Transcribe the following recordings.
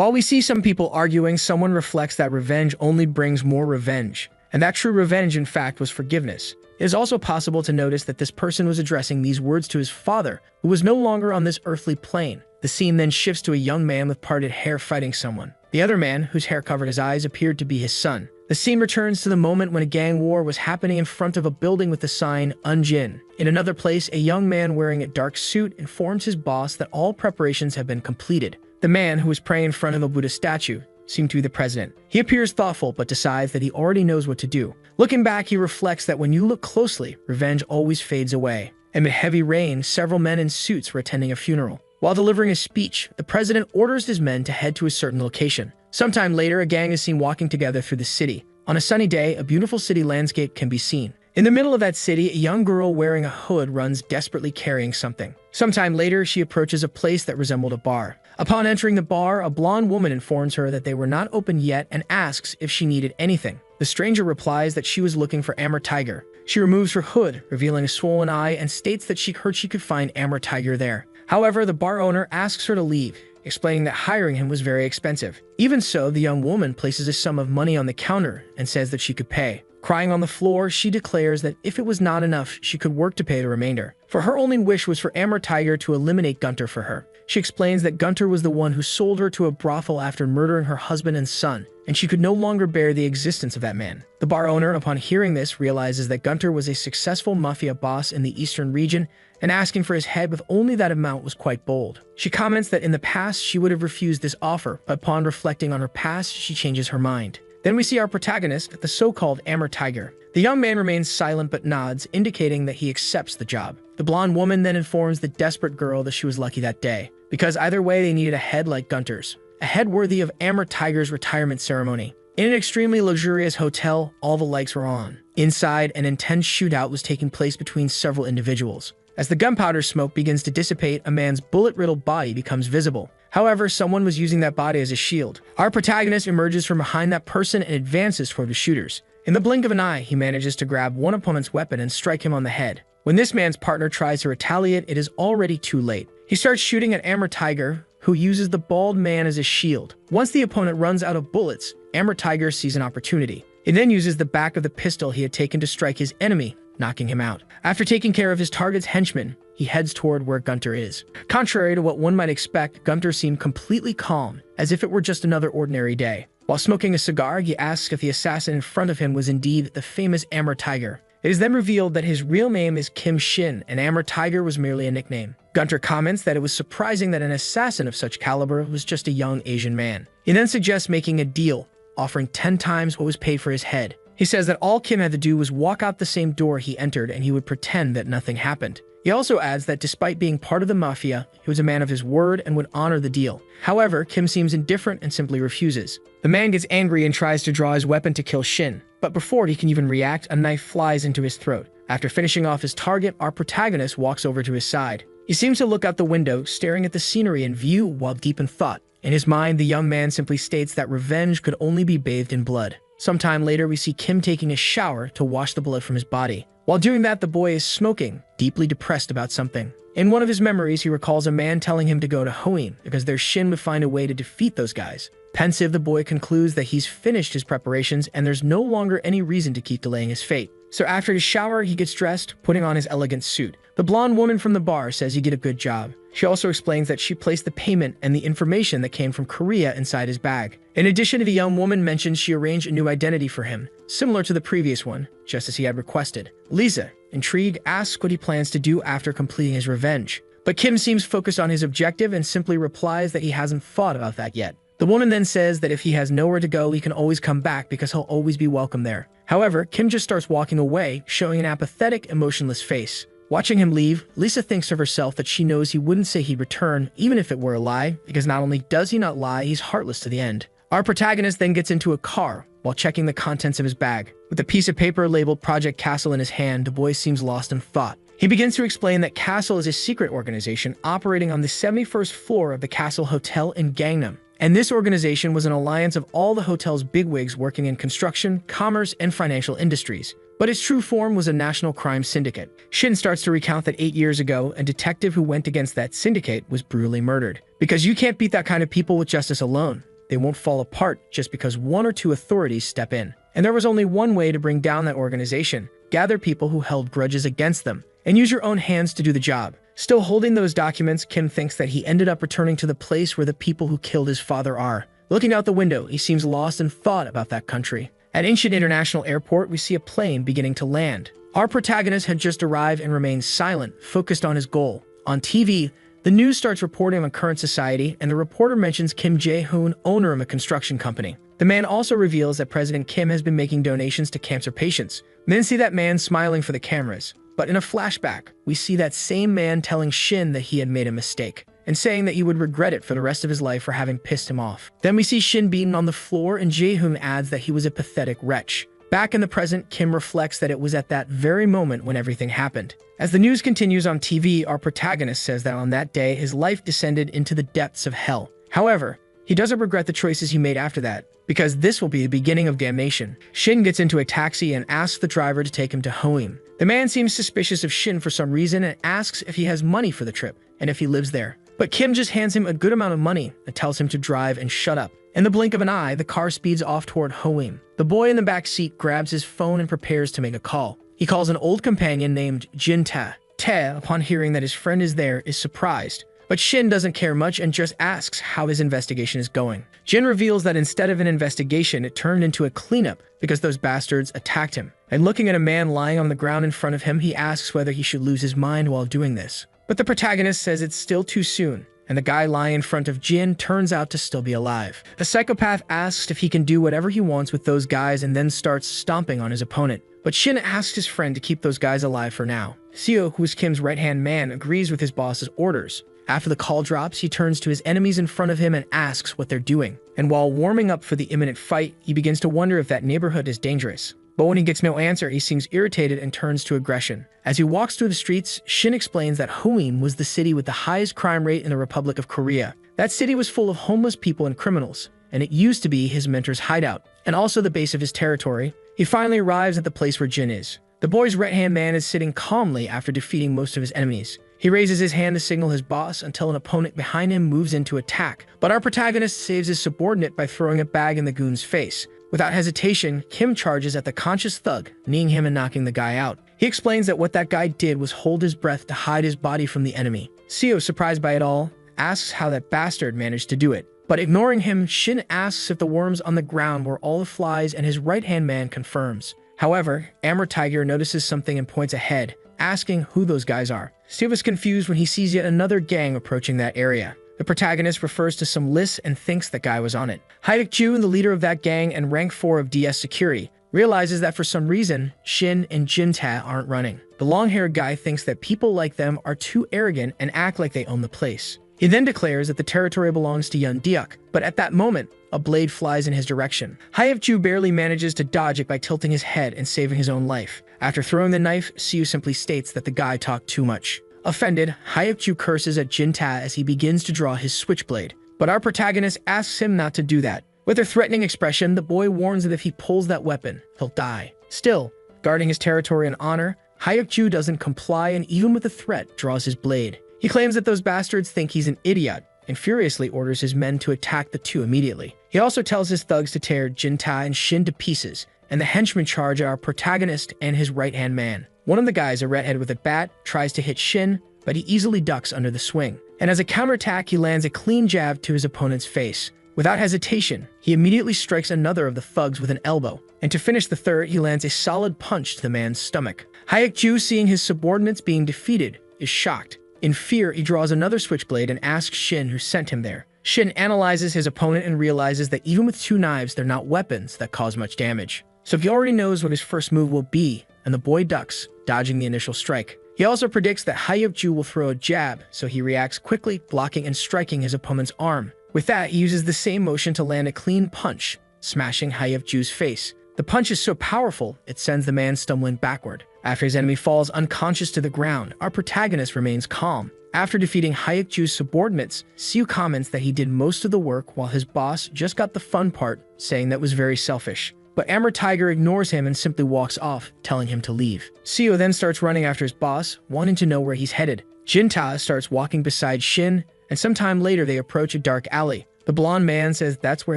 While we see some people arguing, someone reflects that revenge only brings more revenge, and that true revenge, in fact, was forgiveness. It is also possible to notice that this person was addressing these words to his father, who was no longer on this earthly plane. The scene then shifts to a young man with parted hair fighting someone. The other man, whose hair covered his eyes, appeared to be his son. The scene returns to the moment when a gang war was happening in front of a building with the sign Unjin. In another place, a young man wearing a dark suit informs his boss that all preparations have been completed. The man, who was praying in front of a Buddha statue, seemed to be the president. He appears thoughtful but decides that he already knows what to do. Looking back, he reflects that when you look closely, revenge always fades away. Amid heavy rain, several men in suits were attending a funeral. While delivering a speech, the president orders his men to head to a certain location. Sometime later, a gang is seen walking together through the city. On a sunny day, a beautiful city landscape can be seen. In the middle of that city, a young girl wearing a hood runs desperately carrying something. Sometime later, she approaches a place that resembled a bar. Upon entering the bar, a blonde woman informs her that they were not open yet and asks if she needed anything. The stranger replies that she was looking for Amber Tiger. She removes her hood, revealing a swollen eye, and states that she heard she could find Amber Tiger there. However, the bar owner asks her to leave, explaining that hiring him was very expensive. Even so, the young woman places a sum of money on the counter and says that she could pay. Crying on the floor, she declares that if it was not enough, she could work to pay the remainder. For her only wish was for Amber Tiger to eliminate Gunter for her. She explains that Gunter was the one who sold her to a brothel after murdering her husband and son, and she could no longer bear the existence of that man. The bar owner, upon hearing this, realizes that Gunter was a successful mafia boss in the eastern region, and asking for his head with only that amount was quite bold. She comments that in the past she would have refused this offer, but upon reflecting on her past, she changes her mind. Then we see our protagonist, the so-called Amber Tiger. The young man remains silent but nods, indicating that he accepts the job. The blonde woman then informs the desperate girl that she was lucky that day, because either way they needed a head like Gunter's, a head worthy of Amber Tiger's retirement ceremony. In an extremely luxurious hotel, all the lights were on. Inside, an intense shootout was taking place between several individuals. As the gunpowder smoke begins to dissipate, a man's bullet-riddled body becomes visible. However, someone was using that body as a shield. Our protagonist emerges from behind that person and advances toward the shooters. In the blink of an eye, he manages to grab one opponent's weapon and strike him on the head. When this man's partner tries to retaliate, it is already too late. He starts shooting at Amber Tiger, who uses the bald man as a shield. Once the opponent runs out of bullets, Amber Tiger sees an opportunity. He then uses the back of the pistol he had taken to strike his enemy, knocking him out. After taking care of his target's henchman, he heads toward where Gunter is. Contrary to what one might expect, Gunter seemed completely calm, as if it were just another ordinary day. While smoking a cigar, he asks if the assassin in front of him was indeed the famous Amber Tiger. It is then revealed that his real name is Kim Shin, and Amber Tiger was merely a nickname. Gunter comments that it was surprising that an assassin of such caliber was just a young Asian man. He then suggests making a deal, offering 10 times what was paid for his head. He says that all Kim had to do was walk out the same door he entered and he would pretend that nothing happened. He also adds that despite being part of the mafia, he was a man of his word and would honor the deal. However, Kim seems indifferent and simply refuses. The man gets angry and tries to draw his weapon to kill Shin, but before he can even react, a knife flies into his throat. After finishing off his target, our protagonist walks over to his side. He seems to look out the window, staring at the scenery in view while deep in thought. In his mind, the young man simply states that revenge could only be bathed in blood. Sometime later, we see Kim taking a shower to wash the blood from his body. While doing that, the boy is smoking, deeply depressed about something. In one of his memories, he recalls a man telling him to go to Hoenn because their Shin would find a way to defeat those guys. Pensive, the boy concludes that he's finished his preparations and there's no longer any reason to keep delaying his fate. So after his shower, he gets dressed, putting on his elegant suit. The blonde woman from the bar says he did a good job. She also explains that she placed the payment and the information that came from Korea inside his bag. In addition, the young woman mentions she arranged a new identity for him, similar to the previous one, just as he had requested. Lisa, intrigued, asks what he plans to do after completing his revenge. But Kim seems focused on his objective and simply replies that he hasn't thought about that yet. The woman then says that if he has nowhere to go, he can always come back because he'll always be welcome there. However, Kim just starts walking away, showing an apathetic, emotionless face. Watching him leave, Lisa thinks of herself that she knows he wouldn't say he'd return, even if it were a lie, because not only does he not lie, he's heartless to the end. Our protagonist then gets into a car while checking the contents of his bag. With a piece of paper labeled Project Castle in his hand, the boy seems lost in thought. He begins to explain that Castle is a secret organization operating on the 71st floor of the Castle Hotel in Gangnam. And this organization was an alliance of all the hotel's bigwigs working in construction, commerce, and financial industries. But its true form was a national crime syndicate. Shin starts to recount that 8 years ago, a detective who went against that syndicate was brutally murdered. Because you can't beat that kind of people with justice alone. they won't fall apart just because one or two authorities step in. And there was only one way to bring down that organization: gather people who held grudges against them, and use your own hands to do the job. Still holding those documents, Kim thinks that he ended up returning to the place where the people who killed his father are. Looking out the window, he seems lost in thought about that country. At Incheon International Airport, we see a plane beginning to land. Our protagonist had just arrived and remains silent, focused on his goal. On TV, the news starts reporting on current society, and the reporter mentions Kim Jae-hoon, owner of a construction company. The man also reveals that President Kim has been making donations to cancer patients. Men see that man smiling for the cameras. But in a flashback, we see that same man telling Shin that he had made a mistake, and saying that he would regret it for the rest of his life for having pissed him off. Then we see Shin beaten on the floor, and Jae-hoon adds that he was a pathetic wretch. Back in the present, Kim reflects that it was at that very moment when everything happened. As the news continues on TV, our protagonist says that on that day, his life descended into the depths of hell. However, he doesn't regret the choices he made after that, because this will be the beginning of damnation. Shin gets into a taxi and asks the driver to take him to Hoim. The man seems suspicious of Shin for some reason and asks if he has money for the trip and if he lives there. But Kim just hands him a good amount of money and tells him to drive and shut up. In the blink of an eye, the car speeds off toward Hoim. The boy in the back seat grabs his phone and prepares to make a call. He calls an old companion named Jin Tae. Tae, upon hearing that his friend is there, is surprised. But Shin doesn't care much and just asks how his investigation is going. Jin reveals that instead of an investigation, it turned into a cleanup because those bastards attacked him. And looking at a man lying on the ground in front of him, he asks whether he should lose his mind while doing this. But the protagonist says it's still too soon, and the guy lying in front of Jin turns out to still be alive. The psychopath asks if he can do whatever he wants with those guys and then starts stomping on his opponent. But Shin asks his friend to keep those guys alive for now. Seo, who is Kim's right-hand man, agrees with his boss's orders. After the call drops, he turns to his enemies in front of him and asks what they're doing. And while warming up for the imminent fight, he begins to wonder if that neighborhood is dangerous. But when he gets no answer, he seems irritated and turns to aggression. As he walks through the streets, Shin explains that Hoim was the city with the highest crime rate in the Republic of Korea. That city was full of homeless people and criminals, and it used to be his mentor's hideout, and also the base of his territory. He finally arrives at the place where Jin is. The boy's right-hand man is sitting calmly after defeating most of his enemies. He raises his hand to signal his boss until an opponent behind him moves in to attack, but our protagonist saves his subordinate by throwing a bag in the goon's face. Without hesitation, Kim charges at the conscious thug, kneeing him and knocking the guy out. He explains that what that guy did was hold his breath to hide his body from the enemy. Seo, surprised by it all, asks how that bastard managed to do it. But ignoring him, Shin asks if the worms on the ground were all the flies, and his right-hand man confirms. However, Amber Tiger notices something and points ahead, asking who those guys are. Seo is confused when he sees yet another gang approaching that area. The protagonist refers to some lists and thinks that guy was on it. Hae-Ju, the leader of that gang and rank 4 of DS security, realizes that for some reason, Shin and Jin Tae aren't running. The long-haired guy thinks that people like them are too arrogant and act like they own the place. He then declares that the territory belongs to Yeon Deok, but at that moment, a blade flies in his direction. Hae-Ju barely manages to dodge it by tilting his head and saving his own life. After throwing the knife, Seo simply states that the guy talked too much. Offended, Hae-Ju curses at Jin Tae as he begins to draw his switchblade. But our protagonist asks him not to do that. With a threatening expression, the boy warns that if he pulls that weapon, he'll die. Still, guarding his territory and honor, Hae-Ju doesn't comply and even with the threat, draws his blade. He claims that those bastards think he's an idiot and furiously orders his men to attack the two immediately. He also tells his thugs to tear Jin Tae and Shin to pieces, and the henchmen charge at our protagonist and his right-hand man. One of the guys, a redhead with a bat, tries to hit Shin, but he easily ducks under the swing. And as a counterattack, he lands a clean jab to his opponent's face. Without hesitation, he immediately strikes another of the thugs with an elbow, and to finish the third, he lands a solid punch to the man's stomach. Hae-Ju, seeing his subordinates being defeated, is shocked. In fear, he draws another switchblade and asks Shin who sent him there. Shin analyzes his opponent and realizes that even with 2 knives, they're not weapons that cause much damage. So he already knows what his first move will be, and the boy ducks, dodging the initial strike. He also predicts that Hae-Ju will throw a jab, so he reacts quickly, blocking and striking his opponent's arm. With that, he uses the same motion to land a clean punch, smashing Hae-Ju's face. The punch is so powerful, it sends the man stumbling backward. After his enemy falls unconscious to the ground, our protagonist remains calm. After defeating Hae-Ju's subordinates, Seo comments that he did most of the work while his boss just got the fun part, saying that was very selfish. But Amber Tiger ignores him and simply walks off, telling him to leave. Seo then starts running after his boss, wanting to know where he's headed. Jin Tae starts walking beside Shin, and sometime later they approach a dark alley. The blonde man says that's where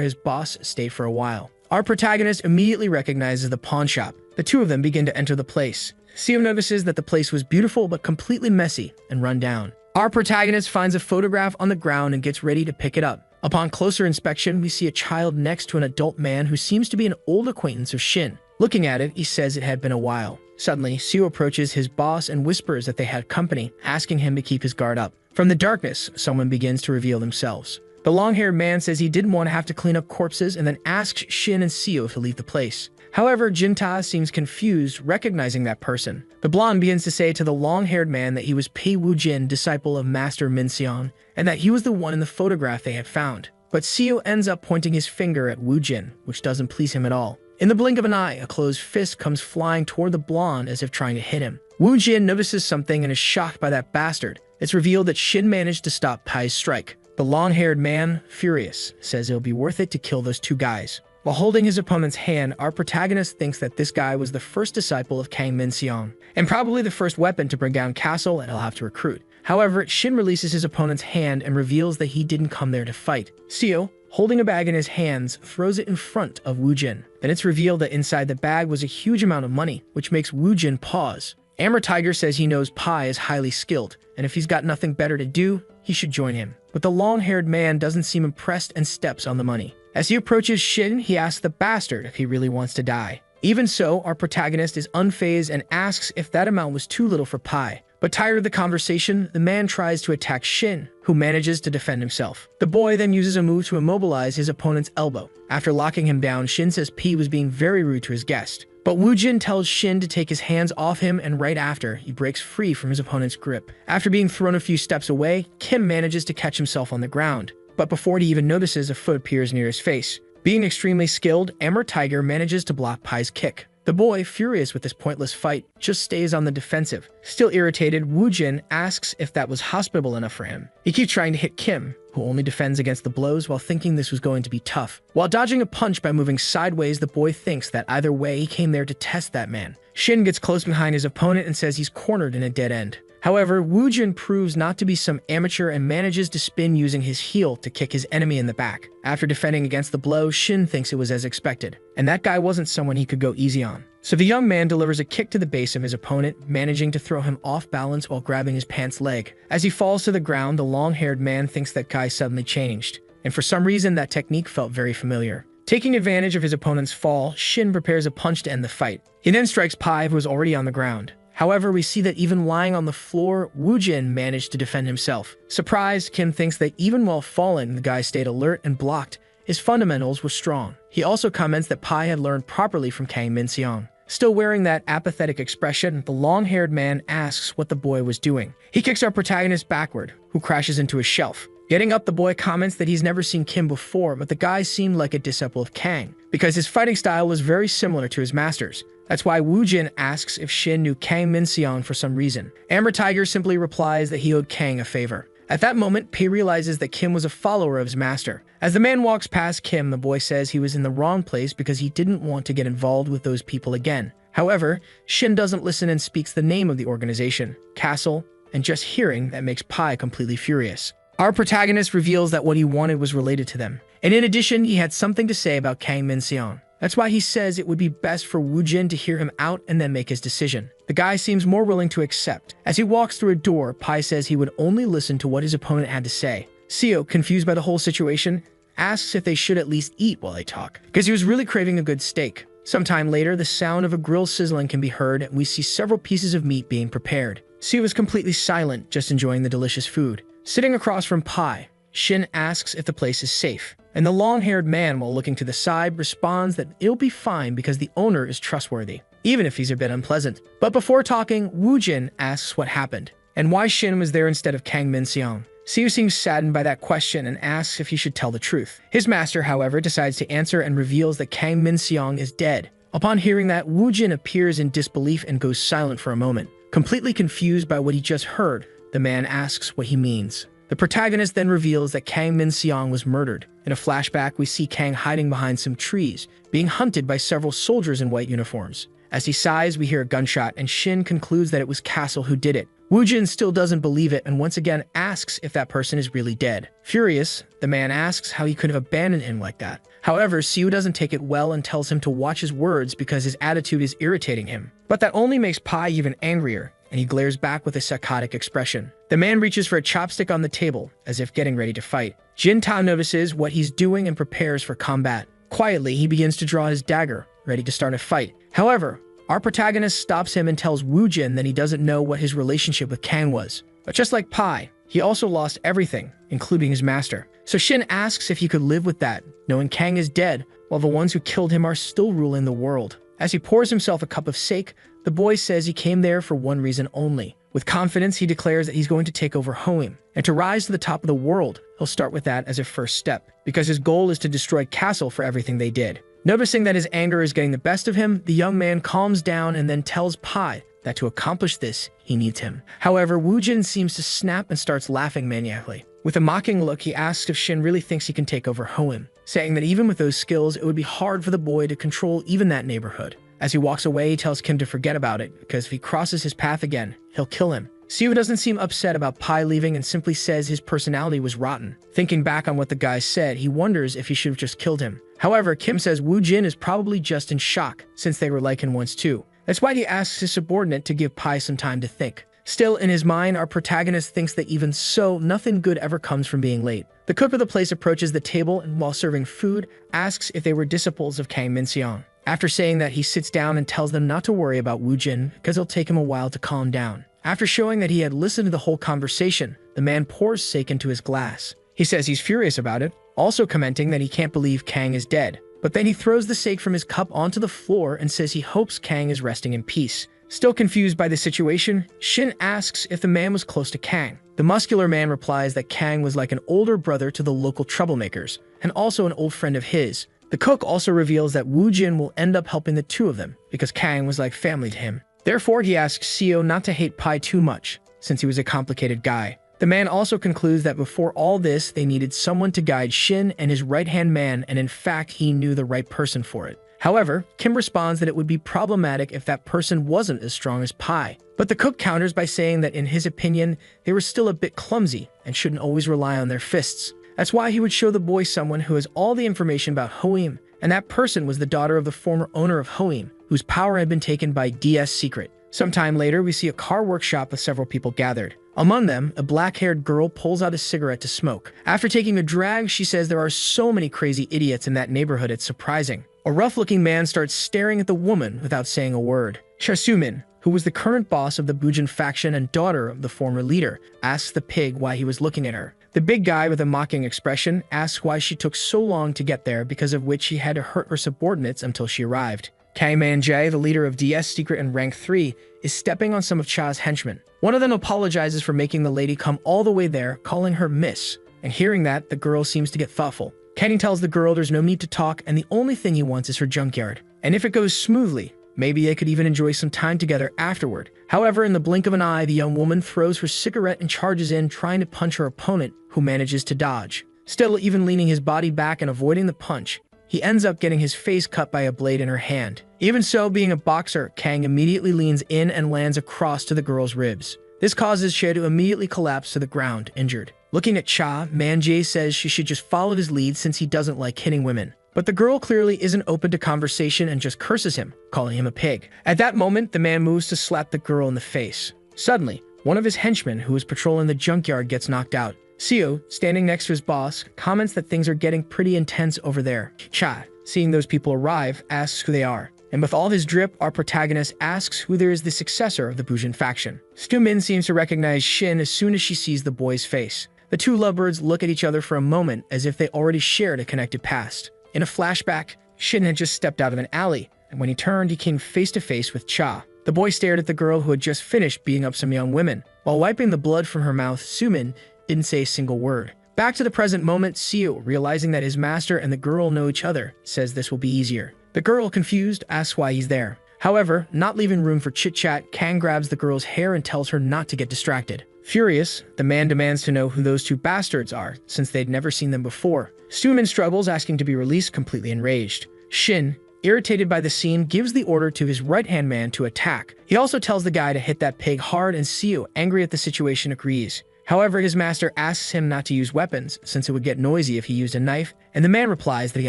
his boss stayed for a while. Our protagonist immediately recognizes the pawn shop. The two of them begin to enter the place. Seo notices that the place was beautiful but completely messy and run down. Our protagonist finds a photograph on the ground and gets ready to pick it up. Upon closer inspection, we see a child next to an adult man who seems to be an old acquaintance of Shin. Looking at it, he says it had been a while. Suddenly, Seo approaches his boss and whispers that they had company, asking him to keep his guard up. From the darkness, someone begins to reveal themselves. The long-haired man says he didn't want to have to clean up corpses and then asks Shin and Seo to leave the place. However, Jinta seems confused, recognizing that person. The blonde begins to say to the long-haired man that he was Pei Wujin, disciple of Master Minseong, and that he was the one in the photograph they had found. But Seo ends up pointing his finger at Wujin, which doesn't please him at all. In the blink of an eye, a closed fist comes flying toward the blonde as if trying to hit him. Wujin notices something and is shocked by that bastard. It's revealed that Shin managed to stop Pai's strike. The long-haired man, furious, says it'll be worth it to kill those two guys. While holding his opponent's hand, our protagonist thinks that this guy was the first disciple of Kang Minseong, and probably the first weapon to bring down Castle and he'll have to recruit. However, Shin releases his opponent's hand and reveals that he didn't come there to fight. Seo, holding a bag in his hands, throws it in front of Wujin. Then it's revealed that inside the bag was a huge amount of money, which makes Wujin pause. Amber Tiger says he knows Pai is highly skilled, and if he's got nothing better to do, he should join him. But the long-haired man doesn't seem impressed and steps on the money. As he approaches Shin, he asks the bastard if he really wants to die. Even so, our protagonist is unfazed and asks if that amount was too little for Pai. But tired of the conversation, the man tries to attack Shin, who manages to defend himself. The boy then uses a move to immobilize his opponent's elbow. After locking him down, Shin says P was being very rude to his guest. But Wujin tells Shin to take his hands off him, and right after, he breaks free from his opponent's grip. After being thrown a few steps away, Kim manages to catch himself on the ground. But before he even notices, a foot appears near his face. Being extremely skilled, Amber Tiger manages to block Pai's kick. The boy, furious with this pointless fight, just stays on the defensive. Still irritated, Wujin asks if that was hospitable enough for him. He keeps trying to hit Kim, who only defends against the blows while thinking this was going to be tough. While dodging a punch by moving sideways, the boy thinks that either way he came there to test that man. Shin gets close behind his opponent and says he's cornered in a dead end. However, Wujin proves not to be some amateur and manages to spin using his heel to kick his enemy in the back. After defending against the blow, Shin thinks it was as expected, and that guy wasn't someone he could go easy on. So the young man delivers a kick to the base of his opponent, managing to throw him off balance while grabbing his pants leg. As he falls to the ground, the long-haired man thinks that guy suddenly changed, and for some reason that technique felt very familiar. Taking advantage of his opponent's fall, Shin prepares a punch to end the fight. He then strikes Pai, who is already on the ground. However, we see that even lying on the floor, Wujin managed to defend himself. Surprised, Kim thinks that even while falling, the guy stayed alert and blocked. His fundamentals were strong. He also comments that Pai had learned properly from Kang Minseong. Still wearing that apathetic expression, the long-haired man asks what the boy was doing. He kicks our protagonist backward, who crashes into a shelf. Getting up, the boy comments that he's never seen Kim before, but the guy seemed like a disciple of Kang, because his fighting style was very similar to his master's. That's why Wujin asks if Shin knew Kang Minseong for some reason. Amber Tiger simply replies that he owed Kang a favor. At that moment, Pei realizes that Kim was a follower of his master. As the man walks past Kim, the boy says he was in the wrong place because he didn't want to get involved with those people again. However, Shin doesn't listen and speaks the name of the organization, Castle, and just hearing that makes Pai completely furious. Our protagonist reveals that what he wanted was related to them, and in addition, he had something to say about Kang Minseong. That's why he says it would be best for Wujin to hear him out and then make his decision. The guy seems more willing to accept. As he walks through a door, Pai says he would only listen to what his opponent had to say. Seo, confused by the whole situation, asks if they should at least eat while they talk, because he was really craving a good steak. Sometime later, the sound of a grill sizzling can be heard, and we see several pieces of meat being prepared. Seo is completely silent, just enjoying the delicious food. Sitting across from Pai, Shin asks if the place is safe, and the long-haired man, while looking to the side, responds that it'll be fine because the owner is trustworthy, even if he's a bit unpleasant. But before talking, Wujin asks what happened, and why Shin was there instead of Kang Minseong. Seo seems saddened by that question and asks if he should tell the truth. His master, however, decides to answer and reveals that Kang Minseong is dead. Upon hearing that, Wujin appears in disbelief and goes silent for a moment. Completely confused by what he just heard, the man asks what he means. The protagonist then reveals that Kang Minseong was murdered. In a flashback, we see Kang hiding behind some trees, being hunted by several soldiers in white uniforms. As he sighs, we hear a gunshot, and Shin concludes that it was Castle who did it. Woojin still doesn't believe it and once again asks if that person is really dead. Furious, the man asks how he could have abandoned him like that. However, Siu doesn't take it well and tells him to watch his words because his attitude is irritating him. But that only makes Pai even angrier, and he glares back with a psychotic expression. The man reaches for a chopstick on the table, as if getting ready to fight. Jin Ta notices what he's doing and prepares for combat. Quietly, he begins to draw his dagger, ready to start a fight. However, our protagonist stops him and tells Woojin that he doesn't know what his relationship with Kang was. But just like Pai, he also lost everything, including his master. So Shin asks if he could live with that, knowing Kang is dead, while the ones who killed him are still ruling the world. As he pours himself a cup of sake, the boy says he came there for one reason only. With confidence, he declares that he's going to take over Hoim, and to rise to the top of the world, he'll start with that as a first step, because his goal is to destroy Castle for everything they did. Noticing that his anger is getting the best of him, the young man calms down and then tells Pai that to accomplish this, he needs him. However, Woojin seems to snap and starts laughing maniacally. With a mocking look, he asks if Shin really thinks he can take over Hoim, saying that even with those skills, it would be hard for the boy to control even that neighborhood. As he walks away, he tells Kim to forget about it, because if he crosses his path again, he'll kill him. Siu doesn't seem upset about Pai leaving and simply says his personality was rotten. Thinking back on what the guy said, he wonders if he should have just killed him. However, Kim says Woojin is probably just in shock, since they were likened once too. That's why he asks his subordinate to give Pai some time to think. Still, in his mind, our protagonist thinks that even so, nothing good ever comes from being late. The cook of the place approaches the table and, while serving food, asks if they were disciples of Kang Minseong. After saying that, he sits down and tells them not to worry about Woojin because it'll take him a while to calm down. After showing that he had listened to the whole conversation, the man pours sake into his glass. He says he's furious about it, also commenting that he can't believe Kang is dead. But then he throws the sake from his cup onto the floor and says he hopes Kang is resting in peace. Still confused by the situation, Shin asks if the man was close to Kang. The muscular man replies that Kang was like an older brother to the local troublemakers, and also an old friend of his. The cook also reveals that Woojin will end up helping the two of them, because Kang was like family to him. Therefore, he asks Seo not to hate Pai too much, since he was a complicated guy. The man also concludes that before all this, they needed someone to guide Shin and his right-hand man, and in fact, he knew the right person for it. However, Kim responds that it would be problematic if that person wasn't as strong as Pai. But the cook counters by saying that in his opinion, they were still a bit clumsy and shouldn't always rely on their fists. That's why he would show the boy someone who has all the information about Hoim, and that person was the daughter of the former owner of Hoim, whose power had been taken by DS Secret. Sometime later, we see a car workshop with several people gathered. Among them, a black-haired girl pulls out a cigarette to smoke. After taking a drag, she says there are so many crazy idiots in that neighborhood it's surprising. A rough-looking man starts staring at the woman without saying a word. Chasumin, who was the current boss of the Bujin faction and daughter of the former leader, asks the pig why he was looking at her. The big guy with a mocking expression asks why she took so long to get there, because of which she had to hurt her subordinates until she arrived. Kang Man-jae, the leader of DS Secret and Rank 3, is stepping on some of Cha's henchmen. One of them apologizes for making the lady come all the way there, calling her Miss. And hearing that, the girl seems to get thoughtful. Kenny tells the girl there's no need to talk and the only thing he wants is her junkyard. And if it goes smoothly, maybe they could even enjoy some time together afterward. However, in the blink of an eye, the young woman throws her cigarette and charges in, trying to punch her opponent, who manages to dodge. Still, even leaning his body back and avoiding the punch, he ends up getting his face cut by a blade in her hand. Even so, being a boxer, Kang immediately leans in and lands across to the girl's ribs. This causes Che to immediately collapse to the ground, injured. Looking at Cha, Man-jae says she should just follow his lead since he doesn't like hitting women. But the girl clearly isn't open to conversation and just curses him, calling him a pig. At that moment, the man moves to slap the girl in the face. Suddenly, one of his henchmen who was patrolling the junkyard gets knocked out. Seo, standing next to his boss, comments that things are getting pretty intense over there. Cha, seeing those people arrive, asks who they are. And with all his drip, our protagonist asks who there is the successor of the Bujin faction. Stu-min seems to recognize Shin as soon as she sees the boy's face. The two lovebirds look at each other for a moment as if they already shared a connected past. In a flashback, Shin had just stepped out of an alley, and when he turned, he came face to face with Cha. The boy stared at the girl who had just finished beating up some young women. While wiping the blood from her mouth, Su-min didn't say a single word. Back to the present moment, Seo, realizing that his master and the girl know each other, says this will be easier. The girl, confused, asks why he's there. However, not leaving room for chit-chat, Kang grabs the girl's hair and tells her not to get distracted. Furious, the man demands to know who those two bastards are, since they'd never seen them before. Stu-min struggles, asking to be released, completely enraged. Shin, irritated by the scene, gives the order to his right-hand man to attack. He also tells the guy to hit that pig hard, and Seo, angry at the situation, agrees. However, his master asks him not to use weapons, since it would get noisy if he used a knife, and the man replies that he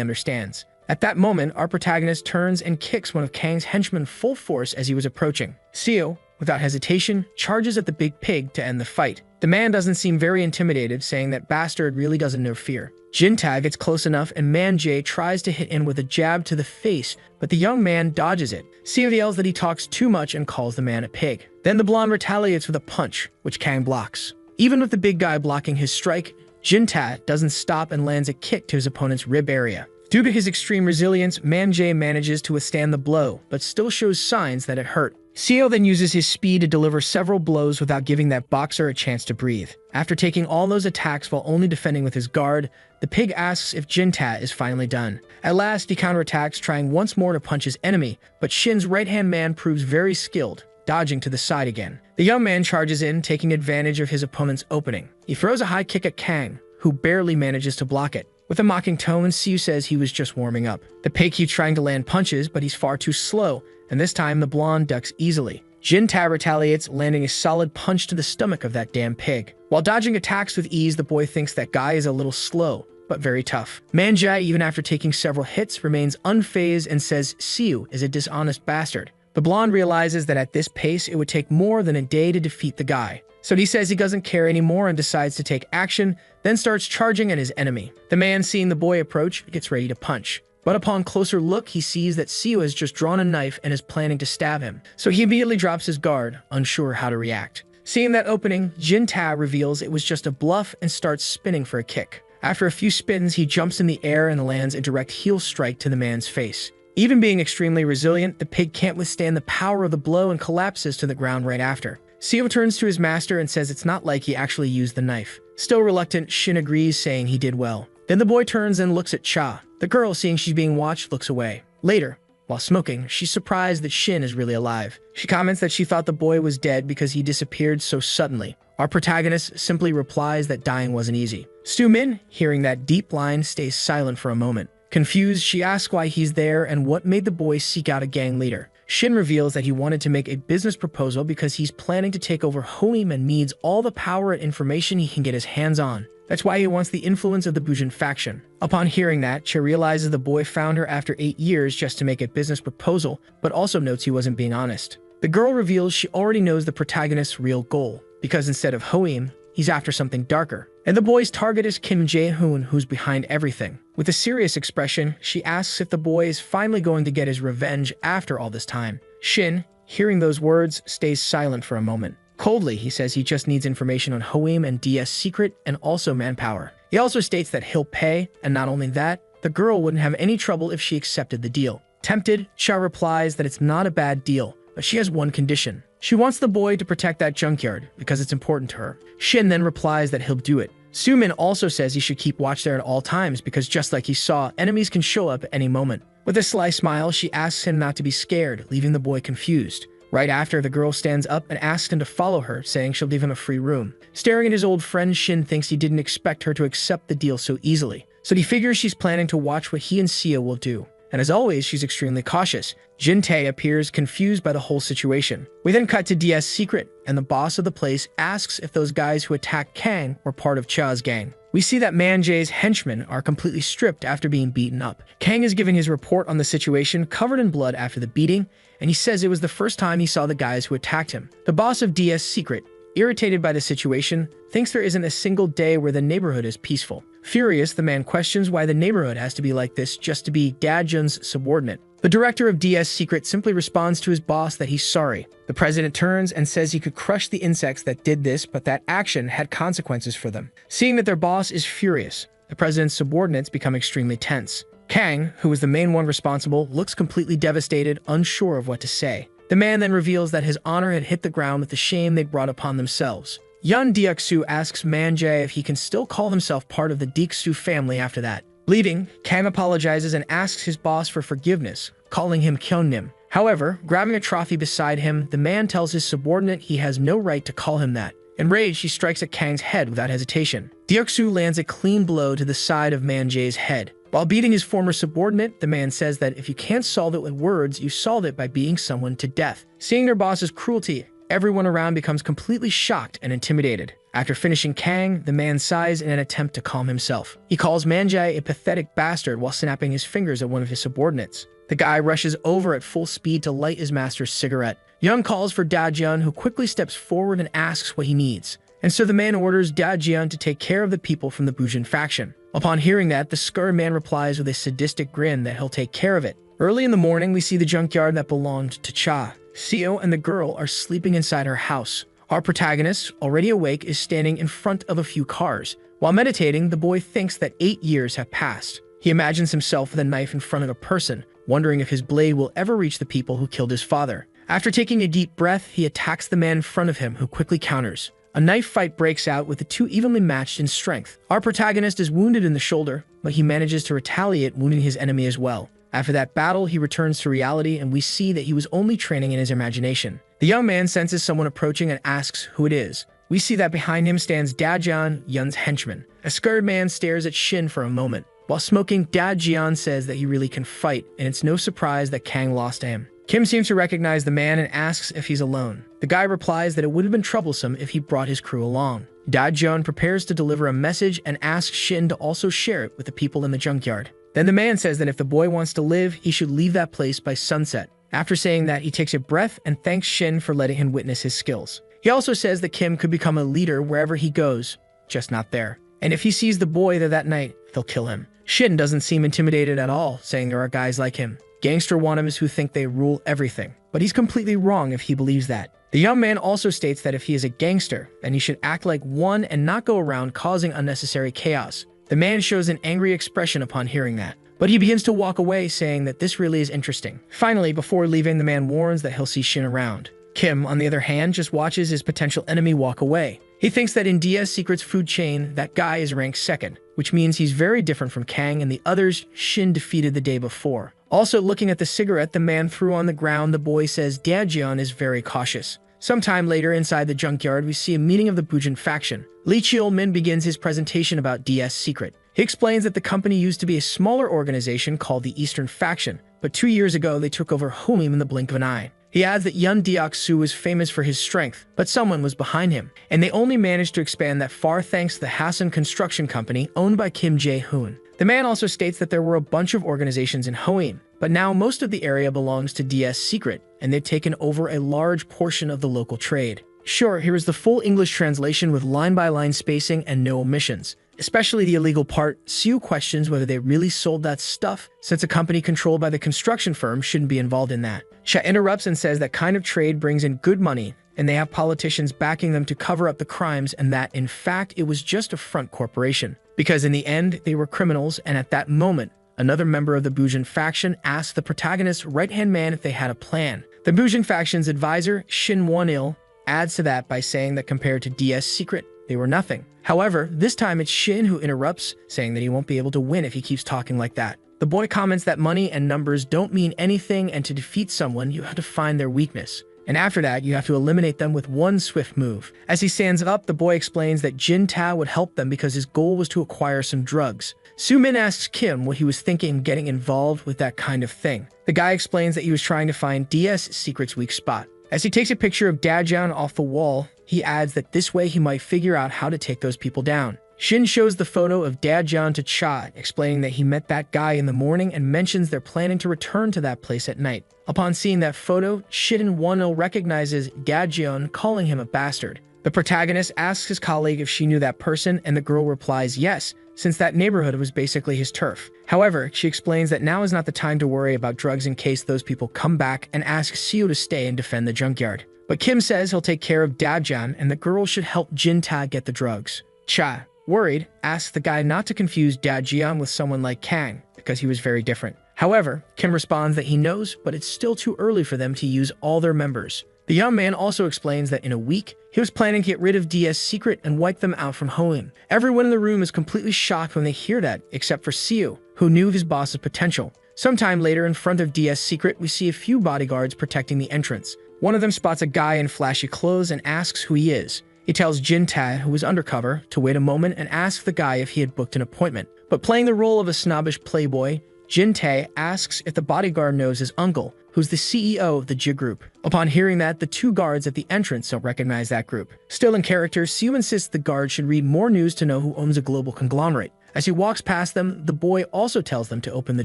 understands. At that moment, our protagonist turns and kicks one of Kang's henchmen full force as he was approaching. Seo, without hesitation, charges at the big pig to end the fight. The man doesn't seem very intimidated, saying that bastard really doesn't know fear. Jinta gets close enough and Man Jae tries to hit in with a jab to the face, but the young man dodges it. Seo yells that he talks too much and calls the man a pig. Then the blonde retaliates with a punch, which Kang blocks. Even with the big guy blocking his strike, Jinta doesn't stop and lands a kick to his opponent's rib area. Due to his extreme resilience, Man Jae manages to withstand the blow, but still shows signs that it hurt. Seo then uses his speed to deliver several blows without giving that boxer a chance to breathe. After taking all those attacks while only defending with his guard, the pig asks if Jinta is finally done. At last, he counterattacks, trying once more to punch his enemy, but Shin's right-hand man proves very skilled, dodging to the side again. The young man charges in, taking advantage of his opponent's opening. He throws a high kick at Kang, who barely manages to block it. With a mocking tone, Seo says he was just warming up. The pig keeps trying to land punches, but he's far too slow, and this time the blonde ducks easily. Jinta retaliates, landing a solid punch to the stomach of that damn pig. While dodging attacks with ease, the boy thinks that guy is a little slow, but very tough. Man Jae, even after taking several hits, remains unfazed and says Seo is a dishonest bastard. The blonde realizes that at this pace, it would take more than a day to defeat the guy. So he says he doesn't care anymore and decides to take action, then starts charging at his enemy. The man, seeing the boy approach, gets ready to punch. But upon closer look, he sees that Seo has just drawn a knife and is planning to stab him. So he immediately drops his guard, unsure how to react. Seeing that opening, Jinta reveals it was just a bluff and starts spinning for a kick. After a few spins, he jumps in the air and lands a direct heel strike to the man's face. Even being extremely resilient, the pig can't withstand the power of the blow and collapses to the ground right after. Seo turns to his master and says it's not like he actually used the knife. Still reluctant, Shin agrees, saying he did well. Then the boy turns and looks at Cha. The girl, seeing she's being watched, looks away. Later, while smoking, she's surprised that Shin is really alive. She comments that she thought the boy was dead because he disappeared so suddenly. Our protagonist simply replies that dying wasn't easy. Stu-min, hearing that deep line, stays silent for a moment. Confused, she asks why he's there and what made the boy seek out a gang leader. Shin reveals that he wanted to make a business proposal because he's planning to take over Honim and needs all the power and information he can get his hands on. That's why he wants the influence of the Bujin faction. Upon hearing that, Che realizes the boy found her after 8 years just to make a business proposal, but also notes he wasn't being honest. The girl reveals she already knows the protagonist's real goal, because instead of Hoim, he's after something darker. And the boy's target is Kim Jae-hoon, who's behind everything. With a serious expression, she asks if the boy is finally going to get his revenge after all this time. Shin, hearing those words, stays silent for a moment. Coldly, he says he just needs information on Hoim and DS secret and also manpower. He also states that he'll pay, and not only that, the girl wouldn't have any trouble if she accepted the deal. Tempted, Cha replies that it's not a bad deal, but she has one condition. She wants the boy to protect that junkyard because it's important to her. Shin then replies that he'll do it. Soo-min also says he should keep watch there at all times because just like he saw, enemies can show up at any moment. With a sly smile, she asks him not to be scared, leaving the boy confused. Right after, the girl stands up and asks him to follow her, saying she'll leave him a free room. Staring at his old friend, Shin thinks he didn't expect her to accept the deal so easily. So he figures she's planning to watch what he and Seo will do. And as always, she's extremely cautious. Jin-tae appears confused by the whole situation. We then cut to DS secret, and the boss of the place asks if those guys who attacked Kang were part of Cha's gang. We see that Man Jae's henchmen are completely stripped after being beaten up. Kang is giving his report on the situation covered in blood after the beating, and he says it was the first time he saw the guys who attacked him. The boss of DS secret, irritated by the situation, thinks there isn't a single day where the neighborhood is peaceful. Furious, the man questions why the neighborhood has to be like this just to be Dajun's subordinate. The director of DS Secret simply responds to his boss that he's sorry. The president turns and says he could crush the insects that did this, but that action had consequences for them. Seeing that their boss is furious, the president's subordinates become extremely tense. Kang, who is the main one responsible, looks completely devastated, unsure of what to say. The man then reveals that his honor had hit the ground with the shame they'd brought upon themselves. Yun Deoksu asks Man Jae if he can still call himself part of the Deoksu family after that. Bleeding, Kang apologizes and asks his boss for forgiveness, calling him Kyunnim. However, grabbing a trophy beside him, the man tells his subordinate he has no right to call him that. Enraged, she strikes at Kang's head without hesitation. Deoksu lands a clean blow to the side of Man Jae's head. While beating his former subordinate, the man says that if you can't solve it with words, you solve it by beating someone to death. Seeing their boss's cruelty, everyone around becomes completely shocked and intimidated. After finishing Kang, the man sighs in an attempt to calm himself. He calls Manjai a pathetic bastard while snapping his fingers at one of his subordinates. The guy rushes over at full speed to light his master's cigarette. Young calls for Dajian, who quickly steps forward and asks what he needs. And so the man orders Dajian to take care of the people from the Bujin faction. Upon hearing that, the scared man replies with a sadistic grin that he'll take care of it. Early in the morning, we see the junkyard that belonged to Cha. Seo and the girl are sleeping inside her house. Our protagonist, already awake, is standing in front of a few cars. While meditating, the boy thinks that 8 years have passed. He imagines himself with a knife in front of a person, wondering if his blade will ever reach the people who killed his father. After taking a deep breath, he attacks the man in front of him, who quickly counters. A knife fight breaks out with the two evenly matched in strength. Our protagonist is wounded in the shoulder, but he manages to retaliate, wounding his enemy as well. After that battle, he returns to reality, and we see that he was only training in his imagination. The young man senses someone approaching and asks who it is. We see that behind him stands Dajian, Yun's henchman. A scared man stares at Shin for a moment. While smoking, Dajian says that he really can fight, and it's no surprise that Kang lost to him. Kim seems to recognize the man and asks if he's alone. The guy replies that it would have been troublesome if he brought his crew along. Dajian prepares to deliver a message and asks Shin to also share it with the people in the junkyard. Then the man says that if the boy wants to live, he should leave that place by sunset. After saying that, he takes a breath and thanks Shin for letting him witness his skills. He also says that Kim could become a leader wherever he goes, just not there. And if he sees the boy there that night, they'll kill him. Shin doesn't seem intimidated at all, saying there are guys like him. Gangster wannabes who think they rule everything. But he's completely wrong if he believes that. The young man also states that if he is a gangster, then he should act like one and not go around causing unnecessary chaos. The man shows an angry expression upon hearing that. But he begins to walk away, saying that this really is interesting. Finally, before leaving, the man warns that he'll see Shin around. Kim, on the other hand, just watches his potential enemy walk away. He thinks that in DS Secret's food chain, that guy is ranked second, which means he's very different from Kang and the others Shin defeated the day before. Also, looking at the cigarette the man threw on the ground, the boy says Dajian is very cautious. Sometime later, inside the junkyard, we see a meeting of the Bujin faction. Lee Cheol-min begins his presentation about DS Secret. He explains that the company used to be a smaller organization called the Eastern Faction, but 2 years ago they took over Homeim in the blink of an eye. He adds that Yun Deok-soo was famous for his strength, but someone was behind him, and they only managed to expand that far thanks to the Hassan Construction Company owned by Kim Jae-hoon. The man also states that there were a bunch of organizations in Hoeim, but now most of the area belongs to DS Secret, and they've taken over a large portion of the local trade. Sure, here is the full English translation with line-by-line spacing and no omissions. Especially the illegal part, Sue questions whether they really sold that stuff, since a company controlled by the construction firm shouldn't be involved in that. Cha interrupts and says that kind of trade brings in good money, and they have politicians backing them to cover up the crimes, and that, in fact, it was just a front corporation. Because in the end, they were criminals, and at that moment, another member of the Bujin faction asked the protagonist's right-hand man if they had a plan. The Bujin faction's advisor, Shin Won-il, adds to that by saying that compared to DS Secret, they were nothing. However, this time it's Shin who interrupts, saying that he won't be able to win if he keeps talking like that. The boy comments that money and numbers don't mean anything, and to defeat someone, you have to find their weakness. And after that, you have to eliminate them with one swift move. As he stands up, the boy explains that Jin Ta would help them because his goal was to acquire some drugs. Soo-min asks Kim what he was thinking getting involved with that kind of thing. The guy explains that he was trying to find DS Secret's weak spot. As he takes a picture of Dajian off the wall, he adds that this way he might figure out how to take those people down. Shin shows the photo of Dajian to Cha, explaining that he met that guy in the morning and mentions they're planning to return to that place at night. Upon seeing that photo, Shin Won-il recognizes Dajian, calling him a bastard. The protagonist asks his colleague if she knew that person, and the girl replies yes, since that neighborhood was basically his turf. However, she explains that now is not the time to worry about drugs in case those people come back, and asks Seo to stay and defend the junkyard. But Kim says he'll take care of Dajian, and the girl should help Jin Ta get the drugs. Cha, worried, asks the guy not to confuse Dajian with someone like Kang, because he was very different. However, Kim responds that he knows, but it's still too early for them to use all their members. The young man also explains that in a week, he was planning to get rid of DS Secret and wipe them out from Hoenn. Everyone in the room is completely shocked when they hear that, except for Seo, who knew his boss's potential. Sometime later, in front of DS Secret, we see a few bodyguards protecting the entrance. One of them spots a guy in flashy clothes and asks who he is. He tells Jin Ta, who was undercover, to wait a moment and asks the guy if he had booked an appointment. But playing the role of a snobbish playboy, Jin Tae asks if the bodyguard knows his uncle, who's the CEO of the J group. Upon hearing that, the two guards at the entrance don't recognize that group. Still in character, Seo insists the guard should read more news to know who owns a global conglomerate. As he walks past them, the boy also tells them to open the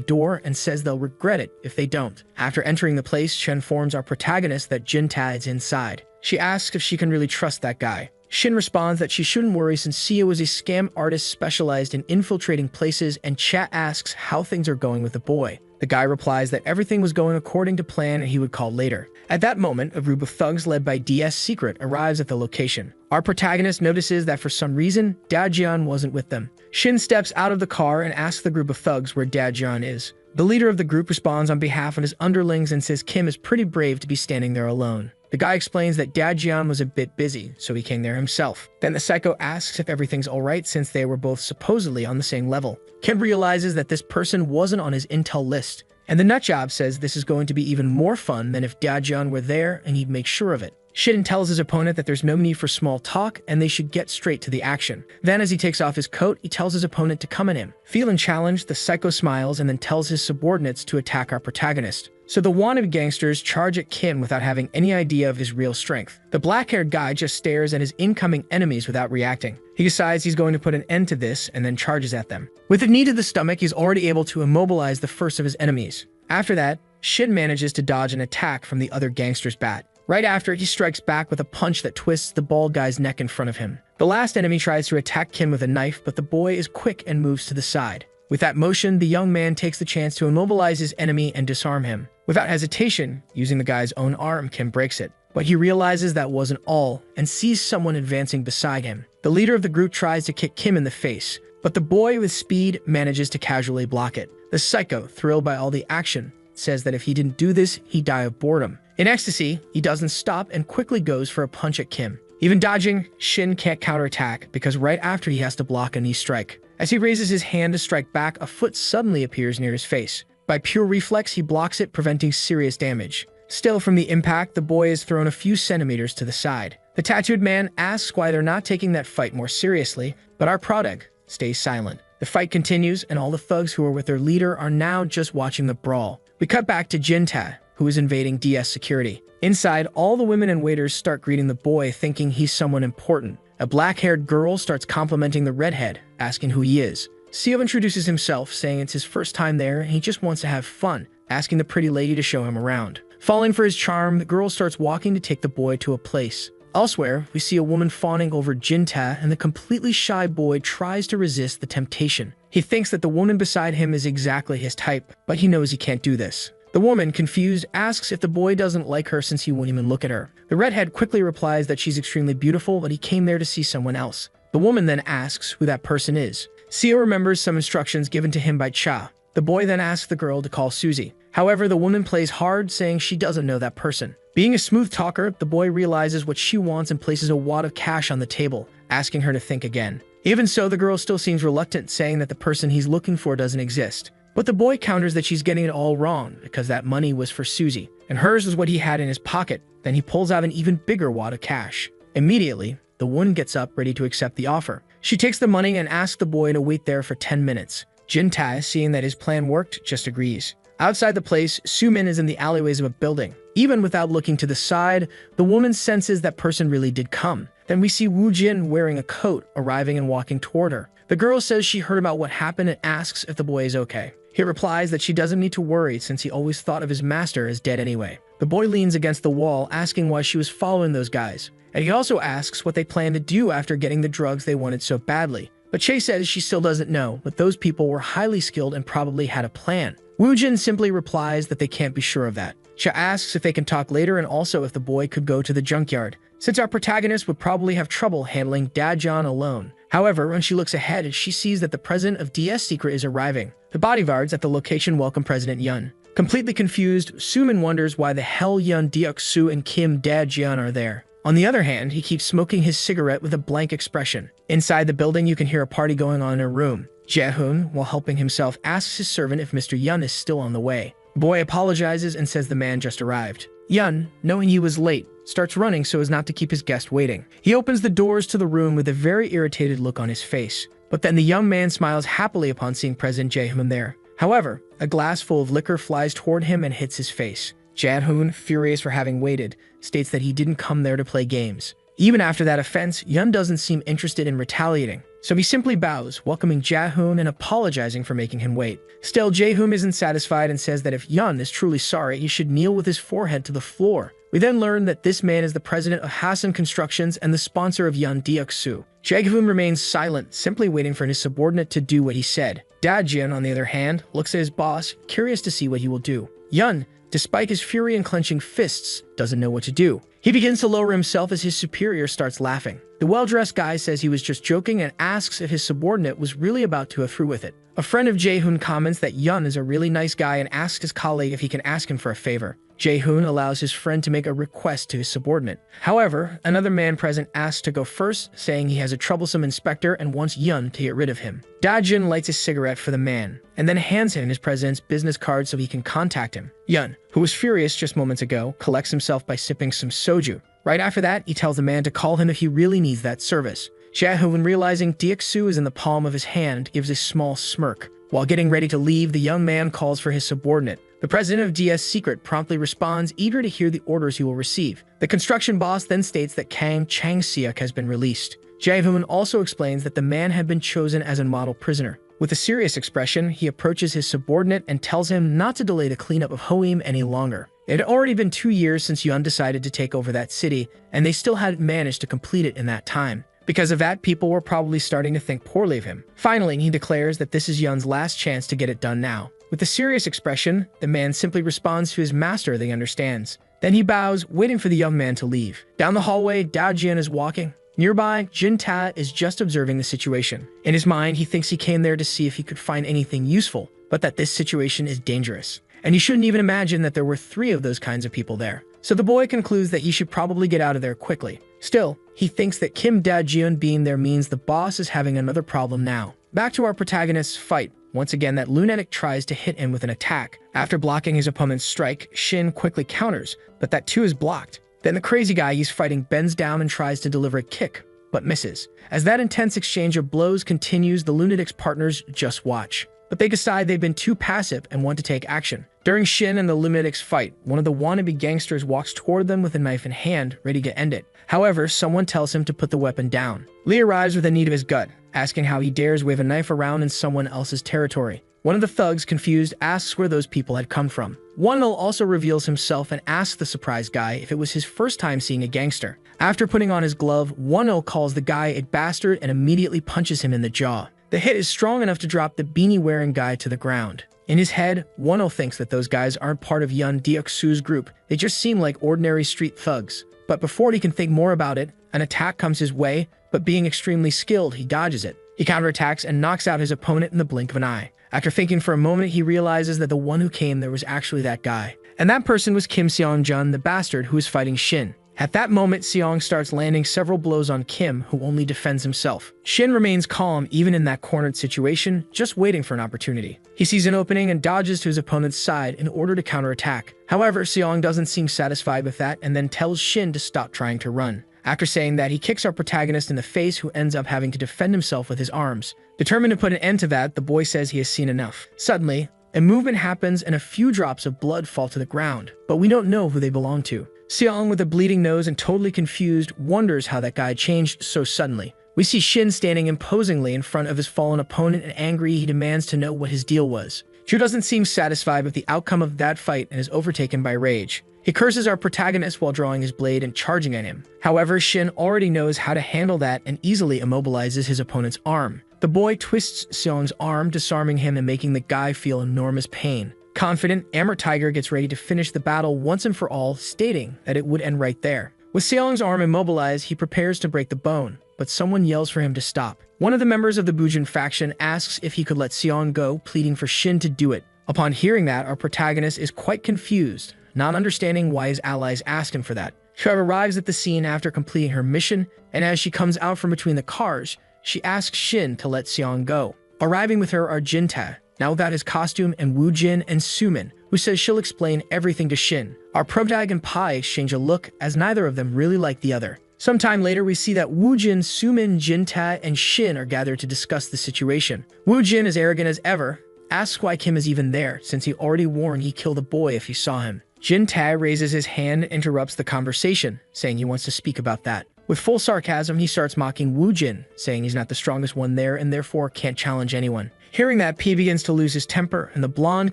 door and says they'll regret it if they don't. After entering the place, She informs our protagonist that Jin Tae is inside. She asks if she can really trust that guy. Shin responds that she shouldn't worry since Seo is a scam artist specialized in infiltrating places, and Chat asks how things are going with the boy. The guy replies that everything was going according to plan and he would call later. At that moment, a group of thugs led by DS Secret arrives at the location. Our protagonist notices that for some reason, Dajian wasn't with them. Shin steps out of the car and asks the group of thugs where Dajian is. The leader of the group responds on behalf of his underlings and says Kim is pretty brave to be standing there alone. The guy explains that Dajian was a bit busy, so he came there himself. Then the psycho asks if everything's alright since they were both supposedly on the same level. Kim realizes that this person wasn't on his intel list, and the nutjob says this is going to be even more fun than if Dajian were there and he'd make sure of it. Shin tells his opponent that there's no need for small talk and they should get straight to the action. Then as he takes off his coat, he tells his opponent to come at him. Feeling challenged, the psycho smiles and then tells his subordinates to attack our protagonist. So the wannabe gangsters charge at Kim without having any idea of his real strength. The black-haired guy just stares at his incoming enemies without reacting. He decides he's going to put an end to this and then charges at them. With a knee to the stomach, he's already able to immobilize the first of his enemies. After that, Shin manages to dodge an attack from the other gangster's bat. Right after, he strikes back with a punch that twists the bald guy's neck in front of him. The last enemy tries to attack Kim with a knife, but the boy is quick and moves to the side. With that motion, the young man takes the chance to immobilize his enemy and disarm him. Without hesitation, using the guy's own arm, Kim breaks it. But he realizes that wasn't all, and sees someone advancing beside him. The leader of the group tries to kick Kim in the face, but the boy with speed manages to casually block it. The psycho, thrilled by all the action, says that if he didn't do this, he'd die of boredom. In ecstasy, he doesn't stop and quickly goes for a punch at Kim. Even dodging, Shin can't counterattack because right after he has to block a knee strike. As he raises his hand to strike back, a foot suddenly appears near his face. By pure reflex, he blocks it, preventing serious damage. Still, from the impact, the boy is thrown a few centimeters to the side. The tattooed man asks why they're not taking that fight more seriously, but our protag stays silent. The fight continues, and all the thugs who are with their leader are now just watching the brawl. We cut back to Jin Tae, who is invading DS Security. Inside, all the women and waiters start greeting the boy, thinking he's someone important. A black-haired girl starts complimenting the redhead, asking who he is. Seo introduces himself, saying it's his first time there and he just wants to have fun, asking the pretty lady to show him around. Falling for his charm, the girl starts walking to take the boy to a place. Elsewhere, we see a woman fawning over Jin Tae, and the completely shy boy tries to resist the temptation. He thinks that the woman beside him is exactly his type, but he knows he can't do this. The woman, confused, asks if the boy doesn't like her since he won't even look at her. The redhead quickly replies that she's extremely beautiful, but he came there to see someone else. The woman then asks who that person is. Seo remembers some instructions given to him by Cha. The boy then asks the girl to call Susie. However, the woman plays hard, saying she doesn't know that person. Being a smooth talker, the boy realizes what she wants and places a wad of cash on the table, asking her to think again. Even so, the girl still seems reluctant, saying that the person he's looking for doesn't exist. But the boy counters that she's getting it all wrong because that money was for Susie, and hers was what he had in his pocket. Then he pulls out an even bigger wad of cash. Immediately, the woman gets up, ready to accept the offer. She takes the money and asks the boy to wait there for 10 minutes. Jin Tae, seeing that his plan worked, just agrees. Outside the place, Sumin is in the alleyways of a building. Even without looking to the side, the woman senses that person really did come. Then we see Woo Jin wearing a coat, arriving and walking toward her. The girl says she heard about what happened and asks if the boy is okay. He replies that she doesn't need to worry since he always thought of his master as dead anyway. The boy leans against the wall, asking why she was following those guys. And he also asks what they plan to do after getting the drugs they wanted so badly. But Che says she still doesn't know, but those people were highly skilled and probably had a plan. Woo Jin simply replies that they can't be sure of that. Cha asks if they can talk later and also if the boy could go to the junkyard, since our protagonist would probably have trouble handling Dajian alone. However, when she looks ahead, she sees that the president of DS Secret is arriving. The bodyguards at the location welcome President Yun. Completely confused, Sumin wonders why the hell Yun Deok-soo and Kim Dajian are there. On the other hand, he keeps smoking his cigarette with a blank expression. Inside the building, you can hear a party going on in a room. Jae-hoon, while helping himself, asks his servant if Mr. Yun is still on the way. The boy apologizes and says the man just arrived. Yun, knowing he was late, starts running so as not to keep his guest waiting. He opens the doors to the room with a very irritated look on his face. But then the young man smiles happily upon seeing President Jae-hoon there. However, a glass full of liquor flies toward him and hits his face. Jae-hoon, furious for having waited, states that he didn't come there to play games. Even after that offense, Yun doesn't seem interested in retaliating, so he simply bows, welcoming Jae-hoon and apologizing for making him wait. Still, Jae-hoon isn't satisfied and says that if Yun is truly sorry, he should kneel with his forehead to the floor. We then learn that this man is the president of Hasan Constructions and the sponsor of Yun Deok-soo. Jae-hoon remains silent, simply waiting for his subordinate to do what he said. Da-jin, on the other hand, looks at his boss, curious to see what he will do. Yun, despite his fury and clenching fists, doesn't know what to do. He begins to lower himself as his superior starts laughing. The well-dressed guy says he was just joking and asks if his subordinate was really about to have through with it. A friend of Jae-hoon comments that Yun is a really nice guy and asks his colleague if he can ask him for a favor. Jae-hoon allows his friend to make a request to his subordinate. However, another man present asks to go first, saying he has a troublesome inspector and wants Yun to get rid of him. Da-jin lights a cigarette for the man, and then hands him his president's business card so he can contact him. Yun, who was furious just moments ago, collects himself by sipping some soju. Right after that, he tells the man to call him if he really needs that service. Jae-hoon, realizing Deok-soo is in the palm of his hand, gives a small smirk. While getting ready to leave, the young man calls for his subordinate. The president of DS Secret promptly responds, eager to hear the orders he will receive. The construction boss then states that Kang Chang-seok has been released. Jae-hoon also explains that the man had been chosen as a model prisoner. With a serious expression, he approaches his subordinate and tells him not to delay the cleanup of Hoim any longer. It had already been 2 years since Yun decided to take over that city, and they still hadn't managed to complete it in that time. Because of that, people were probably starting to think poorly of him. Finally, he declares that this is Yun's last chance to get it done now. With a serious expression, the man simply responds to his master that he understands. Then he bows, waiting for the young man to leave. Down the hallway, Da-jin is walking. Nearby, Jin-ta is just observing the situation. In his mind, he thinks he came there to see if he could find anything useful, but that this situation is dangerous. And he shouldn't even imagine that there were 3 of those kinds of people there. So the boy concludes that he should probably get out of there quickly. Still, he thinks that Kim Da-jeon being there means the boss is having another problem now. Back to our protagonist's fight. Once again, that lunatic tries to hit him with an attack. After blocking his opponent's strike, Shin quickly counters, but that too is blocked. Then the crazy guy he's fighting bends down and tries to deliver a kick, but misses. As that intense exchange of blows continues, the lunatic's partners just watch. But they decide they've been too passive and want to take action. During Shin and the lunatic's fight, one of the wannabe gangsters walks toward them with a knife in hand, ready to end it. However, someone tells him to put the weapon down. Lee arrives with a need of his gut, asking how he dares wave a knife around in someone else's territory. One of the thugs, confused, asks where those people had come from. Won-il also reveals himself and asks the surprised guy if it was his first time seeing a gangster. After putting on his glove, Won-il calls the guy a bastard and immediately punches him in the jaw. The hit is strong enough to drop the beanie-wearing guy to the ground. In his head, Won-il thinks that those guys aren't part of Yun Deok-soo's group. They just seem like ordinary street thugs. But before he can think more about it, an attack comes his way, but being extremely skilled, he dodges it. He counterattacks and knocks out his opponent in the blink of an eye. After thinking for a moment, he realizes that the one who came there was actually that guy. And that person was Kim Seong-jun, the bastard who was fighting Shin. At that moment, Seong starts landing several blows on Kim, who only defends himself. Shin remains calm even in that cornered situation, just waiting for an opportunity. He sees an opening and dodges to his opponent's side in order to counterattack. However, Seong doesn't seem satisfied with that and then tells Shin to stop trying to run. After saying that, he kicks our protagonist in the face, who ends up having to defend himself with his arms. Determined to put an end to that, the boy says he has seen enough. Suddenly, a movement happens and a few drops of blood fall to the ground, but we don't know who they belong to. Seong, with a bleeding nose and totally confused, wonders how that guy changed so suddenly. We see Shin standing imposingly in front of his fallen opponent, and angry, he demands to know what his deal was. Chu doesn't seem satisfied with the outcome of that fight and is overtaken by rage. He curses our protagonist while drawing his blade and charging at him. However, Shin already knows how to handle that and easily immobilizes his opponent's arm. The boy twists Seong's arm, disarming him and making the guy feel enormous pain. Confident, Amber Tiger gets ready to finish the battle once and for all, stating that it would end right there. With Seong's arm immobilized, he prepares to break the bone, but someone yells for him to stop. One of the members of the Bujin faction asks if he could let Seong go, pleading for Shin to do it. Upon hearing that, our protagonist is quite confused, not understanding why his allies asked him for that. She arrives at the scene after completing her mission, and as she comes out from between the cars, she asks Shin to let Seong go. Arriving with her are Jin-ta, now without his costume, and Woo-jin and Sumin, who says she'll explain everything to Shin. Our protagonist and Pai exchange a look, as neither of them really like the other. Sometime later, we see that Woojin, Sumin, Jintae, and Shin are gathered to discuss the situation. Woojin, as arrogant as ever, asks why Kim is even there, since he already warned he'd kill the boy if he saw him. Jintae raises his hand and interrupts the conversation, saying he wants to speak about that. With full sarcasm, he starts mocking Woojin, saying he's not the strongest one there and therefore can't challenge anyone. Hearing that, P begins to lose his temper, and the blonde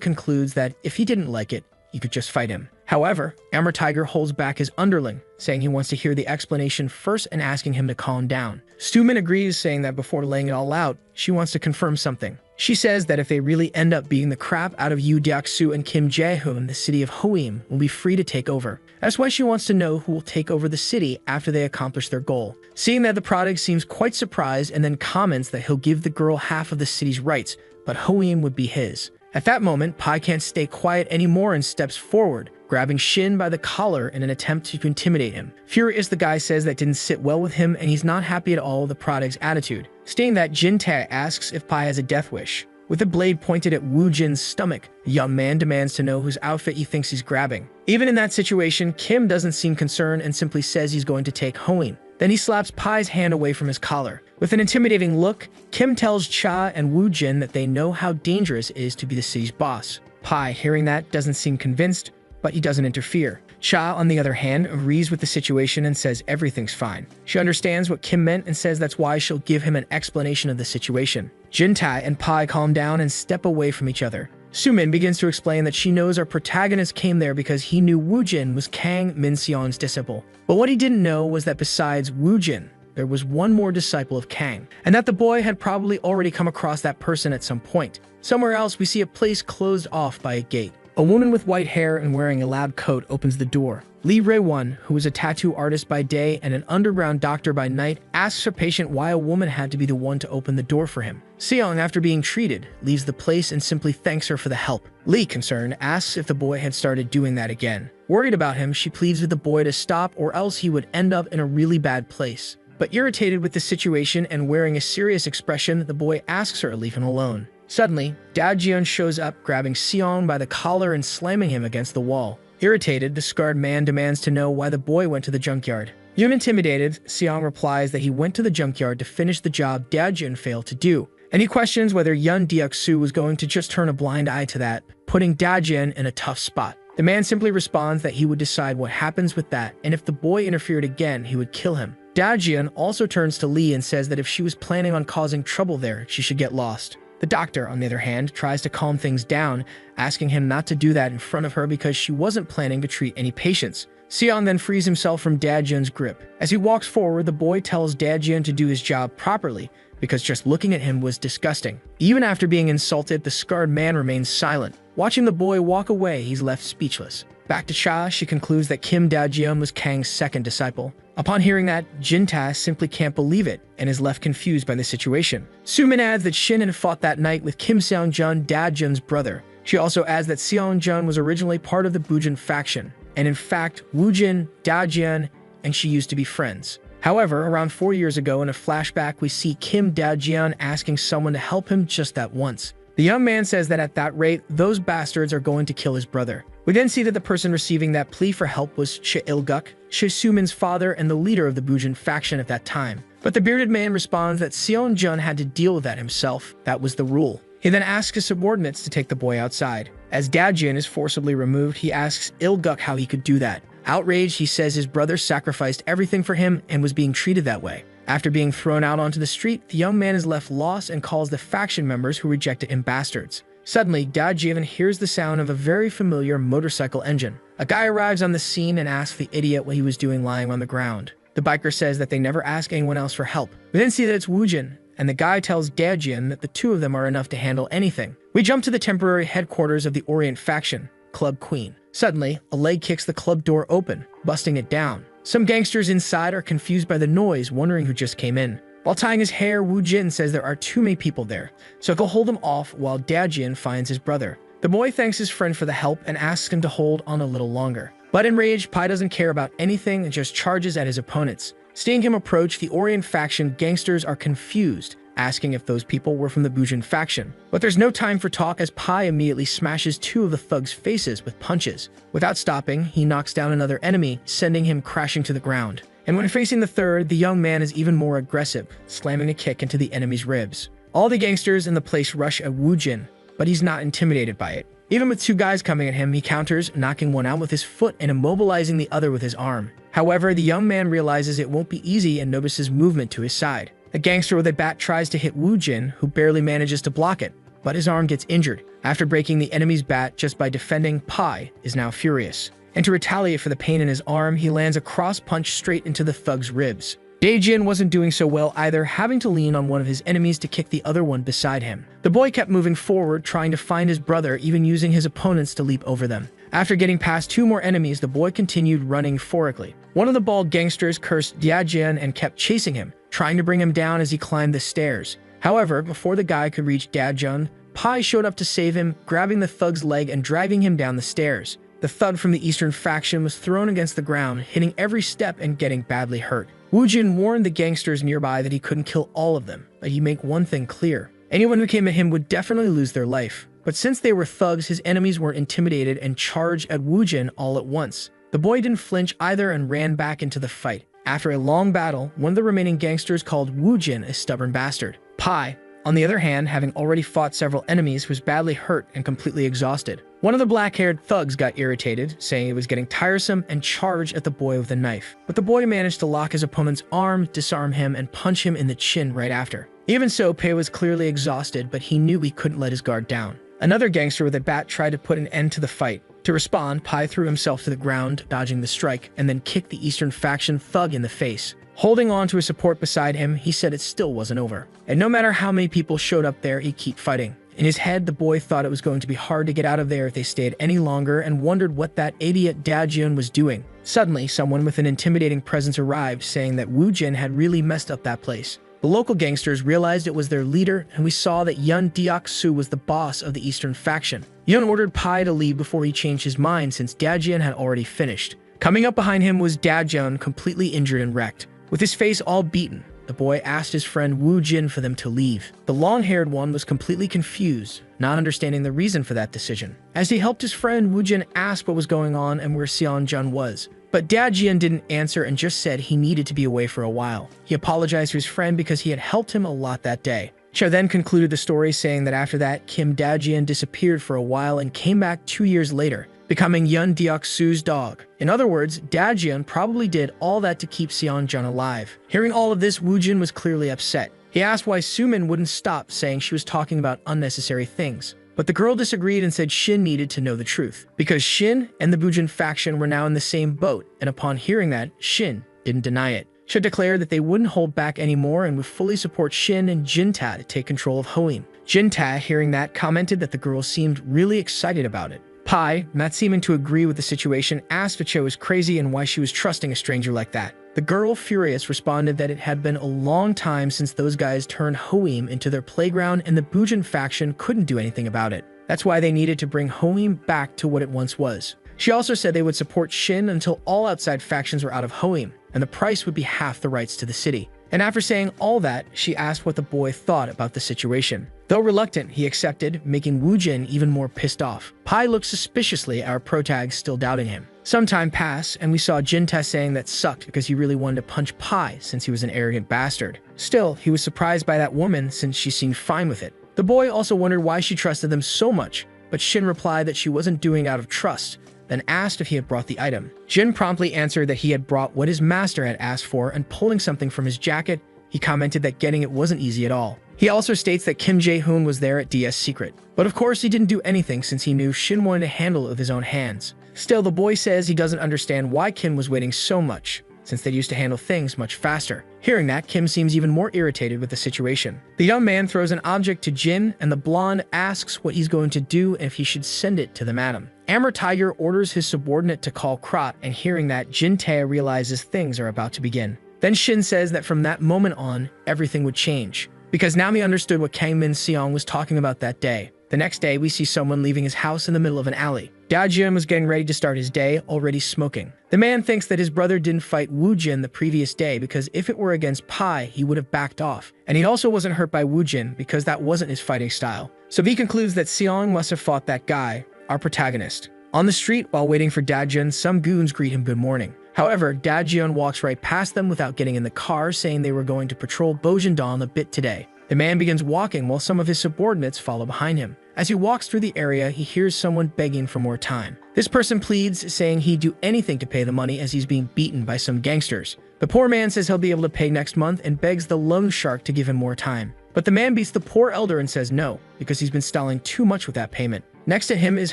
concludes that if he didn't like it, you could just fight him. However, Amber Tiger holds back his underling, saying he wants to hear the explanation first and asking him to calm down. Stumin agrees, saying that before laying it all out, she wants to confirm something. She says that if they really end up beating the crap out of Yoo Deok-soo and Kim Jae-hoon, the city of Hoeim will be free to take over. That's why she wants to know who will take over the city after they accomplish their goal. Seeing that, the prodigue seems quite surprised and then comments that he'll give the girl half of the city's rights, but Hoeim would be his. At that moment, Pai can't stay quiet anymore and steps forward, grabbing Shin by the collar in an attempt to intimidate him. Furious, the guy says that didn't sit well with him and he's not happy at all with the prodigue's attitude, stating that Jintae asks if Pai has a death wish. With a blade pointed at Woojin's stomach, the young man demands to know whose outfit he thinks he's grabbing. Even in that situation, Kim doesn't seem concerned and simply says he's going to take Hoeim. Then he slaps Pai's hand away from his collar. With an intimidating look, Kim tells Cha and Woojin that they know how dangerous it is to be the city's boss. Pai, hearing that, doesn't seem convinced, but he doesn't interfere. Cha, on the other hand, agrees with the situation and says everything's fine. She understands what Kim meant and says that's why she'll give him an explanation of the situation. Jintae and Pai calm down and step away from each other. Sumin begins to explain that she knows our protagonist came there because he knew Woojin was Kang Min-seon's disciple. But what he didn't know was that besides Woojin, there was one more disciple of Kang, and that the boy had probably already come across that person at some point. Somewhere else, we see a place closed off by a gate. A woman with white hair and wearing a loud coat opens the door. Lee Rae-won, who is a tattoo artist by day and an underground doctor by night, asks her patient why a woman had to be the one to open the door for him. Seong, after being treated, leaves the place and simply thanks her for the help. Lee, concerned, asks if the boy had started doing that again. Worried about him, she pleads with the boy to stop or else he would end up in a really bad place. But irritated with the situation and wearing a serious expression, the boy asks her to leave him alone. Suddenly, Da-jeon shows up, grabbing Seong by the collar and slamming him against the wall. Irritated, the scarred man demands to know why the boy went to the junkyard. Even intimidated, Seong replies that he went to the junkyard to finish the job Da-jeon failed to do. And he questions whether Yoon Deok-soo was going to just turn a blind eye to that, putting Da-jeon in a tough spot. The man simply responds that he would decide what happens with that, and if the boy interfered again, he would kill him. Da-jeon also turns to Lee and says that if she was planning on causing trouble there, she should get lost. The doctor, on the other hand, tries to calm things down, asking him not to do that in front of her because she wasn't planning to treat any patients. Seong then frees himself from Da-jeon's grip. As he walks forward, the boy tells Da-jeon to do his job properly, because just looking at him was disgusting. Even after being insulted, the scarred man remains silent. Watching the boy walk away, he's left speechless. Back to Cha, she concludes that Kim Da-jeon was Kang's second disciple. Upon hearing that, Jintae simply can't believe it and is left confused by the situation. Sumin adds that Shin had fought that night with Kim Seong-jun, Da-jeon's brother. She also adds that Seong-jun was originally part of the Boojin faction, and in fact, Woojin, Da-jeon, and she used to be friends. However, around 4 years ago in a flashback, we see Kim Da-jeon asking someone to help him just that once. The young man says that at that rate, those bastards are going to kill his brother. We then see that the person receiving that plea for help was Cha Il-guk, Cha Sumin's father and the leader of the Boojin faction at that time. But the bearded man responds that Seong-jun had to deal with that himself. That was the rule. He then asks his subordinates to take the boy outside. As Da-jeon is forcibly removed, he asks Il-guk how he could do that. Outraged, he says his brother sacrificed everything for him and was being treated that way. After being thrown out onto the street, the young man is left lost and calls the faction members who rejected him bastards. Suddenly, Da-jeon hears the sound of a very familiar motorcycle engine. A guy arrives on the scene and asks the idiot what he was doing lying on the ground. The biker says that they never ask anyone else for help. We then see that it's Woojin, and the guy tells Da-jeon that the two of them are enough to handle anything. We jump to the temporary headquarters of the Orient faction, Club Queen. Suddenly, a leg kicks the club door open, busting it down. Some gangsters inside are confused by the noise, wondering who just came in. While tying his hair, Woojin says there are too many people there, so he'll hold them off while Da-jeon finds his brother. The boy thanks his friend for the help and asks him to hold on a little longer. But enraged, Pai doesn't care about anything and just charges at his opponents. Seeing him approach, the Orient faction gangsters are confused, asking if those people were from the Boojin faction. But there's no time for talk as Pai immediately smashes two of the thugs' faces with punches. Without stopping, he knocks down another enemy, sending him crashing to the ground. And when facing the third, the young man is even more aggressive, slamming a kick into the enemy's ribs. All the gangsters in the place rush at Woojin, but he's not intimidated by it. Even with two guys coming at him, he counters, knocking one out with his foot and immobilizing the other with his arm. However, the young man realizes it won't be easy and notices movement to his side. The gangster with a bat tries to hit Woojin, who barely manages to block it, but his arm gets injured. After breaking the enemy's bat just by defending, Pai is now furious. And to retaliate for the pain in his arm, he lands a cross punch straight into the thug's ribs. Daejin wasn't doing so well either, having to lean on one of his enemies to kick the other one beside him. The boy kept moving forward, trying to find his brother, even using his opponents to leap over them. After getting past two more enemies, the boy continued running euphorically. One of the bald gangsters cursed Daejin and kept chasing him, trying to bring him down as he climbed the stairs. However, before the guy could reach Daejin, Pai showed up to save him, grabbing the thug's leg and dragging him down the stairs. The thug from the eastern faction was thrown against the ground, hitting every step and getting badly hurt. Woojin warned the gangsters nearby that he couldn't kill all of them, but he'd make one thing clear. Anyone who came at him would definitely lose their life. But since they were thugs, his enemies were intimidated and charged at Woojin all at once. The boy didn't flinch either and ran back into the fight. After a long battle, one of the remaining gangsters called Woojin a stubborn bastard. Pai, on the other hand, having already fought several enemies, was badly hurt and completely exhausted. One of the black-haired thugs got irritated, saying it was getting tiresome, and charged at the boy with a knife. But the boy managed to lock his opponent's arm, disarm him, and punch him in the chin right after. Even so, Pai was clearly exhausted, but he knew he couldn't let his guard down. Another gangster with a bat tried to put an end to the fight. To respond, Pai threw himself to the ground, dodging the strike, and then kicked the Eastern faction thug in the face. Holding on to his support beside him, he said it still wasn't over. And no matter how many people showed up there, he'd keep fighting. In his head, the boy thought it was going to be hard to get out of there if they stayed any longer and wondered what that idiot Daejin was doing. Suddenly, someone with an intimidating presence arrived, saying that Woojin had really messed up that place. The local gangsters realized it was their leader, and we saw that Yun Deok-soo was the boss of the Eastern faction. Yun ordered Pai to leave before he changed his mind since Daejin had already finished. Coming up behind him was Daejin, completely injured and wrecked. With his face all beaten, the boy asked his friend Woojin for them to leave. The long-haired one was completely confused, not understanding the reason for that decision. As he helped his friend, Woojin asked what was going on and where Seonjun was. But Daejin didn't answer and just said he needed to be away for a while. He apologized to his friend because he had helped him a lot that day. Cho then concluded the story saying that after that, Kim Daejin disappeared for a while and came back 2 years later, becoming Yun Deok-soo's dog. In other words, Daejin probably did all that to keep Seonjun alive. Hearing all of this, Woojin was clearly upset. He asked why Sumin wouldn't stop, saying she was talking about unnecessary things. But the girl disagreed and said Shin needed to know the truth, because Shin and the Woojin faction were now in the same boat, and upon hearing that, Shin didn't deny it. She declared that they wouldn't hold back anymore and would fully support Shin and Jinta to take control of Hoim. Jinta, hearing that, commented that the girl seemed really excited about it. Pai, not seeming to agree with the situation, asked if Cho was crazy and why she was trusting a stranger like that. The girl, furious, responded that it had been a long time since those guys turned Hoim into their playground and the Woojin faction couldn't do anything about it. That's why they needed to bring Hoim back to what it once was. She also said they would support Shin until all outside factions were out of Hoim, and the price would be half the rights to the city. And after saying all that, she asked what the boy thought about the situation. Though reluctant, he accepted, making Woojin even more pissed off. Pai looked suspiciously at our protag, still doubting him. Some time passed, and we saw Jinta saying that sucked because he really wanted to punch Pai since he was an arrogant bastard. Still, he was surprised by that woman since she seemed fine with it. The boy also wondered why she trusted them so much, but Shin replied that she wasn't doing it out of trust, then asked if he had brought the item. Jin promptly answered that he had brought what his master had asked for, and pulling something from his jacket, he commented that getting it wasn't easy at all. He also states that Kim Jae-hoon was there at DS Secret. But of course he didn't do anything since he knew Shin wanted to handle it with his own hands. Still, the boy says he doesn't understand why Kim was waiting so much, since they used to handle things much faster. Hearing that, Kim seems even more irritated with the situation. The young man throws an object to Jin, and the blonde asks what he's going to do and if he should send it to the madam. Amber Tiger orders his subordinate to call Krat, and hearing that, Jin Tae realizes things are about to begin. Then Shin says that from that moment on, everything would change, because now he understood what Kang Min Seong was talking about that day. The next day, we see someone leaving his house in the middle of an alley. Daejin was getting ready to start his day, already smoking. The man thinks that his brother didn't fight Woojin the previous day because if it were against Pai, he would have backed off. And he also wasn't hurt by Woojin because that wasn't his fighting style. So he concludes that Seong must have fought that guy, our protagonist. On the street, while waiting for Daejin, some goons greet him good morning. However, Dajian walks right past them without getting in the car, saying they were going to patrol Bojandong a bit today. The man begins walking while some of his subordinates follow behind him. As he walks through the area, he hears someone begging for more time. This person pleads, saying he'd do anything to pay the money as he's being beaten by some gangsters. The poor man says he'll be able to pay next month and begs the loan shark to give him more time. But the man beats the poor elder and says no, because he's been stalling too much with that payment. Next to him is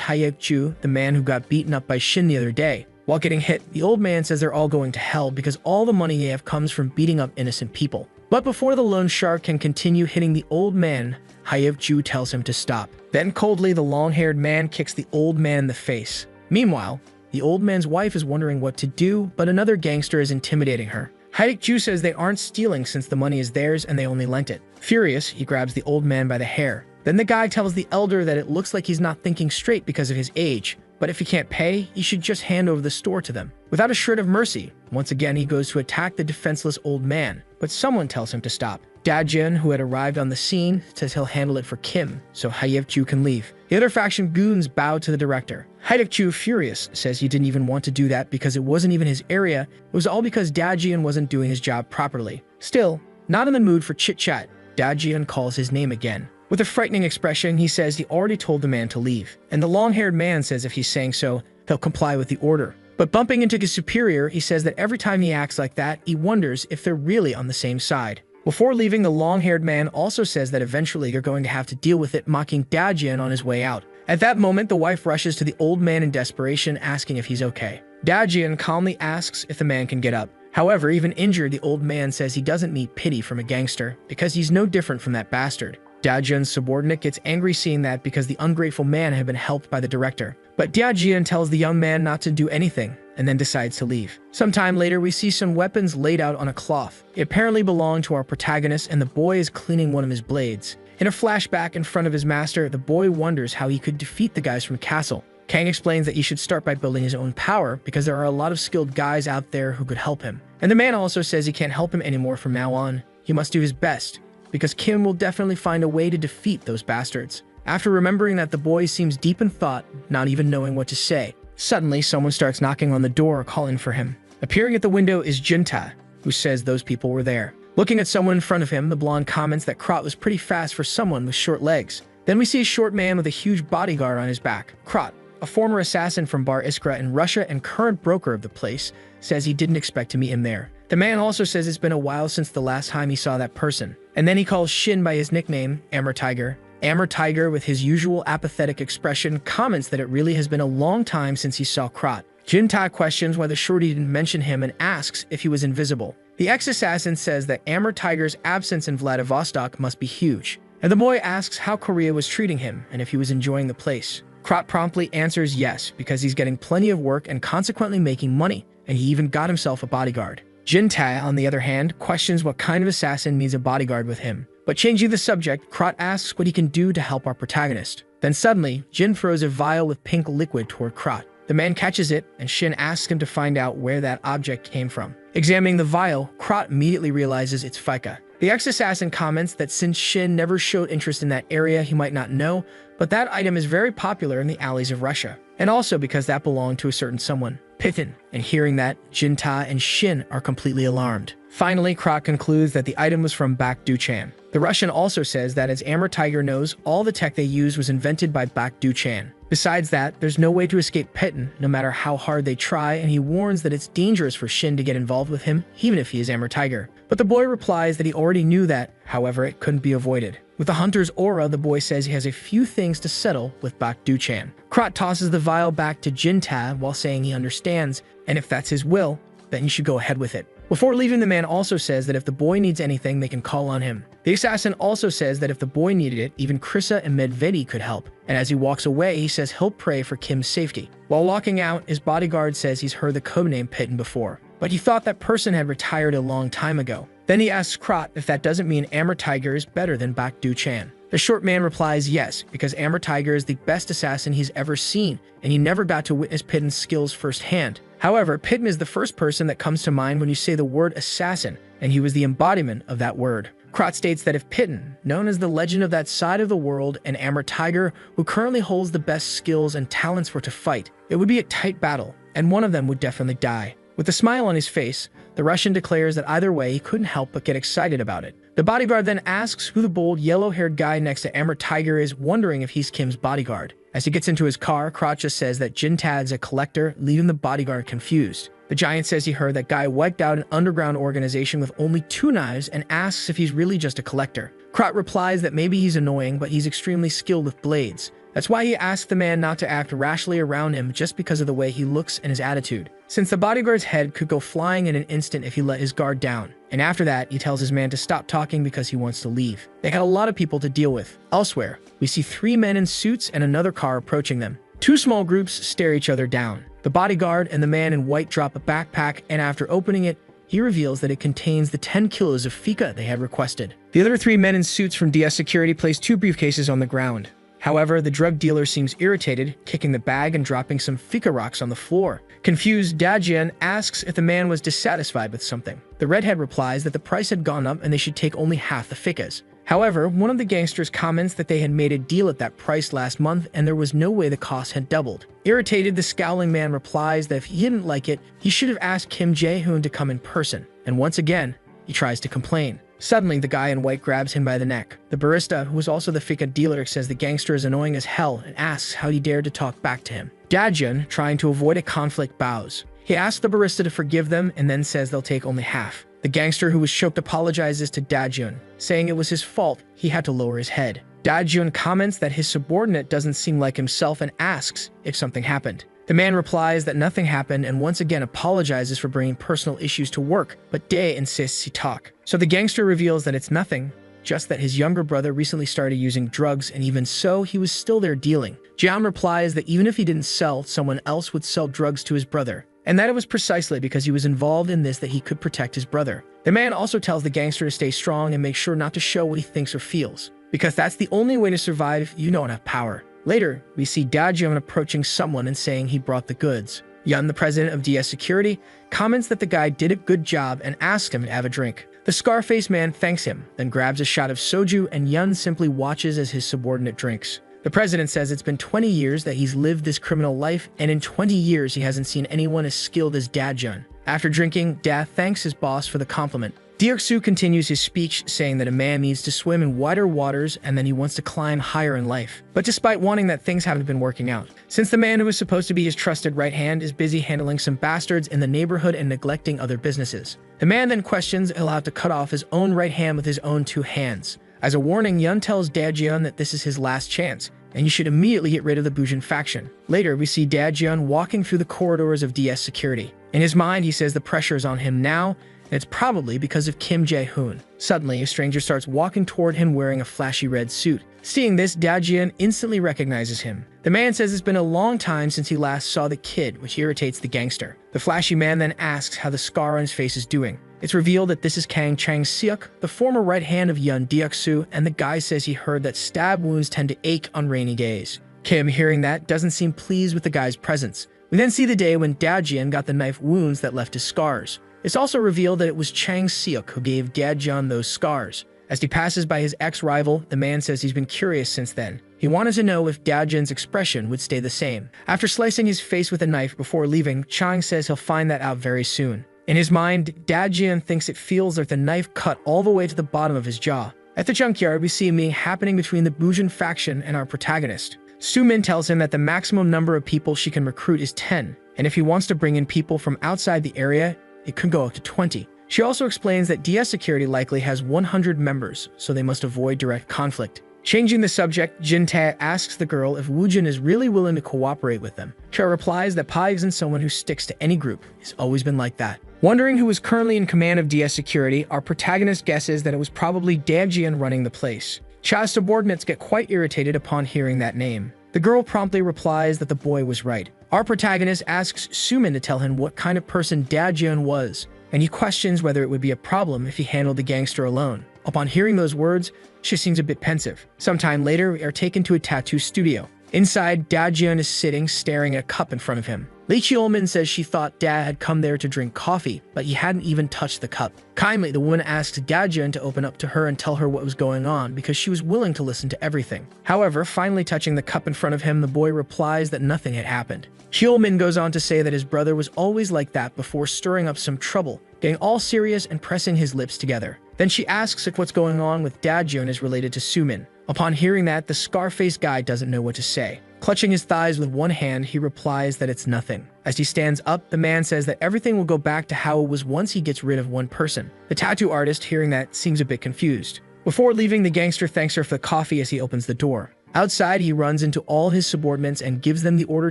Hayek-ju, the man who got beaten up by Shin the other day. While getting hit, the old man says they're all going to hell because all the money they have comes from beating up innocent people. But before the loan shark can continue hitting the old man, Hayek-ju tells him to stop. Then coldly, the long-haired man kicks the old man in the face. Meanwhile, the old man's wife is wondering what to do, but another gangster is intimidating her. Hayek-ju says they aren't stealing since the money is theirs and they only lent it. Furious, he grabs the old man by the hair. Then the guy tells the elder that it looks like he's not thinking straight because of his age, but if he can't pay, he should just hand over the store to them. Without a shred of mercy, once again he goes to attack the defenseless old man, but someone tells him to stop. Dajin, who had arrived on the scene, says he'll handle it for Kim, so Hayek-ju can leave. The other faction goons bow to the director. Hayek-ju, furious, says he didn't even want to do that because it wasn't even his area. It was all because Dajin wasn't doing his job properly. Still, not in the mood for chit-chat, Dajin calls his name again. With a frightening expression, he says he already told the man to leave, and the long-haired man says if he's saying so, he'll comply with the order. But bumping into his superior, he says that every time he acts like that, he wonders if they're really on the same side. Before leaving, the long-haired man also says that eventually they're going to have to deal with it, mocking Dajin on his way out. At that moment, the wife rushes to the old man in desperation, asking if he's okay. Dajin calmly asks if the man can get up. However, even injured, the old man says he doesn't need pity from a gangster, because he's no different from that bastard. Dajin's subordinate gets angry seeing that because the ungrateful man had been helped by the director. But Dajin tells the young man not to do anything, and then decides to leave. Sometime later, we see some weapons laid out on a cloth. It apparently belonged to our protagonist, and the boy is cleaning one of his blades. In a flashback in front of his master, the boy wonders how he could defeat the guys from the castle. Kang explains that he should start by building his own power because there are a lot of skilled guys out there who could help him. And the man also says he can't help him anymore from now on. He must do his best, because Kim will definitely find a way to defeat those bastards. After remembering that, the boy seems deep in thought, not even knowing what to say. Suddenly, someone starts knocking on the door, calling for him. Appearing at the window is Jinta, who says those people were there. Looking at someone in front of him, the blonde comments that Krot was pretty fast for someone with short legs. Then we see a short man with a huge bodyguard on his back. Krot, a former assassin from Bar Iskra in Russia and current broker of the place, says he didn't expect to meet him there. The man also says it's been a while since the last time he saw that person. And then he calls Shin by his nickname, Amber Tiger. Amber Tiger, with his usual apathetic expression, comments that it really has been a long time since he saw Krot. Jinta questions why the shorty didn't mention him and asks if he was invisible. The ex-assassin says that Amber Tiger's absence in Vladivostok must be huge. And the boy asks how Korea was treating him and if he was enjoying the place. Krot promptly answers yes, because he's getting plenty of work and consequently making money, and he even got himself a bodyguard. Jinta, on the other hand, questions what kind of assassin needs a bodyguard with him. But changing the subject, Krot asks what he can do to help our protagonist. Then suddenly, Jin throws a vial with pink liquid toward Krot. The man catches it, and Shin asks him to find out where that object came from. Examining the vial, Krot immediately realizes it's Fika. The ex-assassin comments that since Shin never showed interest in that area, he might not know, but that item is very popular in the alleys of Russia. And also because that belonged to a certain someone, Pitin. And hearing that, Jinta and Shin are completely alarmed. Finally, Krot concludes that the item was from Bak Du-chan. The Russian also says that, as Amber Tiger knows, all the tech they used was invented by Bak Du-chan. Besides that, there's no way to escape Pitin, no matter how hard they try, and he warns that it's dangerous for Shin to get involved with him, even if he is Amber Tiger. But the boy replies that he already knew that, however, it couldn't be avoided. With the hunter's aura, the boy says he has a few things to settle with Bak Du-chan. Krot tosses the vial back to Jinta while saying he understands, and if that's his will, then he should go ahead with it. Before leaving, the man also says that if the boy needs anything, they can call on him. The assassin also says that if the boy needed it, even Krissa and Medvedi could help. And as he walks away, he says he'll pray for Kim's safety. While walking out, his bodyguard says he's heard the codename Pitin before, but he thought that person had retired a long time ago. Then he asks Krot if that doesn't mean Amber Tiger is better than Bak Du-chan. The short man replies yes, because Amber Tiger is the best assassin he's ever seen, and he never got to witness Pitin's skills firsthand. However, Pitin is the first person that comes to mind when you say the word assassin, and he was the embodiment of that word. Krot states that if Pitin, known as the legend of that side of the world, and Amber Tiger, who currently holds the best skills and talents for to fight, it would be a tight battle, and one of them would definitely die. With a smile on his face, the Russian declares that either way he couldn't help but get excited about it. The bodyguard then asks who the bold, yellow-haired guy next to Amber Tiger is, wondering if he's Kim's bodyguard. As he gets into his car, Krot just says that Jintad's a collector, leaving the bodyguard confused. The giant says he heard that guy wiped out an underground organization with only 2 knives and asks if he's really just a collector. Krot replies that maybe he's annoying, but he's extremely skilled with blades. That's why he asked the man not to act rashly around him just because of the way he looks and his attitude, since the bodyguard's head could go flying in an instant if he let his guard down. And after that, he tells his man to stop talking because he wants to leave. They had a lot of people to deal with. Elsewhere, we see 3 men in suits and another car approaching them. 2 small groups stare each other down. The bodyguard and the man in white drop a backpack, and after opening it, he reveals that it contains the 10 kilos of fika they had requested. The other 3 men in suits from DS Security place 2 briefcases on the ground. However, the drug dealer seems irritated, kicking the bag and dropping some fika rocks on the floor. Confused, Dajian asks if the man was dissatisfied with something. The redhead replies that the price had gone up and they should take only half the fikas. However, one of the gangsters comments that they had made a deal at that price last month and there was no way the cost had doubled. Irritated, the scowling man replies that if he didn't like it, he should have asked Kim Jae-hoon to come in person. And once again, he tries to complain. Suddenly, the guy in white grabs him by the neck. The barista, who is also the fika dealer, says the gangster is annoying as hell and asks how he dared to talk back to him. Dajian, trying to avoid a conflict, bows. He asks the barista to forgive them and then says they'll take only half. The gangster, who was choked, apologizes to Dajian, saying it was his fault, he had to lower his head. Dajian comments that his subordinate doesn't seem like himself and asks if something happened. The man replies that nothing happened and once again apologizes for bringing personal issues to work, but Dae insists he talk. So the gangster reveals that it's nothing, just that his younger brother recently started using drugs, and even so, he was still there dealing. Jian replies that even if he didn't sell, someone else would sell drugs to his brother, and that it was precisely because he was involved in this that he could protect his brother. The man also tells the gangster to stay strong and make sure not to show what he thinks or feels, because that's the only way to survive if you don't have power. Later, we see Dajian approaching someone and saying he brought the goods. Yun, the president of DS Security, comments that the guy did a good job and asks him to have a drink. The Scarface man thanks him, then grabs a shot of soju, and Yun simply watches as his subordinate drinks. The president says it's been 20 years that he's lived this criminal life, and in 20 years he hasn't seen anyone as skilled as Dajian. After drinking, Da thanks his boss for the compliment. Deok-soo continues his speech, saying that a man needs to swim in wider waters and then he wants to climb higher in life. But despite wanting that, things haven't been working out, since the man who is supposed to be his trusted right hand is busy handling some bastards in the neighborhood and neglecting other businesses. The man then questions he'll have to cut off his own right hand with his own 2 hands. As a warning, Yun tells Dajian that this is his last chance, and you should immediately get rid of the Bujin faction. Later, we see Dajian walking through the corridors of DS Security. In his mind, he says the pressure is on him now, and it's probably because of Kim Jae-hoon. Suddenly, a stranger starts walking toward him wearing a flashy red suit. Seeing this, Dajian instantly recognizes him. The man says it's been a long time since he last saw the kid, which irritates the gangster. The flashy man then asks how the scar on his face is doing. It's revealed that this is Kang Chang-seok, the former right hand of Yun Deok-soo, and the guy says he heard that stab wounds tend to ache on rainy days. Kim, hearing that, doesn't seem pleased with the guy's presence. We then see the day when Dajian got the knife wounds that left his scars. It's also revealed that it was Chang-seok who gave Dajian those scars. As he passes by his ex-rival, the man says he's been curious since then. He wanted to know if Dajian's expression would stay the same. After slicing his face with a knife before leaving, Chang says he'll find that out very soon. In his mind, Dajian thinks it feels like the knife cut all the way to the bottom of his jaw. At the junkyard, we see a meeting happening between the Bujin faction and our protagonist. Su-min tells him that the maximum number of people she can recruit is 10, and if he wants to bring in people from outside the area, it could go up to 20. She also explains that DS Security likely has 100 members, so they must avoid direct conflict. Changing the subject, Jin-tae asks the girl if Woojin is really willing to cooperate with them. Cha replies that Pai isn't someone who sticks to any group. He's always been like that. Wondering who is currently in command of DS Security, our protagonist guesses that it was probably Dajian running the place. Cha's subordinates get quite irritated upon hearing that name. The girl promptly replies that the boy was right. Our protagonist asks Su-min to tell him what kind of person Dajian was, and he questions whether it would be a problem if he handled the gangster alone. Upon hearing those words, she seems a bit pensive. Sometime later, we are taken to a tattoo studio. Inside, Da-jeon is sitting, staring at a cup in front of him. Lee Cheolmin says she thought Dad had come there to drink coffee, but he hadn't even touched the cup. Kindly, the woman asks Da-jeon to open up to her and tell her what was going on because she was willing to listen to everything. However, finally touching the cup in front of him, the boy replies that nothing had happened. Cheolmin goes on to say that his brother was always like that before stirring up some trouble, getting all serious and pressing his lips together. Then she asks if what's going on with Da-jeon is related to Sumin. Upon hearing that, the scar-faced guy doesn't know what to say. Clutching his thighs with one hand, he replies that it's nothing. As he stands up, the man says that everything will go back to how it was once he gets rid of one person. The tattoo artist, hearing that, seems a bit confused. Before leaving, the gangster thanks her for the coffee as he opens the door. Outside, he runs into all his subordinates and gives them the order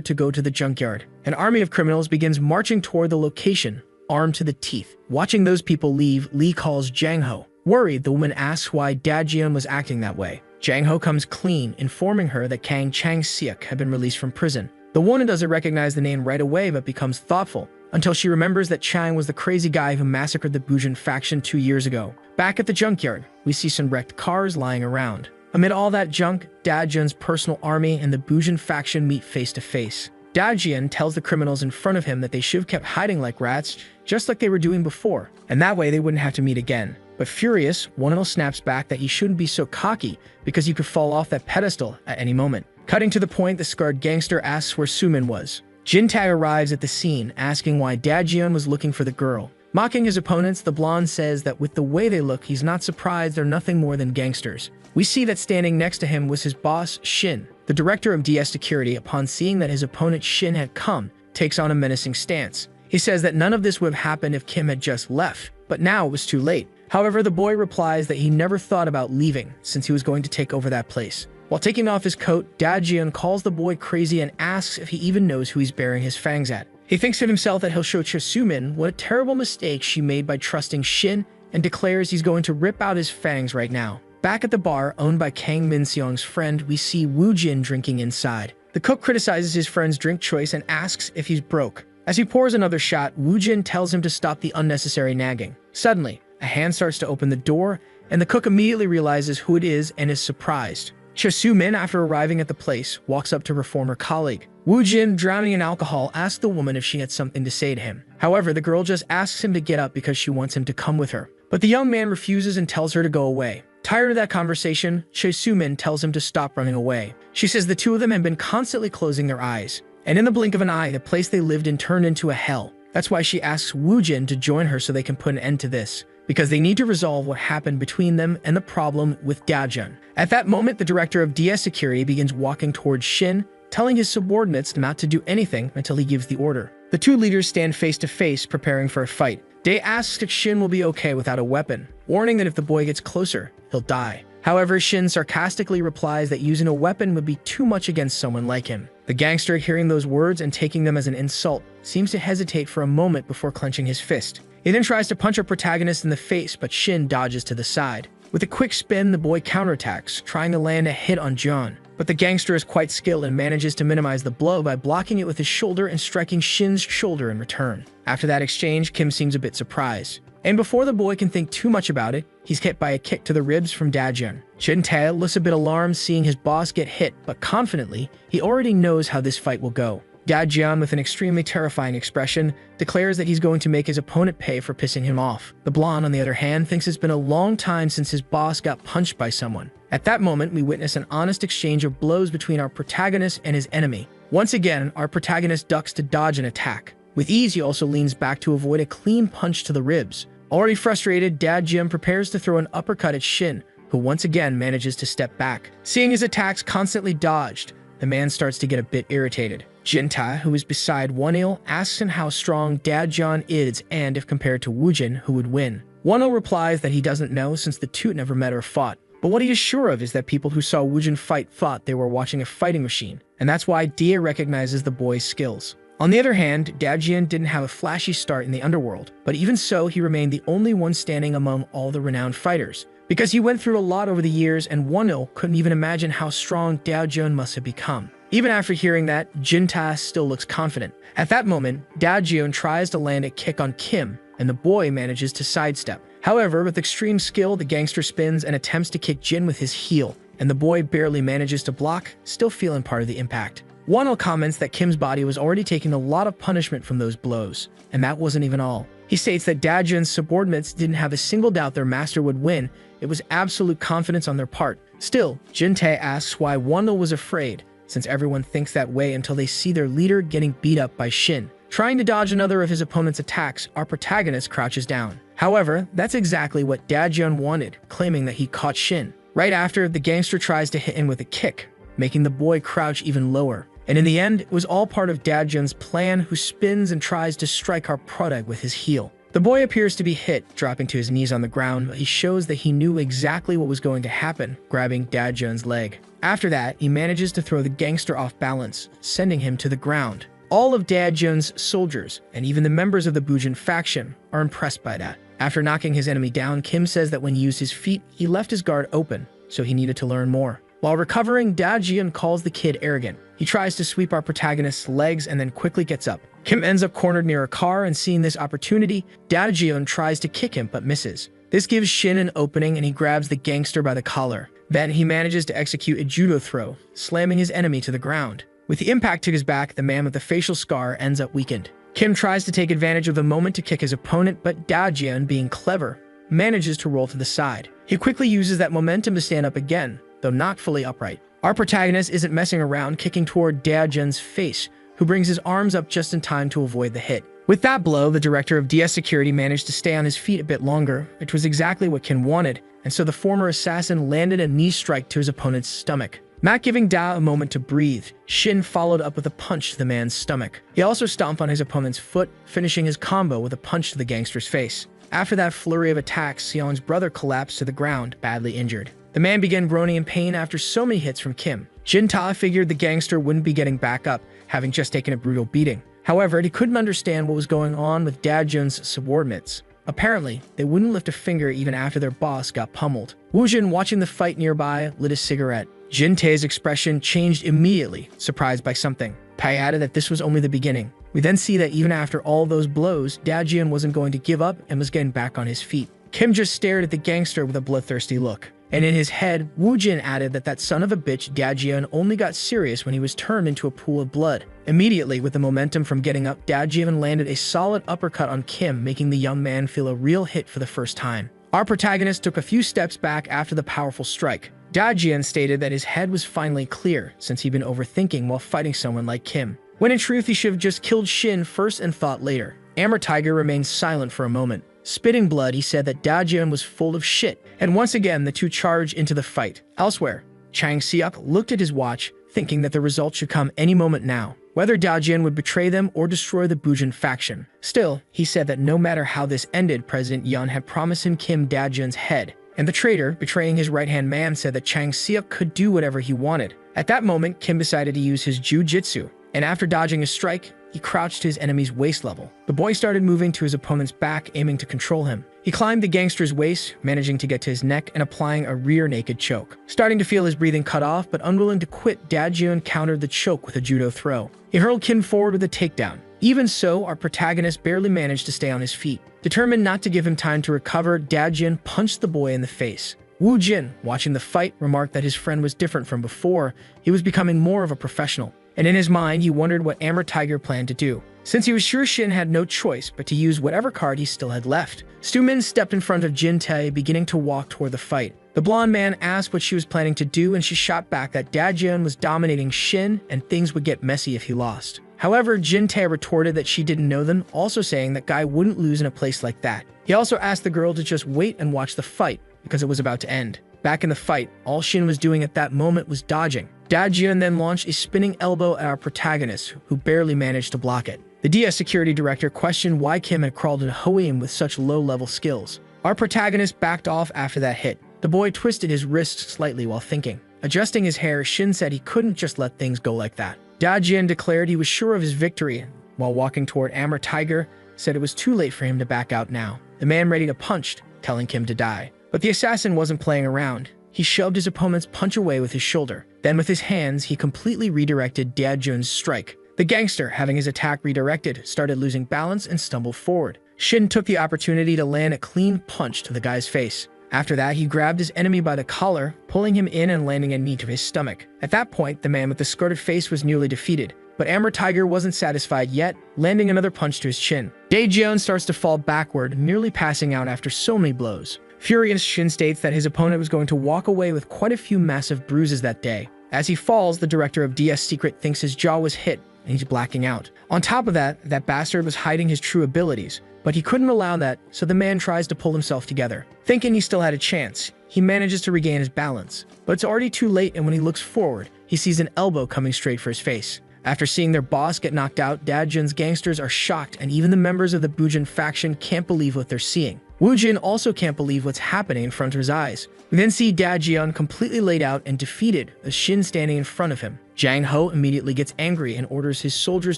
to go to the junkyard. An army of criminals begins marching toward the location, armed to the teeth. Watching those people leave, Lee calls Jang Ho. Worried, the woman asks why Da-jeon was acting that way. Jang Ho comes clean, informing her that Kang Chang-seok had been released from prison. The woman doesn't recognize the name right away but becomes thoughtful, until she remembers that Chang was the crazy guy who massacred the Bujin faction 2 years ago. Back at the junkyard, we see some wrecked cars lying around. Amid all that junk, Da-jeon's personal army and the Bujin faction meet face to face. Da-jeon tells the criminals in front of him that they should have kept hiding like rats, just like they were doing before, and that way they wouldn't have to meet again. But furious, Wonil snaps back that he shouldn't be so cocky because he could fall off that pedestal at any moment. Cutting to the point, the scarred gangster asks where Sumin was. Jin-tae arrives at the scene, asking why Da-jeon was looking for the girl. Mocking his opponents, the blonde says that with the way they look, he's not surprised they're nothing more than gangsters. We see that standing next to him was his boss, Shin. The director of DS Security, upon seeing that his opponent Shin had come, takes on a menacing stance. He says that none of this would have happened if Kim had just left, but now it was too late. However, the boy replies that he never thought about leaving since he was going to take over that place. While taking off his coat, Da-jeon calls the boy crazy and asks if he even knows who he's burying his fangs at. He thinks to himself that he'll show Sumin what a terrible mistake she made by trusting Shin and declares he's going to rip out his fangs right now. Back at the bar owned by Kang Min-seong's friend, we see Woo-jin drinking inside. The cook criticizes his friend's drink choice and asks if he's broke. As he pours another shot, Woo-jin tells him to stop the unnecessary nagging. Suddenly, a hand starts to open the door, and the cook immediately realizes who it is and is surprised. Sumin, after arriving at the place, walks up to her former colleague. Woo-jin, drowning in alcohol, asks the woman if she had something to say to him. However, the girl just asks him to get up because she wants him to come with her. But the young man refuses and tells her to go away. Tired of that conversation, Sumin tells him to stop running away. She says the two of them had been constantly closing their eyes, and in the blink of an eye, the place they lived in turned into a hell. That's why she asks Woo-jin to join her so they can put an end to this, because they need to resolve what happened between them and the problem with Da-jeon. At that moment, the director of DS Security begins walking towards Shin, telling his subordinates not to do anything until he gives the order. The two leaders stand face to face, preparing for a fight. Dae asks if Shin will be okay without a weapon, warning that if the boy gets closer, he'll die. However, Shin sarcastically replies that using a weapon would be too much against someone like him. The gangster, hearing those words and taking them as an insult, seems to hesitate for a moment before clenching his fist. He then tries to punch our protagonist in the face, but Shin dodges to the side. With a quick spin, the boy counterattacks, trying to land a hit on John. But the gangster is quite skilled and manages to minimize the blow by blocking it with his shoulder and striking Shin's shoulder in return. After that exchange, Kim seems a bit surprised. And before the boy can think too much about it, he's hit by a kick to the ribs from Da-jeon. Jin-tae looks a bit alarmed seeing his boss get hit, but confidently, he already knows how this fight will go. Da-jeon, with an extremely terrifying expression, declares that he's going to make his opponent pay for pissing him off. The blonde, on the other hand, thinks it's been a long time since his boss got punched by someone. At that moment, we witness an honest exchange of blows between our protagonist and his enemy. Once again, our protagonist ducks to dodge an attack. With ease, he also leans back to avoid a clean punch to the ribs. Already frustrated, Da-jeon prepares to throw an uppercut at Shin, who once again manages to step back. Seeing his attacks constantly dodged, the man starts to get a bit irritated. Jin-tae, who is beside Wonil, asks him how strong Da-jeon is and if compared to Woo-jin, who would win. Wonil replies that he doesn't know since the two never met or fought. But what he is sure of is that people who saw Woo-jin fight thought they were watching a fighting machine, and that's why Dia recognizes the boy's skills. On the other hand, Da-jeon didn't have a flashy start in the underworld, but even so, he remained the only one standing among all the renowned fighters. Because he went through a lot over the years, and Wonil couldn't even imagine how strong Da-jeon must have become. Even after hearing that, Jin-tae still looks confident. At that moment, Da-jeon tries to land a kick on Kim, and the boy manages to sidestep. However, with extreme skill, the gangster spins and attempts to kick Jin with his heel. and the boy barely manages to block, still feeling part of the impact. Wonil comments that Kim's body was already taking a lot of punishment from those blows, and that wasn't even all. He states that Dajun's subordinates didn't have a single doubt their master would win. It was absolute confidence on their part. Still, Jin-tae asks why Wonil was afraid, since everyone thinks that way until they see their leader getting beat up by Shin. Trying to dodge another of his opponent's attacks, our protagonist crouches down. However, that's exactly what Dajun wanted, claiming that he caught Shin. Right after, the gangster tries to hit him with a kick, making the boy crouch even lower. And in the end, it was all part of Dajun's plan, who spins and tries to strike our protag with his heel. The boy appears to be hit, dropping to his knees on the ground, but he shows that he knew exactly what was going to happen, grabbing Dajun's leg. After that, he manages to throw the gangster off balance, sending him to the ground. All of Dajun's soldiers, and even the members of the Bujin faction, are impressed by that. After knocking his enemy down, Kim says that when he used his feet, he left his guard open, so he needed to learn more. While recovering, Dajun calls the kid arrogant. He tries to sweep our protagonist's legs and then quickly gets up. Kim ends up cornered near a car, and seeing this opportunity, Dajun tries to kick him but misses. This gives Shin an opening and he grabs the gangster by the collar. Then he manages to execute a judo throw, slamming his enemy to the ground. With the impact to his back, the man with the facial scar ends up weakened. Kim tries to take advantage of the moment to kick his opponent, but Dajun, being clever, manages to roll to the side. He quickly uses that momentum to stand up again, though not fully upright. Our protagonist isn't messing around, kicking toward Dajun's face, who brings his arms up just in time to avoid the hit. With that blow, the director of DS Security managed to stay on his feet a bit longer, which was exactly what Kim wanted, and so the former assassin landed a knee strike to his opponent's stomach. Not giving Da a moment to breathe, Shin followed up with a punch to the man's stomach. He also stomped on his opponent's foot, finishing his combo with a punch to the gangster's face. After that flurry of attacks, Seon's brother collapsed to the ground, badly injured. The man began groaning in pain after so many hits from Kim. Jin-tae figured the gangster wouldn't be getting back up, having just taken a brutal beating. However, he couldn't understand what was going on with Dajun's subordinates. Apparently, they wouldn't lift a finger even after their boss got pummeled. Woo-jin, watching the fight nearby, lit a cigarette. Jin-tae's expression changed immediately, surprised by something. Pai added that this was only the beginning. We then see that even after all those blows, Dajun wasn't going to give up and was getting back on his feet. Kim just stared at the gangster with a bloodthirsty look. And in his head, Woo-jin added that that son of a bitch Dajun only got serious when he was turned into a pool of blood. Immediately, with the momentum from getting up, Dajun landed a solid uppercut on Kim, making the young man feel a real hit for the first time. Our protagonist took a few steps back after the powerful strike. Dajun stated that his head was finally clear, since he'd been overthinking while fighting someone like Kim. When in truth, he should have just killed Shin first and thought later. Amber Tiger remained silent for a moment. Spitting blood, he said that Dajun was full of shit, and once again the two charged into the fight. Elsewhere, Chang Seok looked at his watch, thinking that the result should come any moment now, whether Dajun would betray them or destroy the Bujin faction. Still, he said that no matter how this ended, President Yun had promised him Kim Dajun's head, and the traitor, betraying his right-hand man, said that Chang Seok could do whatever he wanted. At that moment, Kim decided to use his jujitsu, and after dodging a strike, he crouched to his enemy's waist level. The boy started moving to his opponent's back, aiming to control him. He climbed the gangster's waist, managing to get to his neck and applying a rear naked choke. Starting to feel his breathing cut off, but unwilling to quit, Dajun countered the choke with a judo throw. He hurled Kim forward with a takedown. Even so, our protagonist barely managed to stay on his feet. Determined not to give him time to recover, Dajun punched the boy in the face. Woo-jin, watching the fight, remarked that his friend was different from before. He was becoming more of a professional. And in his mind, he wondered what Amber Tiger planned to do, since he was sure Shin had no choice but to use whatever card he still had left. Stu-min stepped in front of Jin-tae, beginning to walk toward the fight. The blonde man asked what she was planning to do, and she shot back that Dajun was dominating Shin and things would get messy if he lost. However, Jin-tae retorted that she didn't know them, also saying that Guy wouldn't lose in a place like that. He also asked the girl to just wait and watch the fight, because it was about to end. Back in the fight, all Shin was doing at that moment was dodging. Dajun then launched a spinning elbow at our protagonist, who barely managed to block it. The DS security director questioned why Kim had crawled into Hoeim with such low-level skills. Our protagonist backed off after that hit. The boy twisted his wrist slightly while thinking. Adjusting his hair, Shin said he couldn't just let things go like that. Dajun declared he was sure of his victory, while walking toward Amber Tiger, said it was too late for him to back out now. The man ready to punch, telling Kim to die. But the assassin wasn't playing around. He shoved his opponent's punch away with his shoulder. Then with his hands, he completely redirected Dajun's strike. The gangster, having his attack redirected, started losing balance and stumbled forward. Shin took the opportunity to land a clean punch to the guy's face. After that, he grabbed his enemy by the collar, pulling him in and landing a knee to his stomach. At that point, the man with the scarred face was nearly defeated, but Amber Tiger wasn't satisfied yet, landing another punch to his chin. Daejeon starts to fall backward, nearly passing out after so many blows. Furious, Shin states that his opponent was going to walk away with quite a few massive bruises that day. As he falls, the director of DS Secret thinks his jaw was hit, and he's blacking out. On top of that, that bastard was hiding his true abilities, but he couldn't allow that, so the man tries to pull himself together. Thinking he still had a chance, he manages to regain his balance. But it's already too late, and when he looks forward, he sees an elbow coming straight for his face. After seeing their boss get knocked out, Daejeon's gangsters are shocked, and even the members of the Bujin faction can't believe what they're seeing. Woojin also can't believe what's happening in front of his eyes. We then see Daejeon completely laid out and defeated, with Shin standing in front of him. Jang Ho immediately gets angry and orders his soldiers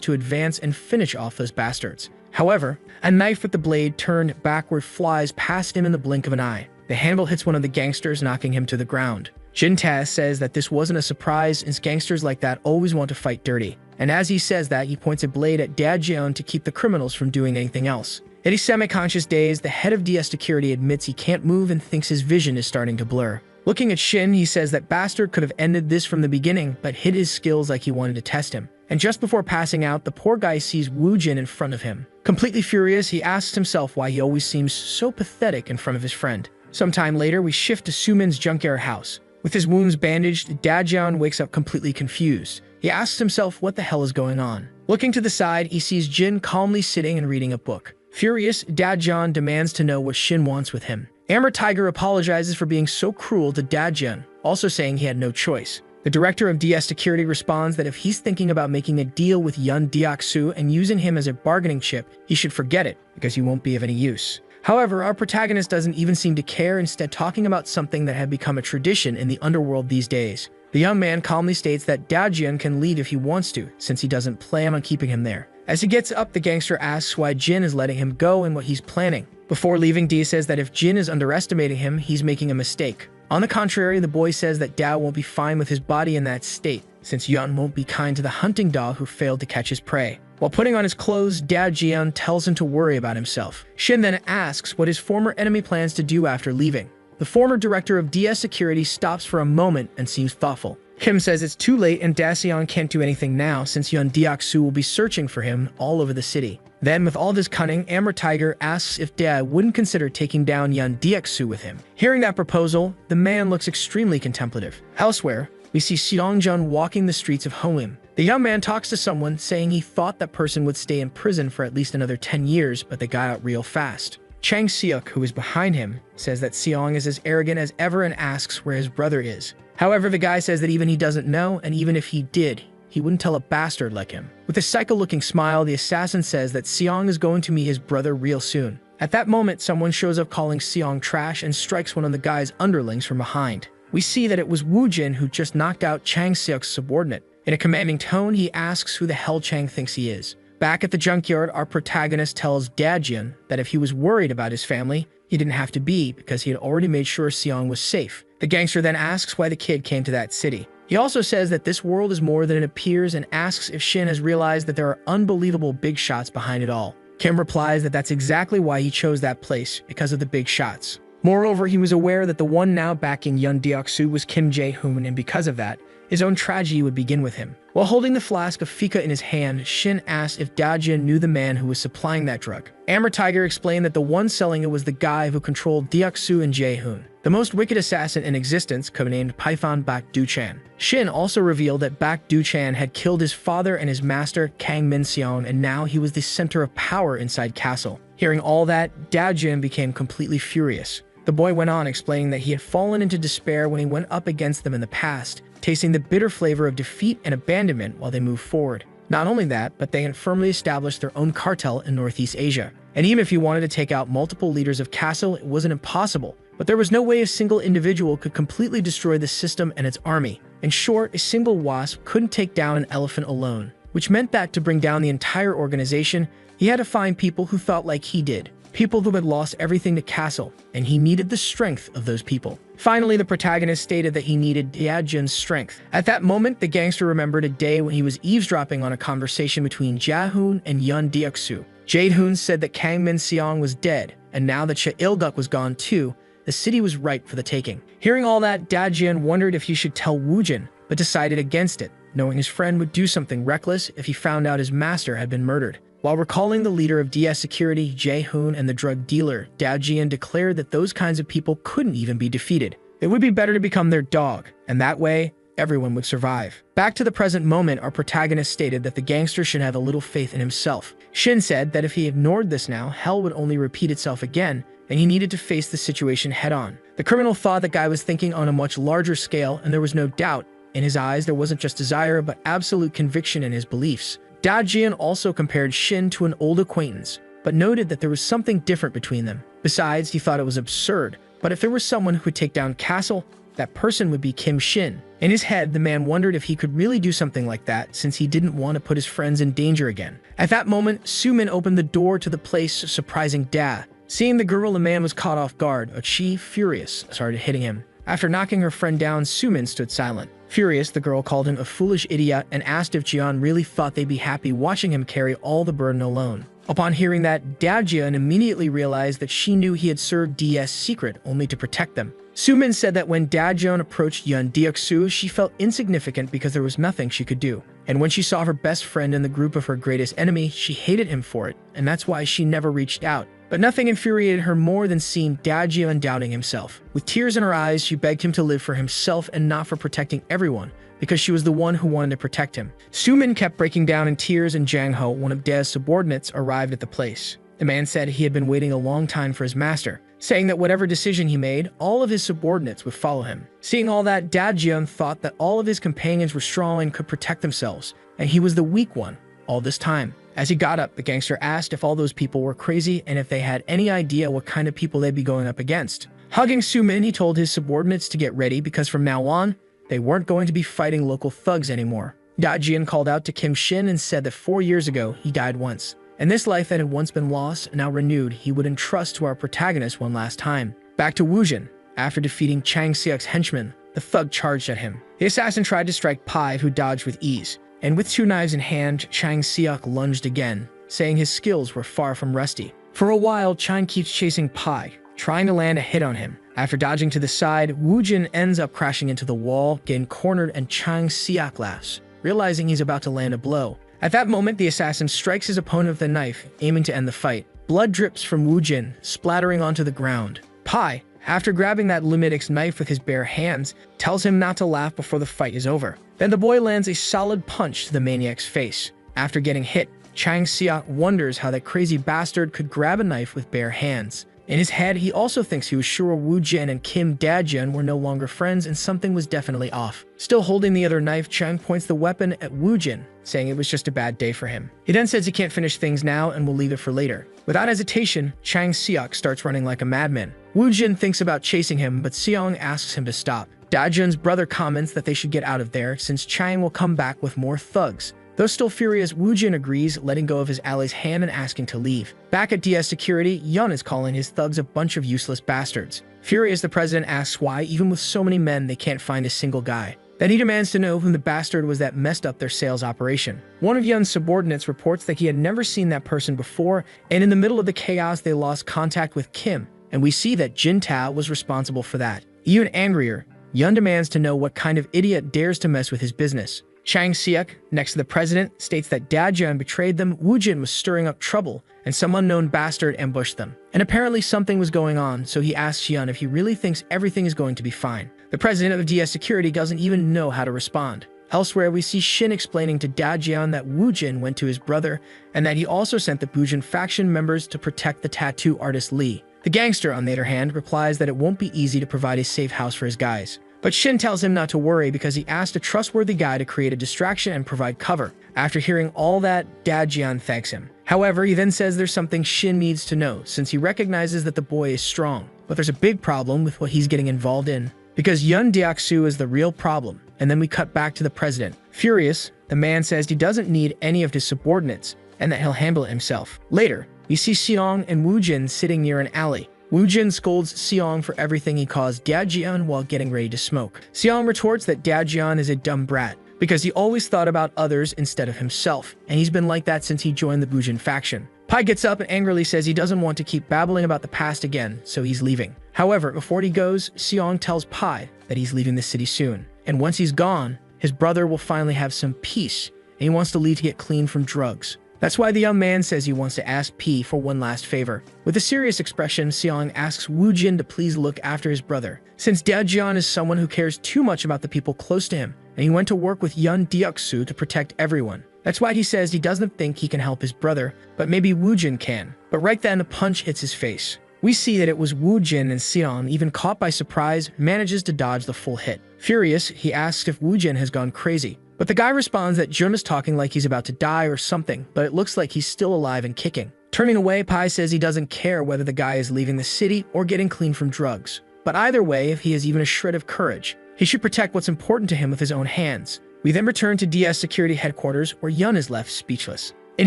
to advance and finish off those bastards. However, a knife with the blade turned backward flies past him in the blink of an eye. The handle hits one of the gangsters, knocking him to the ground. Jin-Taz says that this wasn't a surprise, as gangsters like that always want to fight dirty. And as he says that, he points a blade at Daejeon to keep the criminals from doing anything else. In his semi-conscious daze, the head of DS Security admits he can't move and thinks his vision is starting to blur. Looking at Shin, he says that Bastard could have ended this from the beginning, but hid his skills like he wanted to test him. And just before passing out, the poor guy sees Woojin in front of him. Completely furious, he asks himself why he always seems so pathetic in front of his friend. Sometime later, we shift to Sumin's junkyard house. With his wounds bandaged, Daejeon wakes up completely confused. He asks himself what the hell is going on. Looking to the side, he sees Jin calmly sitting and reading a book. Furious, Daejeon demands to know what Shin wants with him. Amber Tiger apologizes for being so cruel to Daejeon, also saying he had no choice. The director of DS Security responds that if he's thinking about making a deal with Yun Deok-soo and using him as a bargaining chip, he should forget it, because he won't be of any use. However, our protagonist doesn't even seem to care, instead talking about something that had become a tradition in the underworld these days. The young man calmly states that Daejeon can leave if he wants to, since he doesn't plan on keeping him there. As he gets up, the gangster asks why Jin is letting him go and what he's planning. Before leaving, D says that if Jin is underestimating him, he's making a mistake. On the contrary, the boy says that Dao won't be fine with his body in that state, since Yun won't be kind to the hunting dog who failed to catch his prey. While putting on his clothes, Daejeon tells him to worry about himself. Shin then asks what his former enemy plans to do after leaving. The former director of DS Security stops for a moment and seems thoughtful. Kim says it's too late and Daejeon can't do anything now, since Yun Deok-soo will be searching for him all over the city. Then, with all this cunning, Amber Tiger asks if Dae wouldn't consider taking down Yun Deok-soo with him. Hearing that proposal, the man looks extremely contemplative. Elsewhere, we see Seong-jun walking the streets of Holim. The young man talks to someone, saying he thought that person would stay in prison for at least another 10 years, but they got out real fast. Chang Seok, who is behind him, says that Seong is as arrogant as ever and asks where his brother is. However, the guy says that even he doesn't know, and even if he did, he wouldn't tell a bastard like him. With a psycho-looking smile, the assassin says that Seong is going to meet his brother real soon. At that moment, someone shows up calling Seong trash and strikes one of the guy's underlings from behind. We see that it was Woojin who just knocked out Chang Seok's subordinate. In a commanding tone, he asks who the hell Chang thinks he is. Back at the junkyard, our protagonist tells Daejeon that if he was worried about his family, he didn't have to be, because he had already made sure Seong was safe. The gangster then asks why the kid came to that city. He also says that this world is more than it appears and asks if Shin has realized that there are unbelievable big shots behind it all. Kim replies that that's exactly why he chose that place, because of the big shots. Moreover, he was aware that the one now backing Yun Deok-soo was Kim Jae-hoon, and because of that, his own tragedy would begin with him. While holding the flask of fika in his hand, Shin asked if Daejeon knew the man who was supplying that drug. Amber Tiger explained that the one selling it was the guy who controlled Deok-soo and Jae-hoon. The most wicked assassin in existence, codenamed Python Bak Do-chan. Shin also revealed that Bak Do-chan had killed his father and his master, Kang Min-seong, and now he was the center of power inside Castle. Hearing all that, Daejeon became completely furious. The boy went on explaining that he had fallen into despair when he went up against them in the past, tasting the bitter flavor of defeat and abandonment while they moved forward. Not only that, but they had firmly established their own cartel in Northeast Asia. And even if he wanted to take out multiple leaders of Castle, it wasn't impossible. But there was no way a single individual could completely destroy the system and its army. In short, a single wasp couldn't take down an elephant alone, which meant that to bring down the entire organization, he had to find people who thought like he did. People who had lost everything to Castle, and he needed the strength of those people. Finally, the protagonist stated that he needed Daejeon's strength. At that moment, the gangster remembered a day when he was eavesdropping on a conversation between Jae-hoon and Yun Deok-soo. Jae-hoon said that Kang Min-seong was dead, and now that Cha Il-guk was gone too, the the city was ripe for the taking. Hearing all that, Dajian wondered if he should tell Wujin, but decided against it, knowing his friend would do something reckless if he found out his master had been murdered. While recalling the leader of DS Security, Jae-hoon, and the drug dealer, Dajian declared that those kinds of people couldn't even be defeated. It would be better to become their dog, and that way, everyone would survive. Back to the present moment, our protagonist stated that the gangster should have a little faith in himself. Shin said that if he ignored this now, hell would only repeat itself again, and he needed to face the situation head-on. The criminal thought the guy was thinking on a much larger scale, and there was no doubt. In his eyes, there wasn't just desire, but absolute conviction in his beliefs. Dajian also compared Shin to an old acquaintance, but noted that there was something different between them. Besides, he thought it was absurd, but if there was someone who could take down Castle, that person would be Kim Shin. In his head, the man wondered if he could really do something like that, since he didn't want to put his friends in danger again. At that moment, Sumin opened the door to the place, surprising Da. Seeing the girl, the man was caught off guard. Chi, furious, started hitting him. After knocking her friend down, Sumin stood silent. Furious, the girl called him a foolish idiot and asked if Jian really thought they'd be happy watching him carry all the burden alone. Upon hearing that, Dajian immediately realized that she knew he had served DS secret only to protect them. Sumin said that when Dajian approached Yun Deoksu, she felt insignificant because there was nothing she could do. And when she saw her best friend in the group of her greatest enemy, she hated him for it, and that's why she never reached out. But nothing infuriated her more than seeing Dajian doubting himself. With tears in her eyes, she begged him to live for himself and not for protecting everyone, because she was the one who wanted to protect him. Sumin kept breaking down in tears, and Jang Ho, one of Da's subordinates, arrived at the place. The man said he had been waiting a long time for his master, saying that whatever decision he made, all of his subordinates would follow him. Seeing all that, Dajian thought that all of his companions were strong and could protect themselves, and he was the weak one all this time. As he got up, the gangster asked if all those people were crazy and if they had any idea what kind of people they'd be going up against. Hugging Sumin, he told his subordinates to get ready because from now on, they weren't going to be fighting local thugs anymore. Dajian called out to Kim Shin and said that 4 years ago, he died once. And this life that had once been lost, now renewed, he would entrust to our protagonist one last time. Back to Wujin. After defeating Chang Siak's henchman, the thug charged at him. The assassin tried to strike Pai, who dodged with ease. And with 2 knives in hand, Chang Siak lunged again, saying his skills were far from rusty. For a while, Chang keeps chasing Pai, trying to land a hit on him. After dodging to the side, Wujin ends up crashing into the wall, getting cornered, and Chang Siak laughs, realizing he's about to land a blow. At that moment, the assassin strikes his opponent with a knife, aiming to end the fight. Blood drips from Wujin, splattering onto the ground. Pai, after grabbing that lumitic's knife with his bare hands, tells him not to laugh before the fight is over. Then the boy lands a solid punch to the maniac's face. After getting hit, Chang Siak wonders how that crazy bastard could grab a knife with bare hands. In his head, he also thinks he was sure Wu Jin and Kim Dajian were no longer friends and something was definitely off. Still holding the other knife, Chang points the weapon at Wu Jin, saying it was just a bad day for him. He then says he can't finish things now and will leave it for later. Without hesitation, Chang Siak starts running like a madman. Wu Jin thinks about chasing him, but Seong asks him to stop. Dajian's brother comments that they should get out of there since Chang will come back with more thugs. Though still furious, Wu Jin agrees, letting go of his ally's hand and asking to leave. Back at DS Security, Yun is calling his thugs a bunch of useless bastards. Furious, the president asks why, even with so many men, they can't find a single guy. Then he demands to know whom the bastard was that messed up their sales operation. One of Yun's subordinates reports that he had never seen that person before, and in the middle of the chaos, they lost contact with Kim, and we see that Jin Tao was responsible for that. Even angrier, Yun demands to know what kind of idiot dares to mess with his business. Chang Siak, next to the president, states that Dajian betrayed them, Wu Jin was stirring up trouble, and some unknown bastard ambushed them. And apparently something was going on, so he asks Yun if he really thinks everything is going to be fine. The president of DS Security doesn't even know how to respond. Elsewhere, we see Shin explaining to Dajian that Wu Jin went to his brother, and that he also sent the Bujin faction members to protect the tattoo artist Lee. The gangster, on the other hand, replies that it won't be easy to provide a safe house for his guys. But Shin tells him not to worry because he asked a trustworthy guy to create a distraction and provide cover. After hearing all that, Dajian thanks him. However, he then says there's something Shin needs to know since he recognizes that the boy is strong. But there's a big problem with what he's getting involved in, because Yun Deoksu is the real problem. And then we cut back to the president. Furious, the man says he doesn't need any of his subordinates and that he'll handle it himself. Later, we see Seong and Wu Jin sitting near an alley. Wu Jin scolds Seong for everything he caused Dajian while getting ready to smoke. Seong retorts that Dajian is a dumb brat because he always thought about others instead of himself, and he's been like that since he joined the Bujin faction. Pai gets up and angrily says he doesn't want to keep babbling about the past again, so he's leaving. However, before he goes, Seong tells Pai that he's leaving the city soon. And once he's gone, his brother will finally have some peace, and he wants to leave to get clean from drugs. That's why the young man says he wants to ask P for one last favor. With a serious expression, Seong asks Woo Jin to please look after his brother, since Da Jian is someone who cares too much about the people close to him, and he went to work with Yun Deok-soo to protect everyone. That's why he says he doesn't think he can help his brother, but maybe Woo Jin can. But right then, a punch hits his face. We see that it was Woo Jin, and Seong, even caught by surprise, manages to dodge the full hit. Furious, he asks if Woo Jin has gone crazy. But the guy responds that Jun is talking like he's about to die or something, but it looks like he's still alive and kicking. Turning away, Pai says he doesn't care whether the guy is leaving the city or getting clean from drugs. But either way, if he has even a shred of courage, he should protect what's important to him with his own hands. We then return to DS Security Headquarters, where Yun is left speechless. In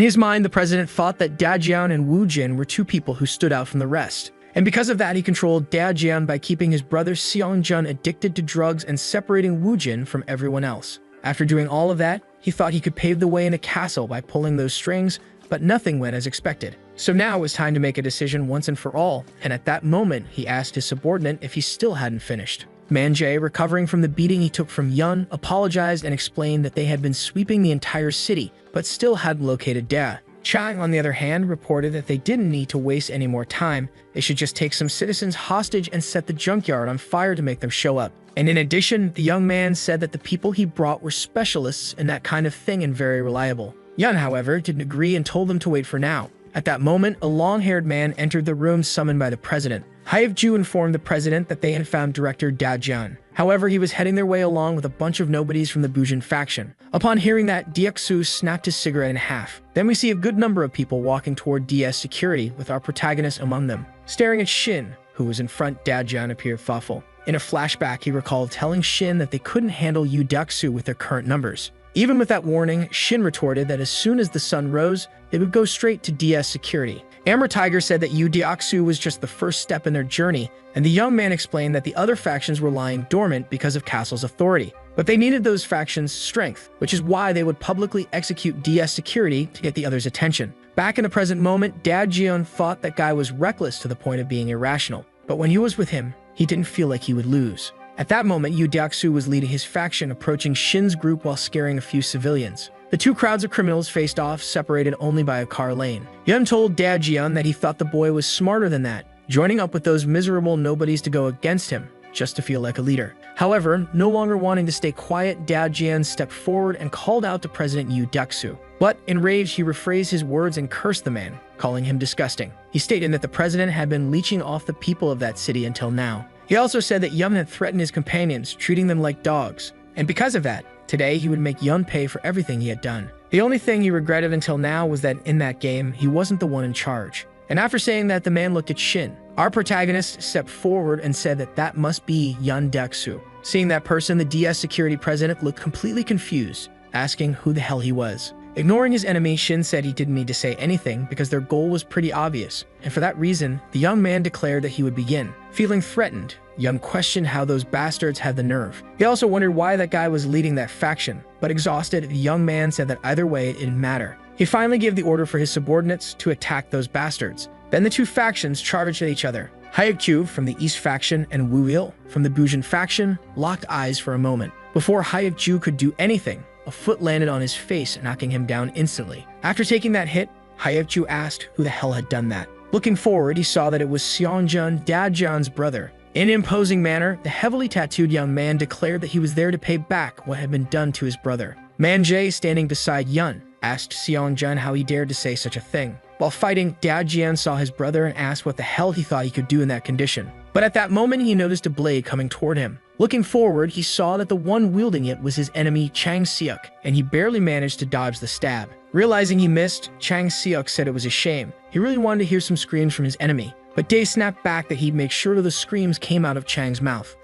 his mind, the president thought that Da Jian and Woo Jin were two people who stood out from the rest. And because of that, he controlled Da Jian by keeping his brother Seong Jun addicted to drugs and separating Woo Jin from everyone else. After doing all of that, he thought he could pave the way in a castle by pulling those strings, but nothing went as expected. So now it was time to make a decision once and for all, and at that moment, he asked his subordinate if he still hadn't finished. Man-jae, recovering from the beating he took from Yun, apologized and explained that they had been sweeping the entire city, but still hadn't located Da. Chang, on the other hand, reported that they didn't need to waste any more time. They should just take some citizens hostage and set the junkyard on fire to make them show up. And in addition, the young man said that the people he brought were specialists in that kind of thing and very reliable. Yun, however, didn't agree and told them to wait for now. At that moment, a long-haired man entered the room summoned by the president. Hyef-ju informed the president that they had found director Da Jian. However, he was heading their way along with a bunch of nobodies from the Bujin faction. Upon hearing that, Deok-soo snapped his cigarette in half. Then we see a good number of people walking toward DS Security, with our protagonist among them. Staring at Shin, who was in front, Da Jian appeared thoughtful. In a flashback, he recalled telling Shin that they couldn't handle Yu Deok-soo with their current numbers. Even with that warning, Shin retorted that as soon as the sun rose, they would go straight to DS Security. Amber Tiger said that Yu Deok-soo was just the first step in their journey, and the young man explained that the other factions were lying dormant because of Castle's authority. But they needed those factions' strength, which is why they would publicly execute DS Security to get the others' attention. Back in the present moment, Da Jian thought that guy was reckless to the point of being irrational. But when he was with him, he didn't feel like he would lose. At that moment, Yu Deok-soo was leading his faction, approaching Shin's group while scaring a few civilians. The two crowds of criminals faced off, separated only by a car lane. Yun told Da Jian that he thought the boy was smarter than that, joining up with those miserable nobodies to go against him, just to feel like a leader. However, no longer wanting to stay quiet, Da Jian stepped forward and called out to President Yu Deok-soo. But, enraged, he rephrased his words and cursed the man, calling him disgusting. He stated that the president had been leeching off the people of that city until now. He also said that Yun had threatened his companions, treating them like dogs. And because of that, today he would make Yun pay for everything he had done. The only thing he regretted until now was that in that game, he wasn't the one in charge. And after saying that, the man looked at Shin. Our protagonist stepped forward and said that that must be Yun Deok-soo. Seeing that person, the DS Security president looked completely confused, asking who the hell he was. Ignoring his enemy, Shin said he didn't need to say anything because their goal was pretty obvious, and for that reason, the young man declared that he would begin. Feeling threatened, Yun questioned how those bastards had the nerve. He also wondered why that guy was leading that faction, but exhausted, the young man said that either way it didn't matter. He finally gave the order for his subordinates to attack those bastards. Then the two factions charged at each other. Hyek-ju from the East faction and Woo-il from the Bujin faction locked eyes for a moment. Before Hyek-ju could do anything, a foot landed on his face, knocking him down instantly. After taking that hit, Hyek-ju asked who the hell had done that. Looking forward, he saw that it was Seong-jun, Da Jian's brother. In an imposing manner, the heavily tattooed young man declared that he was there to pay back what had been done to his brother. Man-jae, standing beside Yun, asked Seong-jun how he dared to say such a thing. While fighting, Da Jian saw his brother and asked what the hell he thought he could do in that condition. But at that moment, he noticed a blade coming toward him. Looking forward, he saw that the one wielding it was his enemy, Chang Seok, and he barely managed to dodge the stab. Realizing he missed, Chang Seok said it was a shame. He really wanted to hear some screams from his enemy. But Dae snapped back that he'd make sure the screams came out of Chang's mouth.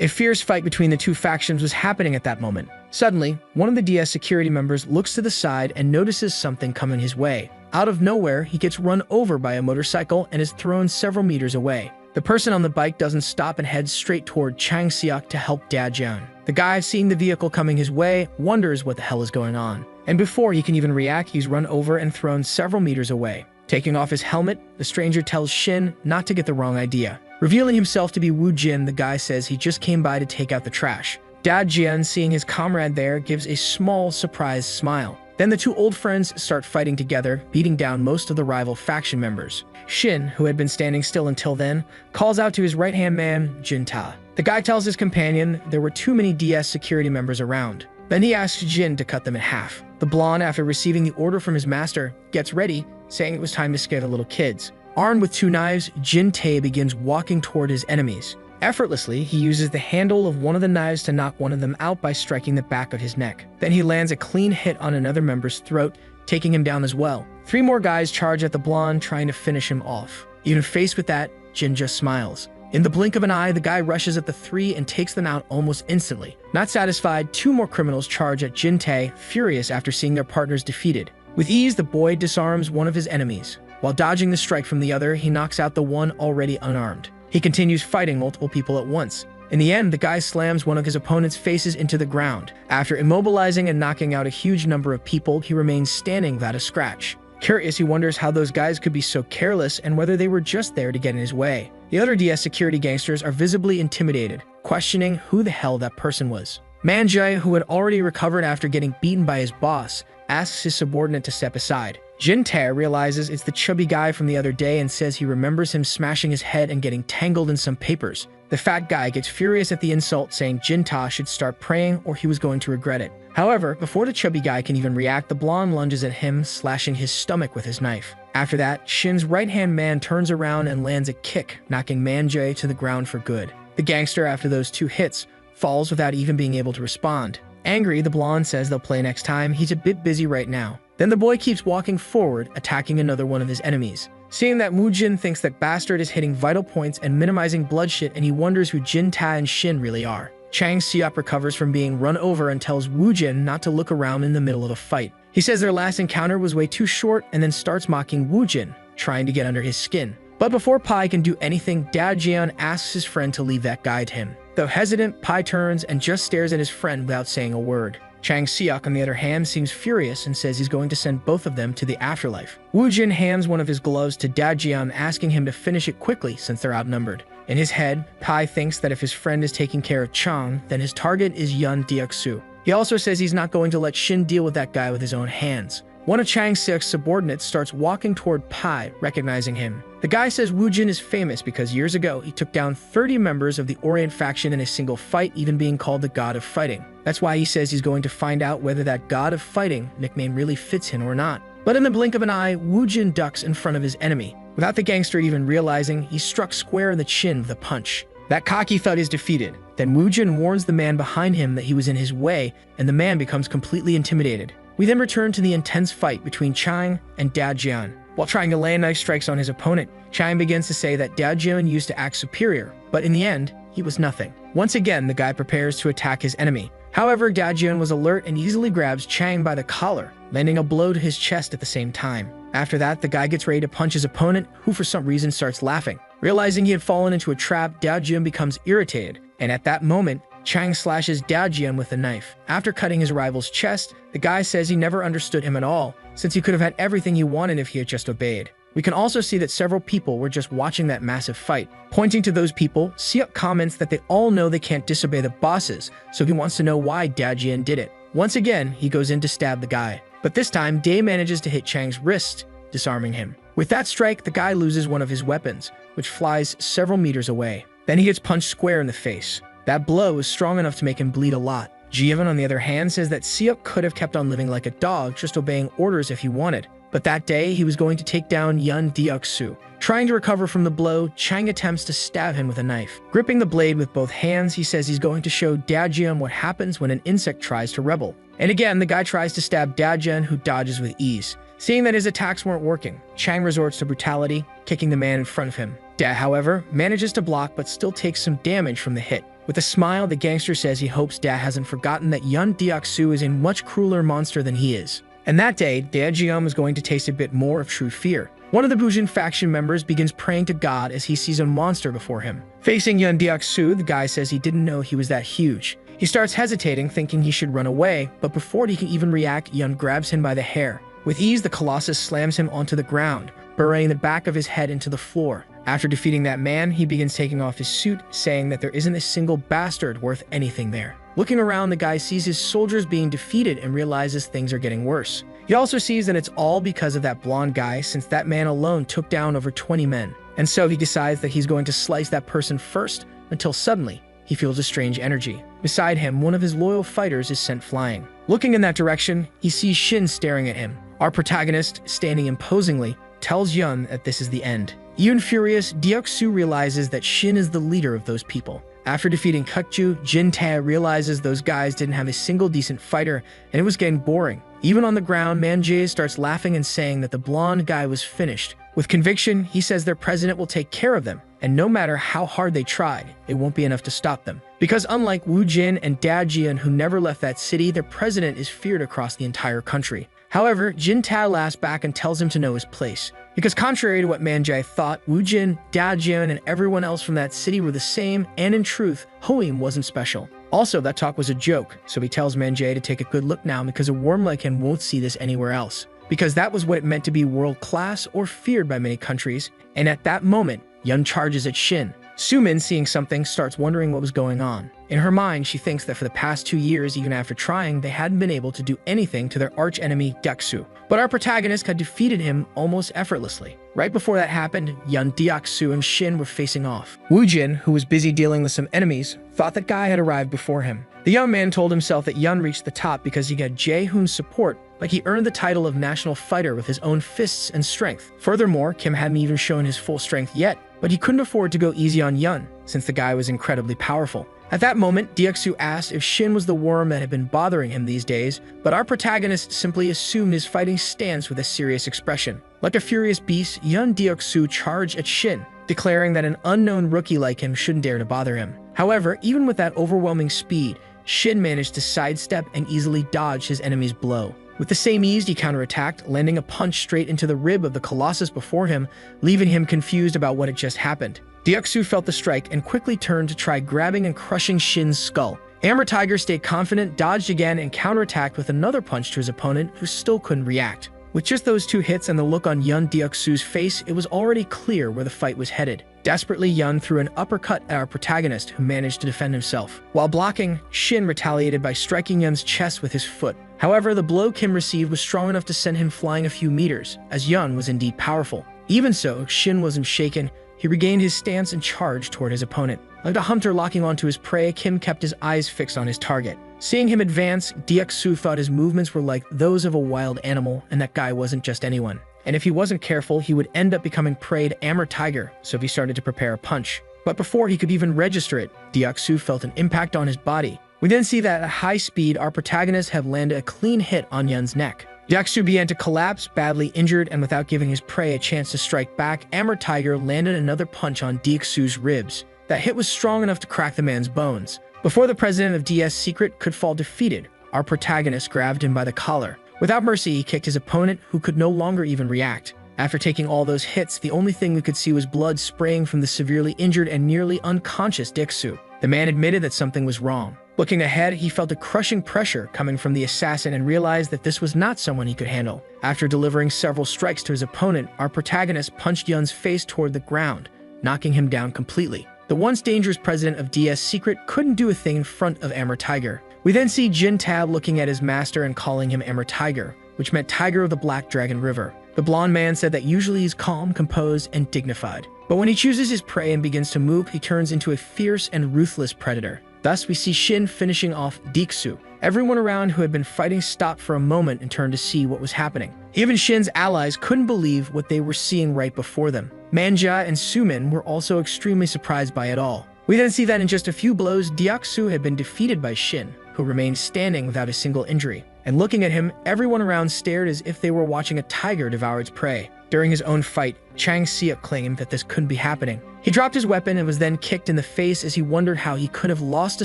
A fierce fight between the two factions was happening at that moment. Suddenly, one of the DS security members looks to the side and notices something coming his way. Out of nowhere, he gets run over by a motorcycle and is thrown several meters away. The person on the bike doesn't stop and heads straight toward Chang Seok to help Da Jian. The guy, seeing the vehicle coming his way, wonders what the hell is going on. And before he can even react, he's run over and thrown several meters away. Taking off his helmet, the stranger tells Shin not to get the wrong idea. Revealing himself to be Wu Jin, the guy says he just came by to take out the trash. Dad Jian, seeing his comrade there, gives a small, surprised smile. Then the two old friends start fighting together, beating down most of the rival faction members. Shin, who had been standing still until then, calls out to his right-hand man, Jin Ta. The guy tells his companion there were too many DS security members around. Then he asks Jin to cut them in half. The blonde, after receiving the order from his master, gets ready, saying it was time to scare the little kids. Armed with two knives, Jin Tae begins walking toward his enemies. Effortlessly, he uses the handle of one of the knives to knock one of them out by striking the back of his neck. Then he lands a clean hit on another member's throat, taking him down as well. Three more guys charge at the blonde, trying to finish him off. Even faced with that, Jin just smiles. In the blink of an eye, the guy rushes at the three and takes them out almost instantly. Not satisfied, two more criminals charge at Jin Tae, furious after seeing their partners defeated. With ease, the boy disarms one of his enemies. While dodging the strike from the other, he knocks out the one already unarmed. He continues fighting multiple people at once. In the end, the guy slams one of his opponent's faces into the ground. After immobilizing and knocking out a huge number of people, he remains standing without a scratch. Curious, he wonders how those guys could be so careless and whether they were just there to get in his way. The other DS security gangsters are visibly intimidated, questioning who the hell that person was. Manhwa, who had already recovered after getting beaten by his boss, asks his subordinate to step aside. Jin Tae realizes it's the chubby guy from the other day and says he remembers him smashing his head and getting tangled in some papers. The fat guy gets furious at the insult, saying Jin Ta should start praying or he was going to regret it. However, before the chubby guy can even react, the blonde lunges at him, slashing his stomach with his knife. After that, Shin's right-hand man turns around and lands a kick, knocking Manhwa to the ground for good. The gangster, after those two hits, falls without even being able to respond. Angry, the blonde says they'll play next time, he's a bit busy right now. Then the boy keeps walking forward, attacking another one of his enemies. Seeing that Wu Jin thinks that Bastard is hitting vital points and minimizing bloodshed, and he wonders who Jin Ta and Shin really are. Chang Seok recovers from being run over and tells Wu Jin not to look around in the middle of a fight. He says their last encounter was way too short and then starts mocking Wu Jin, trying to get under his skin. But before Pai can do anything, Dad Jian asks his friend to leave that guy to him. Though hesitant, Pai turns and just stares at his friend without saying a word. Chang Seok, on the other hand, seems furious and says he's going to send both of them to the afterlife. Wu Jin hands one of his gloves to Dad Jian, asking him to finish it quickly since they're outnumbered. In his head, Pai thinks that if his friend is taking care of Chang, then his target is Yun Deok-su. He also says he's not going to let Shin deal with that guy with his own hands. One of Chang Seok's subordinates starts walking toward Pai, recognizing him. The guy says Wu Jin is famous because years ago he took down 30 members of the Orient faction in a single fight, even being called the God of Fighting. That's why he says he's going to find out whether that God of Fighting nickname really fits him or not. But in the blink of an eye, Wu Jin ducks in front of his enemy. Without the gangster even realizing, he's struck square in the chin with a punch. That cocky thud is defeated. Then Wu Jin warns the man behind him that he was in his way, and the man becomes completely intimidated. We then return to the intense fight between Chang and Dad Jian. While trying to land knife strikes on his opponent, Chang begins to say that Dad Jian used to act superior, but in the end, he was nothing. Once again, the guy prepares to attack his enemy. However, Dad Jian was alert and easily grabs Chang by the collar, landing a blow to his chest at the same time. After that, the guy gets ready to punch his opponent, who for some reason starts laughing. Realizing he had fallen into a trap, Dad Jian becomes irritated, and at that moment, Chang slashes Dad Jian with a knife. After cutting his rival's chest, the guy says he never understood him at all, since he could have had everything he wanted if he had just obeyed. We can also see that several people were just watching that massive fight. Pointing to those people, Seok comments that they all know they can't disobey the bosses, so he wants to know why Dad Jian did it. Once again, he goes in to stab the guy. But this time, Dae manages to hit Chang's wrist, disarming him. With that strike, the guy loses one of his weapons, which flies several meters away. Then he gets punched square in the face. That blow was strong enough to make him bleed a lot. Jivan, on the other hand, says that Seok could have kept on living like a dog, just obeying orders if he wanted. But that day, he was going to take down Yun Deok-su. Trying to recover from the blow, Chang attempts to stab him with a knife. Gripping the blade with both hands, he says he's going to show Dajian what happens when an insect tries to rebel. And again, the guy tries to stab Dajian, who dodges with ease. Seeing that his attacks weren't working, Chang resorts to brutality, kicking the man in front of him. Da, however, manages to block but still takes some damage from the hit. With a smile, the gangster says he hopes Da hasn't forgotten that Yun Deok-su is a much crueler monster than he is. And that day, Dajian is going to taste a bit more of true fear. One of the Bujin faction members begins praying to God as he sees a monster before him. Facing Yun Deok-su, the guy says he didn't know he was that huge. He starts hesitating, thinking he should run away, but before he can even react, Yun grabs him by the hair. With ease, the Colossus slams him onto the ground, burying the back of his head into the floor. After defeating that man, he begins taking off his suit, saying that there isn't a single bastard worth anything there. Looking around, the guy sees his soldiers being defeated and realizes things are getting worse. He also sees that it's all because of that blonde guy, since that man alone took down over 20 men. And so he decides that he's going to slice that person first, until suddenly, he feels a strange energy. Beside him, one of his loyal fighters is sent flying. Looking in that direction, he sees Shin staring at him. Our protagonist, standing imposingly, tells Yun that this is the end. Even furious, Deok-su realizes that Shin is the leader of those people. After defeating Kukju, Jin-tae realizes those guys didn't have a single decent fighter, and it was getting boring. Even on the ground, Man-jae starts laughing and saying that the blonde guy was finished. With conviction, he says their president will take care of them, and no matter how hard they tried, it won't be enough to stop them. Because unlike Wu Jin and Da Jian, who never left that city, their president is feared across the entire country. However, Jin-tae laughs back and tells him to know his place. Because contrary to what Man-jae thought, Wu Jin, Da Jian, and everyone else from that city were the same, and in truth, Hoim wasn't special. Also, that talk was a joke, so he tells Man-jae to take a good look now because a worm like him won't see this anywhere else. Because that was what it meant to be world-class or feared by many countries, and at that moment, Yun charges at Shin. Sumin, seeing something, starts wondering what was going on. In her mind, she thinks that for the past 2 years, even after trying, they hadn't been able to do anything to their arch-enemy Deok-su. But our protagonist had defeated him almost effortlessly. Right before that happened, Yun, Deok-su, and Shin were facing off. Wu Jin, who was busy dealing with some enemies, thought that Guy had arrived before him. The young man told himself that Yun reached the top because he got Jae-hoon's support, like he earned the title of national fighter with his own fists and strength. Furthermore, Kim hadn't even shown his full strength yet, but he couldn't afford to go easy on Yun, since the guy was incredibly powerful. At that moment, Deok-su asked if Shin was the worm that had been bothering him these days, but our protagonist simply assumed his fighting stance with a serious expression. Like a furious beast, Yun Deok-su charged at Shin, declaring that an unknown rookie like him shouldn't dare to bother him. However, even with that overwhelming speed, Shin managed to sidestep and easily dodge his enemy's blow. With the same ease, he counterattacked, landing a punch straight into the rib of the Colossus before him, leaving him confused about what had just happened. Deok-su felt the strike and quickly turned to try grabbing and crushing Shin's skull. Amber Tiger stayed confident, dodged again, and counterattacked with another punch to his opponent, who still couldn't react. With just those 2 hits and the look on Yun Deok-su's face, it was already clear where the fight was headed. Desperately, Yun threw an uppercut at our protagonist, who managed to defend himself. While blocking, Shin retaliated by striking Yun's chest with his foot. However, the blow Kim received was strong enough to send him flying a few meters, as Yun was indeed powerful. Even so, Shin wasn't shaken. He regained his stance and charged toward his opponent. Like a hunter locking onto his prey, Kim kept his eyes fixed on his target. Seeing him advance, Deok-su thought his movements were like those of a wild animal, and that guy wasn't just anyone. And if he wasn't careful, he would end up becoming prey to Amber Tiger, so he started to prepare a punch. But before he could even register it, Deok-su felt an impact on his body. We then see that at high speed, our protagonist had landed a clean hit on Yun's neck. Deok-su began to collapse, badly injured, and without giving his prey a chance to strike back, Amber Tiger landed another punch on Deok-su's ribs. That hit was strong enough to crack the man's bones. Before the president of DS Secret could fall defeated, our protagonist grabbed him by the collar. Without mercy, he kicked his opponent, who could no longer even react. After taking all those hits, the only thing we could see was blood spraying from the severely injured and nearly unconscious Deok-su. The man admitted that something was wrong. Looking ahead, he felt a crushing pressure coming from the assassin and realized that this was not someone he could handle. After delivering several strikes to his opponent, our protagonist punched Yun's face toward the ground, knocking him down completely. The once dangerous president of DS Secret couldn't do a thing in front of Amber Tiger. We then see Jin-tae looking at his master and calling him Amber Tiger, which meant Tiger of the Black Dragon River. The blonde man said that usually he's calm, composed, and dignified. But when he chooses his prey and begins to move, he turns into a fierce and ruthless predator. Thus, we see Shin finishing off Deok-su. Everyone around who had been fighting stopped for a moment and turned to see what was happening. Even Shin's allies couldn't believe what they were seeing right before them. Man-jae and Sumin were also extremely surprised by it all. We then see that in just a few blows, Deok-su had been defeated by Shin, who remained standing without a single injury. And looking at him, everyone around stared as if they were watching a tiger devour its prey. During his own fight, Chang Seok claimed that this couldn't be happening. He dropped his weapon and was then kicked in the face as he wondered how he could have lost to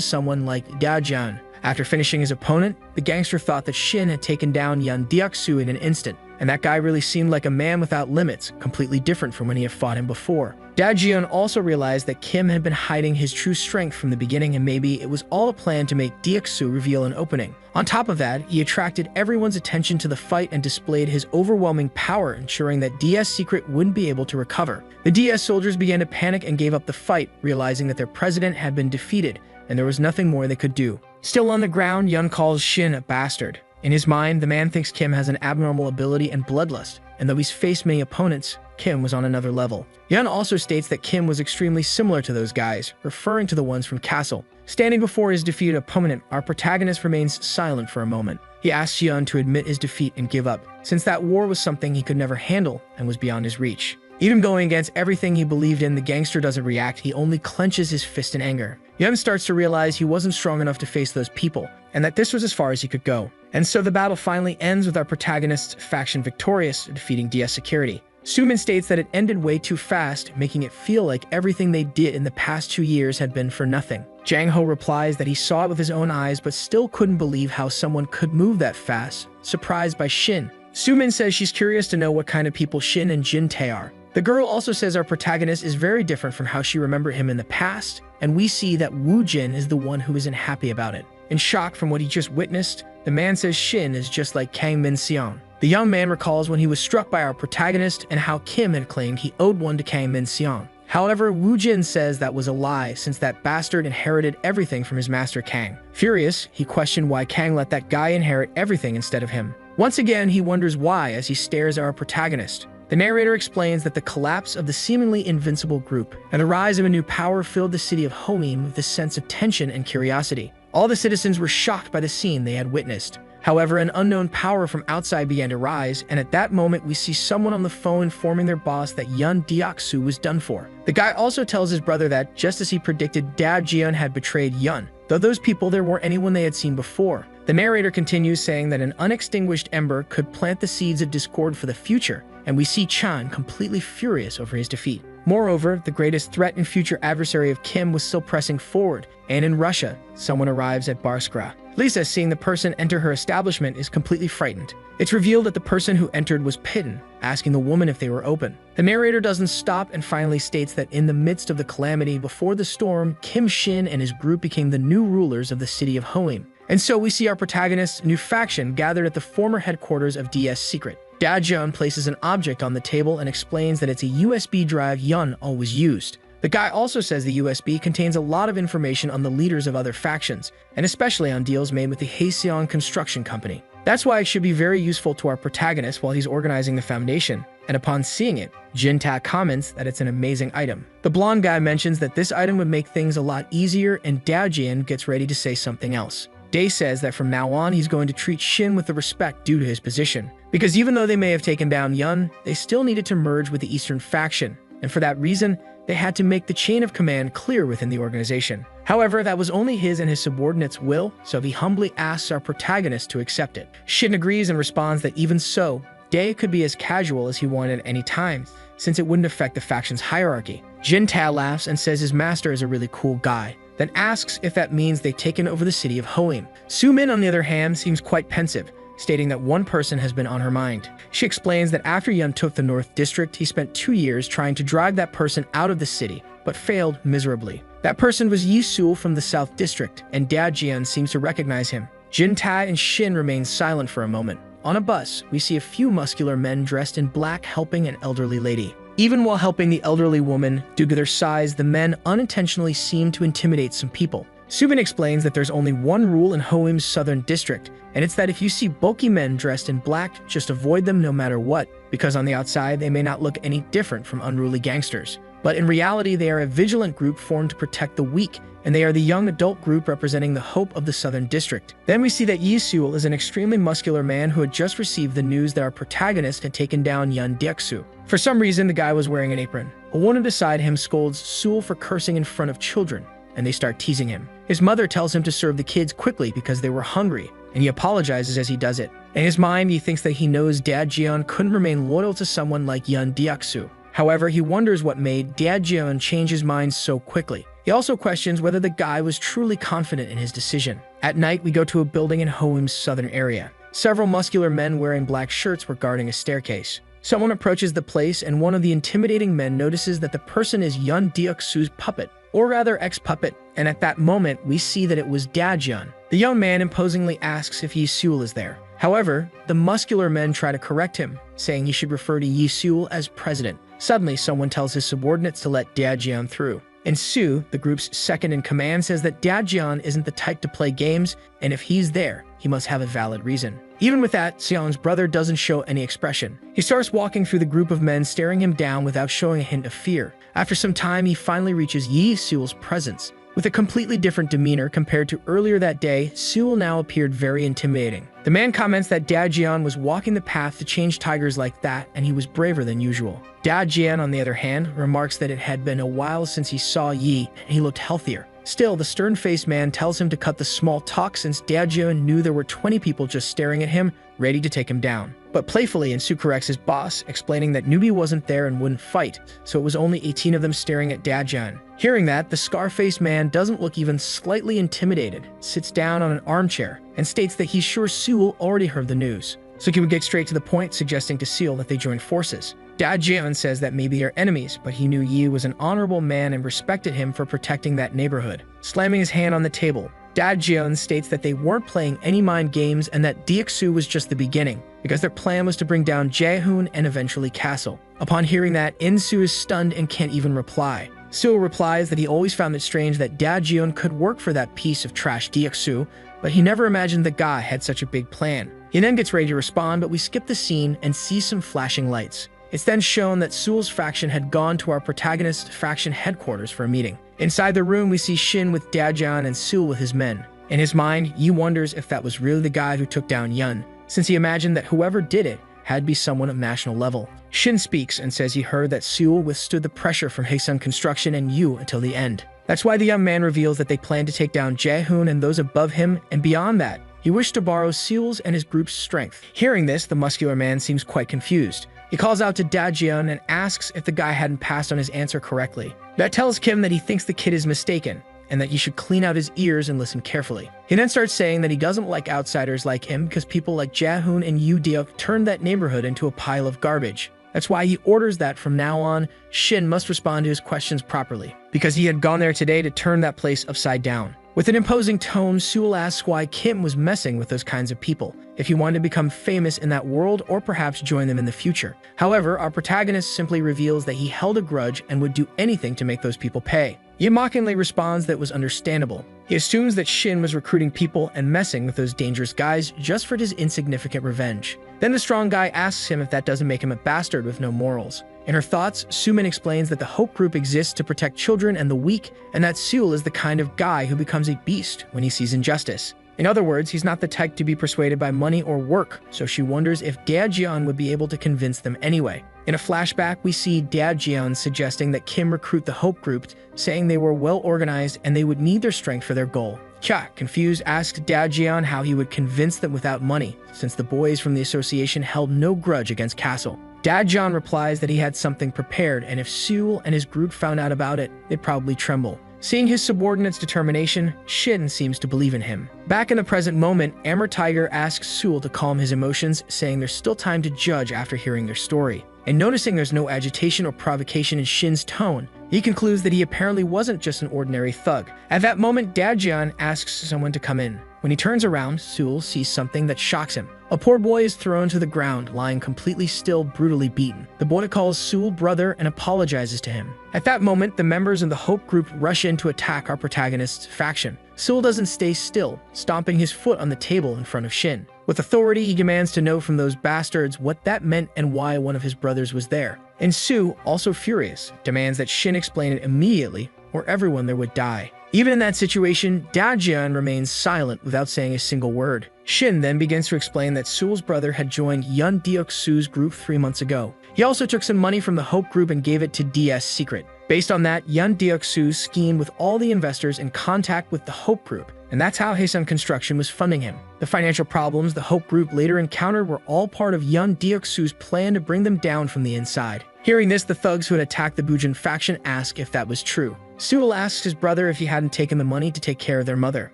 someone like Da Jian. After finishing his opponent, the gangster thought that Shin had taken down Yun Deok-soo in an instant, and that guy really seemed like a man without limits, completely different from when he had fought him before. Da Jiun also realized that Kim had been hiding his true strength from the beginning, and maybe it was all a plan to make Deok-soo reveal an opening. On top of that, he attracted everyone's attention to the fight and displayed his overwhelming power, ensuring that DS Secret wouldn't be able to recover. The DS soldiers began to panic and gave up the fight, realizing that their president had been defeated, and there was nothing more they could do. Still on the ground, Yun calls Shin a bastard. In his mind, the man thinks Kim has an abnormal ability and bloodlust, and though he's faced many opponents, Kim was on another level. Yun also states that Kim was extremely similar to those guys, referring to the ones from Castle. Standing before his defeated opponent, our protagonist remains silent for a moment. He asks Yun to admit his defeat and give up, since that war was something he could never handle and was beyond his reach. Even going against everything he believed in, the gangster doesn't react, he only clenches his fist in anger. Yun starts to realize he wasn't strong enough to face those people, and that this was as far as he could go. And so the battle finally ends with our protagonist's faction victorious, defeating DS Security. Sumin states that it ended way too fast, making it feel like everything they did in the past 2 years had been for nothing. Jang Ho replies that he saw it with his own eyes but still couldn't believe how someone could move that fast, surprised by Shin. Sumin says she's curious to know what kind of people Shin and Jin Tae are. The girl also says our protagonist is very different from how she remembered him in the past, and we see that Woo Jin is the one who isn't happy about it. In shock from what he just witnessed, the man says Shin is just like Kang Min Seong. The young man recalls when he was struck by our protagonist and how Kim had claimed he owed one to Kang Min Seong. However, Woo Jin says that was a lie, since that bastard inherited everything from his master Kang. Furious, he questioned why Kang let that guy inherit everything instead of him. Once again, he wonders why as he stares at our protagonist. The narrator explains that the collapse of the seemingly invincible group and the rise of a new power filled the city of Homeim with a sense of tension and curiosity. All the citizens were shocked by the scene they had witnessed. However, an unknown power from outside began to rise, and at that moment we see someone on the phone informing their boss that Yun Deok-soo was done for. The guy also tells his brother that, just as he predicted, Da Jiun had betrayed Yun, though those people there weren't anyone they had seen before. The narrator continues saying that an unextinguished ember could plant the seeds of discord for the future, and we see Chan completely furious over his defeat. Moreover, the greatest threat and future adversary of Kim was still pressing forward, and in Russia, someone arrives at Barskra. Lisa, seeing the person enter her establishment, is completely frightened. It's revealed that the person who entered was Pitten, asking the woman if they were open. The narrator doesn't stop and finally states that in the midst of the calamity before the storm, Kim Shin and his group became the new rulers of the city of Hoeim. And so we see our protagonist's new faction gathered at the former headquarters of DS Secret. Da Jiun places an object on the table and explains that it's a USB drive Yun always used. The guy also says the USB contains a lot of information on the leaders of other factions, and especially on deals made with the Haseong Construction Company. That's why it should be very useful to our protagonist while he's organizing the foundation, and upon seeing it, Jin Tae comments that it's an amazing item. The blonde guy mentions that this item would make things a lot easier, and Da Jiun gets ready to say something else. Dae says that from now on he's going to treat Shin with the respect due to his position, because even though they may have taken down Yun, they still needed to merge with the Eastern faction, and for that reason, they had to make the chain of command clear within the organization. However, that was only his and his subordinates' will, so he humbly asks our protagonist to accept it. Shin agrees and responds that even so, Dae could be as casual as he wanted at any time, since it wouldn't affect the faction's hierarchy. Jin Tae laughs and says his master is a really cool guy, then asks if that means they've taken over the city of Hoeim. Sumin, on the other hand, seems quite pensive, stating that one person has been on her mind. She explains that after Yun took the North District, he spent 2 years trying to drive that person out of the city, but failed miserably. That person was Yi Sul from the South District, and Da Jiun seems to recognize him. Jin Tae and Shin remain silent for a moment. On a bus, we see a few muscular men dressed in black helping an elderly lady. Even while helping the elderly woman, due to their size, the men unintentionally seem to intimidate some people. Subin explains that there's only one rule in Hoeim's southern district, and it's that if you see bulky men dressed in black, just avoid them no matter what, because on the outside they may not look any different from unruly gangsters. But in reality, they are a vigilant group formed to protect the weak, and they are the young adult group representing the hope of the southern district. Then we see that Yi Sul is an extremely muscular man who had just received the news that our protagonist had taken down Yun Deok-soo. For some reason, the guy was wearing an apron. A woman beside him scolds Sul for cursing in front of children, and they start teasing him. His mother tells him to serve the kids quickly because they were hungry, and he apologizes as he does it. In his mind, he thinks that he knows Da Jiun couldn't remain loyal to someone like Yun Deok-soo. However, he wonders what made Daejeon change his mind so quickly. He also questions whether the guy was truly confident in his decision. At night, we go to a building in Hoheim's southern area. Several muscular men wearing black shirts were guarding a staircase. Someone approaches the place, and one of the intimidating men notices that the person is Yun Deok-soo's puppet, or rather ex-puppet, and at that moment, we see that it was Daejeon. The young man imposingly asks if Yi Seul is there. However, the muscular men try to correct him, saying he should refer to Yi Seul as president. Suddenly, someone tells his subordinates to let Daejeon through. And Soo, the group's second-in-command, says that Daejeon isn't the type to play games, and if he's there, he must have a valid reason. Even with that, Seon's brother doesn't show any expression. He starts walking through the group of men, staring him down without showing a hint of fear. After some time, he finally reaches Yi Seul's presence. With a completely different demeanor compared to earlier that day, Seul now appeared very intimidating. The man comments that Daejeon was walking the path to change tigers like that, and he was braver than usual. Daejeon, on the other hand, remarks that it had been a while since he saw Yi, and he looked healthier. Still, the stern-faced man tells him to cut the small talk since Daejeon knew there were 20 people just staring at him, ready to take him down. But playfully, Soo corrects his boss, explaining that newbie wasn't there and wouldn't fight, so it was only 18 of them staring at Daejeon. Hearing that, the scar-faced man doesn't look even slightly intimidated, sits down on an armchair, and states that he's sure Seul already heard the news. So he would get straight to the point, suggesting to Seul that they join forces. Daejeon says that maybe they're enemies, but he knew Yi was an honorable man and respected him for protecting that neighborhood. Slamming his hand on the table, Daejeon states that they weren't playing any mind games and that Deok-soo was just the beginning, because their plan was to bring down Jaehoon and eventually Castle. Upon hearing that, In-soo is stunned and can't even reply. Seul replies that he always found it strange that Daejeon could work for that piece of trash Deok-soo, but he never imagined the guy had such a big plan. He then gets ready to respond, but we skip the scene and see some flashing lights. It's then shown that Seul's faction had gone to our protagonist's faction headquarters for a meeting. Inside the room, we see Shin with Daejeon and Seul with his men. In his mind, Yi wonders if that was really the guy who took down Yun, since he imagined that whoever did it had to be someone of national level. Shin speaks and says he heard that Seul withstood the pressure from Haesun Construction and Yu until the end. That's why the young man reveals that they plan to take down Jaehoon and those above him, and beyond that, he wished to borrow Seul's and his group's strength. Hearing this, the muscular man seems quite confused. He calls out to Daejeon and asks if the guy hadn't passed on his answer correctly. That tells Kim that he thinks the kid is mistaken, and that he should clean out his ears and listen carefully. He then starts saying that he doesn't like outsiders like him because people like Jaehoon and Yu Deok turned that neighborhood into a pile of garbage. That's why he orders that from now on, Shin must respond to his questions properly, because he had gone there today to turn that place upside down. With an imposing tone, Seul asks why Kim was messing with those kinds of people, if he wanted to become famous in that world or perhaps join them in the future. However, our protagonist simply reveals that he held a grudge and would do anything to make those people pay. Yi mockingly responds that it was understandable. He assumes that Shin was recruiting people and messing with those dangerous guys just for his insignificant revenge. Then the strong guy asks him if that doesn't make him a bastard with no morals. In her thoughts, Sumin explains that the Hope Group exists to protect children and the weak, and that Seul is the kind of guy who becomes a beast when he sees injustice. In other words, he's not the type to be persuaded by money or work, so she wonders if Daejeon would be able to convince them anyway. In a flashback, we see Daejeon suggesting that Kim recruit the Hope Group, saying they were well organized and they would need their strength for their goal. Kya, confused, asked Daejeon how he would convince them without money, since the boys from the association held no grudge against Castle. Daejeon replies that he had something prepared, and if Seul and his group found out about it, they'd probably tremble. Seeing his subordinate's determination, Shin seems to believe in him. Back in the present moment, Amber Tiger asks Seul to calm his emotions, saying there's still time to judge after hearing their story. And noticing there's no agitation or provocation in Shin's tone, he concludes that he apparently wasn't just an ordinary thug. At that moment, Daejeon asks someone to come in. When he turns around, Seul sees something that shocks him. A poor boy is thrown to the ground, lying completely still, brutally beaten. The boy calls Seul brother and apologizes to him. At that moment, the members of the Hope Group rush in to attack our protagonist's faction. Seul doesn't stay still, stomping his foot on the table in front of Shin. With authority, he demands to know from those bastards what that meant and why one of his brothers was there. And Soo, also furious, demands that Shin explain it immediately, or everyone there would die. Even in that situation, Daejeon remains silent without saying a single word. Shin then begins to explain that Seul's brother had joined Yun Deok-soo's group 3 months ago. He also took some money from the Hope Group and gave it to DS Secret. Based on that, Yun Deok-soo schemed with all the investors in contact with the Hope Group, and that's how Haesun Construction was funding him. The financial problems the Hope Group later encountered were all part of Yun Deok-soo's plan to bring them down from the inside. Hearing this, the thugs who had attacked the Bujin faction ask if that was true. Sewell asks his brother if he hadn't taken the money to take care of their mother.